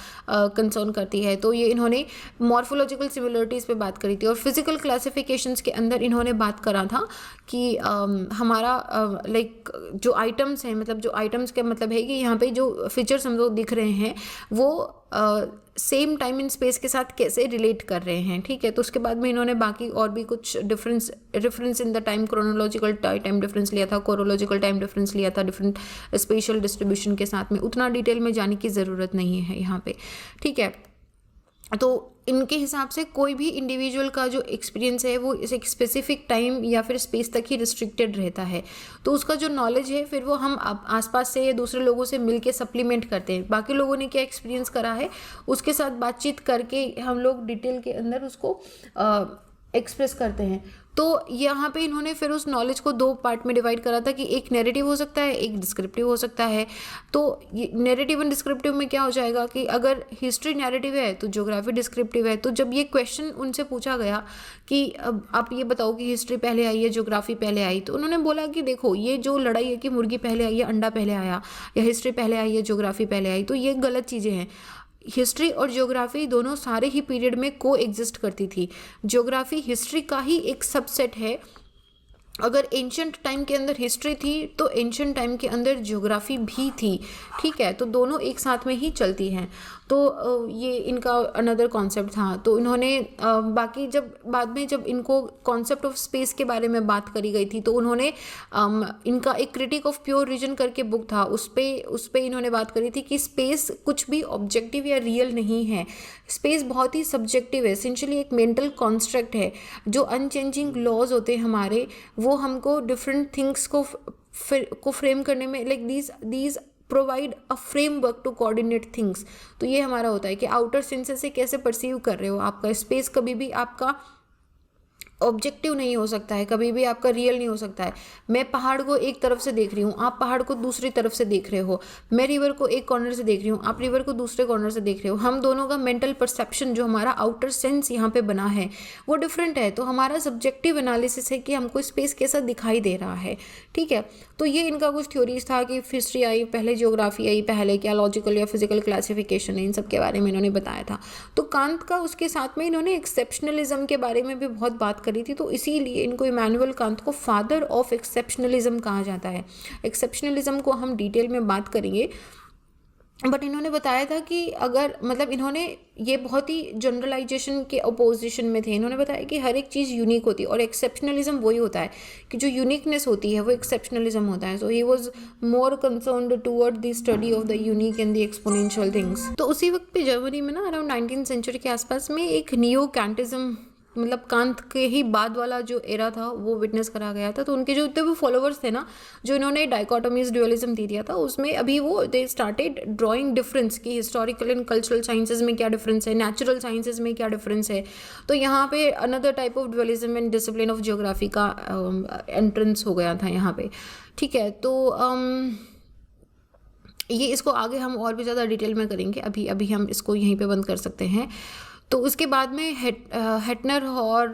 कंसर्न करती है, तो ये इन्होंने मॉर्फोलॉजिकल सिमिलरिटीज़ पे बात करी थी। और फिजिकल क्लासिफिकेशंस के अंदर इन्होंने बात करा था कि हमारा लाइक जो आइटम्स हैं, मतलब जो आइटम्स का मतलब है कि यहाँ पे जो फीचर्स हम लोग दिख रहे हैं वो सेम टाइम इन स्पेस के साथ कैसे रिलेट कर रहे हैं। ठीक है, तो उसके बाद में इन्होंने बाकी और भी कुछ reference in the time, chronological time difference लिया था, कोरोलॉजिकल टाइम डिफरेंस लिया था डिफरेंट स्पेशल डिस्ट्रीब्यूशन के साथ में। उतना डिटेल में जाने की ज़रूरत नहीं है यहाँ पे। ठीक है, तो इनके हिसाब से कोई भी इंडिविजुअल का जो एक्सपीरियंस है वो इस एक स्पेसिफिक टाइम या फिर स्पेस तक ही रिस्ट्रिक्टेड रहता है। तो उसका जो नॉलेज है फिर वो हम आसपास से या दूसरे लोगों से मिलके सप्लीमेंट करते हैं। बाकी लोगों ने क्या एक्सपीरियंस करा है उसके साथ बातचीत करके हम लोग डिटेल के अंदर उसको एक्सप्रेस करते हैं। तो यहाँ पे इन्होंने फिर उस नॉलेज को दो पार्ट में डिवाइड करा था कि एक नैरेटिव हो सकता है, एक डिस्क्रिप्टिव हो सकता है। तो ये नैरेटिव एंड डिस्क्रिप्टिव में क्या हो जाएगा कि अगर हिस्ट्री नैरेटिव है तो ज्योग्राफी डिस्क्रिप्टिव है। तो जब ये क्वेश्चन उनसे पूछा गया कि अब आप ये बताओ कि हिस्ट्री पहले आई है ज्योग्राफी पहले आई, तो उन्होंने बोला कि देखो ये जो लड़ाई है कि मुर्गी पहले आई है अंडा पहले आया, या हिस्ट्री पहले आई है ज्योग्राफी पहले आई, तो ये गलत चीज़ें हैं। हिस्ट्री और ज्योग्राफी दोनों सारे ही पीरियड में को एग्जिस्ट करती थी। ज्योग्राफी हिस्ट्री का ही एक सबसेट है। अगर एंशंट टाइम के अंदर हिस्ट्री थी तो एंशंट टाइम के अंदर ज्योग्राफी भी थी, ठीक है। तो दोनों एक साथ में ही चलती हैं। तो ये इनका अनदर कॉन्सेप्ट था। तो इन्होंने बाकी जब बाद में जब इनको कॉन्सेप्ट ऑफ स्पेस के बारे में बात करी गई थी तो उन्होंने इनका एक क्रिटिक ऑफ प्योर रीजन करके बुक था, उस पे इन्होंने बात करी थी कि स्पेस कुछ भी ऑब्जेक्टिव या रियल नहीं है। स्पेस बहुत ही सब्जेक्टिव है, एसेंशियली एक मेंटल कॉन्स्ट्रक्ट है। जो अनचेंजिंग लॉज होते हैं हमारे, वो हमको डिफरेंट थिंग्स को फ्रेम करने में like these provide a framework to coordinate things. तो ये हमारा होता है कि आउटर सेंसेस से कैसे परसीव कर रहे हो। आपका स्पेस कभी भी आपका ऑब्जेक्टिव नहीं हो सकता है, कभी भी आपका रियल नहीं हो सकता है। मैं पहाड़ को एक तरफ से देख रही हूँ, आप पहाड़ को दूसरी तरफ से देख रहे हो। मैं रिवर को एक कॉर्नर से देख रही हूँ, आप रिवर को दूसरे कॉर्नर से देख रहे हो। हम दोनों का मेंटल परसेप्शन जो हमारा आउटर सेंस यहाँ पे बना है वो डिफरेंट है। तो हमारा सब्जेक्टिव एनालिसिस है कि हमको स्पेस कैसा दिखाई दे रहा है, ठीक है। तो ये इनका कुछ थ्योरीज था कि हिस्ट्री आई पहले, ज्योग्राफी आई पहले, क्या लॉजिकल या फिजिकल क्लासिफिकेशन है, इन सब के बारे में इन्होंने बताया था। तो कांत का उसके साथ में इन्होंने एक्सेप्शनलिज्म के बारे में भी बहुत बात करी थी। तो इसीलिए इनको इमैनुअल कांत को फादर ऑफ एक्सेप्शनलिज्म कहा जाता है। एक्सेप्शनलिज्म को हम डिटेल में बात करेंगे, बट इन्होंने बताया था कि अगर मतलब इन्होंने ये बहुत ही जनरलाइजेशन के अपोजिशन में थे। इन्होंने बताया कि हर एक चीज़ यूनिक होती है और एक्सेप्शनलिज्म वही होता है कि जो यूनिकनेस होती है वो एक्सेप्शनलिज्म होता है। So he was more concerned toward the study of the unique and the exponential things. तो उसी वक्त पे जर्मनी में ना अराउंड 19th सेंचुरी के आसपास में एक नियो कैंटिज्म मतलब कांत के ही बाद वाला जो एरा था वो विटनेस करा गया था। तो उनके जो इतने भी फॉलोअर्स थे ना, जो इन्होंने डाइकोटोमीज ड्यूअलिज्म दे दिया था, उसमें अभी वो दे स्टार्टेड ड्राइंग डिफरेंस कि हिस्टोरिकल एंड कल्चरल साइंसेज में क्या डिफरेंस है, नेचुरल साइंसेज में क्या डिफरेंस है। तो यहाँ पे another type of dualism and discipline of geography का एंट्रेंस हो गया था यहाँ पे, ठीक है। तो ये इसको आगे हम और भी ज़्यादा डिटेल में करेंगे, अभी हम इसको यहीं पे बंद कर सकते हैं। तो उसके बाद में हेटनर और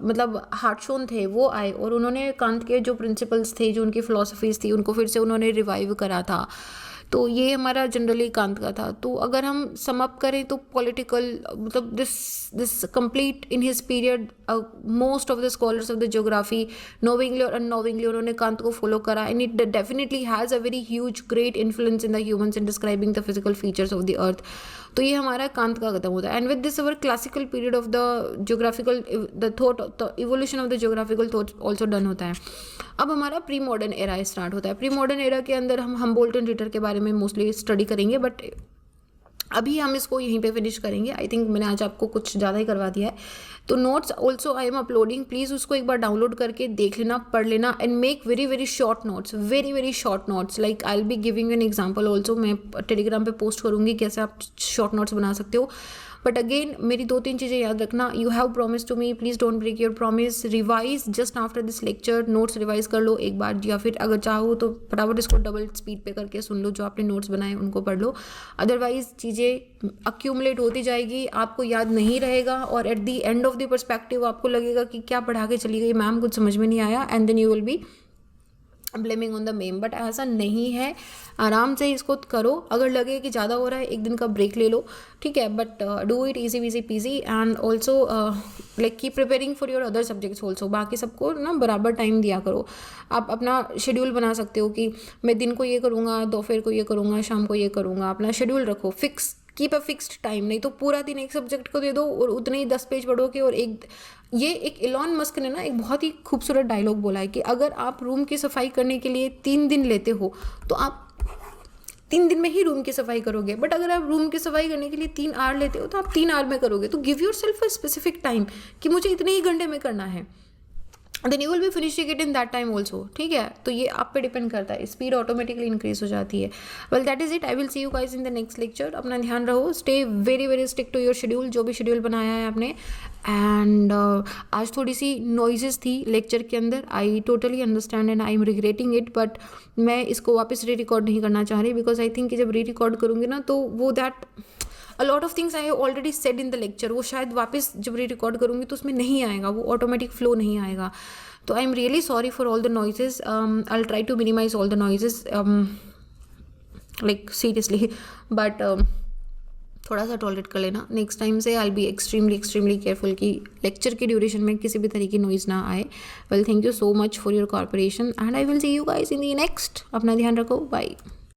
मतलब हार्टशोन थे, वो आए और उन्होंने कांत के जो प्रिंसिपल्स थे, जो उनकी फ़िलासफ़ीज़ थी, उनको फिर से उन्होंने रिवाइव करा था। तो ये हमारा जनरली कांत का था। तो अगर हम सम अप करें तो पॉलिटिकल मतलब this complete in his period most of the scholars of the geography knowingly और अननोविंगली उन्होंने कांत को फॉलो करा, and it definitely has a very huge great influence in the humans in describing the physical features of the अर्थ। तो ये हमारा कांत का खत्म होता है। And with this our classical period of the geographical the thought the evolution of the geographical thought also done होता है। अब हमारा प्री मॉडर्न एरा स्टार्ट होता है। प्री मॉडर्न एरा के अंदर हम हम्बोल्ट एंड रिटर के बारे में मोस्टली स्टडी करेंगे, बट अभी हम इसको यहीं पे फिनिश करेंगे। आई थिंक मैंने आज आपको कुछ ज़्यादा ही करवा दिया है। तो notes also I am uploading, please उसको एक बार डाउनलोड करके देख लेना, पढ़ लेना, and make very very short notes, very very short notes. Like I will be giving an example also, मैं टेलीग्राम पे पोस्ट करूँगी कैसे आप शॉर्ट नोट्स बना सकते हो। बट अगेन मेरी 2-3 चीज़ें याद रखना। You have promise to me, please don't break your promise. Revise just after this lecture, notes revise कर लो एक बार, या फिर अगर चाहो तो फटाफट इसको डबल स्पीड पे करके सुन लो, जो आपने नोट्स बनाए उनको पढ़ लो। अदरवाइज चीज़ें अक्यूमुलेट होती जाएगी, आपको याद नहीं रहेगा, और at the end of the perspective आपको लगेगा कि क्या पढ़ा के चली गई मैम, कुछ समझ में नहीं आया, and then you will be blaming on the ma'am. But ऐसा नहीं है, आराम से इसको करो। अगर लगे कि ज़्यादा हो रहा है, एक दिन का ब्रेक ले लो, ठीक है, but do it easy weasy peasy, and also like keep preparing for your other subjects also. बाकी सबको ना बराबर टाइम दिया करो। आप अपना शेड्यूल बना सकते हो कि मैं दिन को ये करूँगा, दोपहर को ये करूँगा, शाम को ये करूँगा। अपना शेड्यूल रखो fix, keep a fixed time. नहीं तो पूरा दिन एक सब्जेक्ट को दे दो और उतने ही 10 पेज पढ़ोगे। और ये एक इलॉन मस्क ने ना एक बहुत ही खूबसूरत डायलॉग बोला है कि अगर आप रूम की सफाई करने के लिए 3 दिन लेते हो तो आप 3 दिन में ही रूम की सफाई करोगे, बट अगर आप रूम की सफाई करने के लिए 3 आवर लेते हो तो आप 3 आवर में करोगे। तो give yourself a specific time कि मुझे इतने ही घंटे में करना है, then you will be finishing it in that time also, ठीक है। तो ये आप पे डिपेंड करता है, स्पीड ऑटोमेटिकली इंक्रीज हो जाती है। Well that is it, I will see you guys in the next lecture. अपना ध्यान रहो, stay very very stick to your schedule, जो भी शेड्यूल बनाया है आपने। एंड आज थोड़ी सी नॉइजेस थी लेक्चर के अंदर, I totally understand and I am regretting it, but मैं इसको वापस री रिकॉर्ड नहीं करना चाह रही, बिकॉज आई थिंक कि जब री रिकॉर्ड करूँगी ना तो वो that a lot of things I have already said in the lecture, वो शायद वापस जब री रिकॉर्ड करूँगी तो उसमें नहीं आएगा, वो ऑटोमेटिक फ्लो नहीं आएगा। तो I am really sorry for all the noises, I will try to minimize all the noises, like seriously, but थोड़ा सा टॉलरेट कर लेना नेक्स्ट टाइम से। I will be extremely careful कि लेक्चर के ड्यूरेशन में किसी भी तरीके की नॉइज़ ना आए। Well thank you so much for your corporation and I will see you guys in the next. अपना ध्यान रखो, बाय।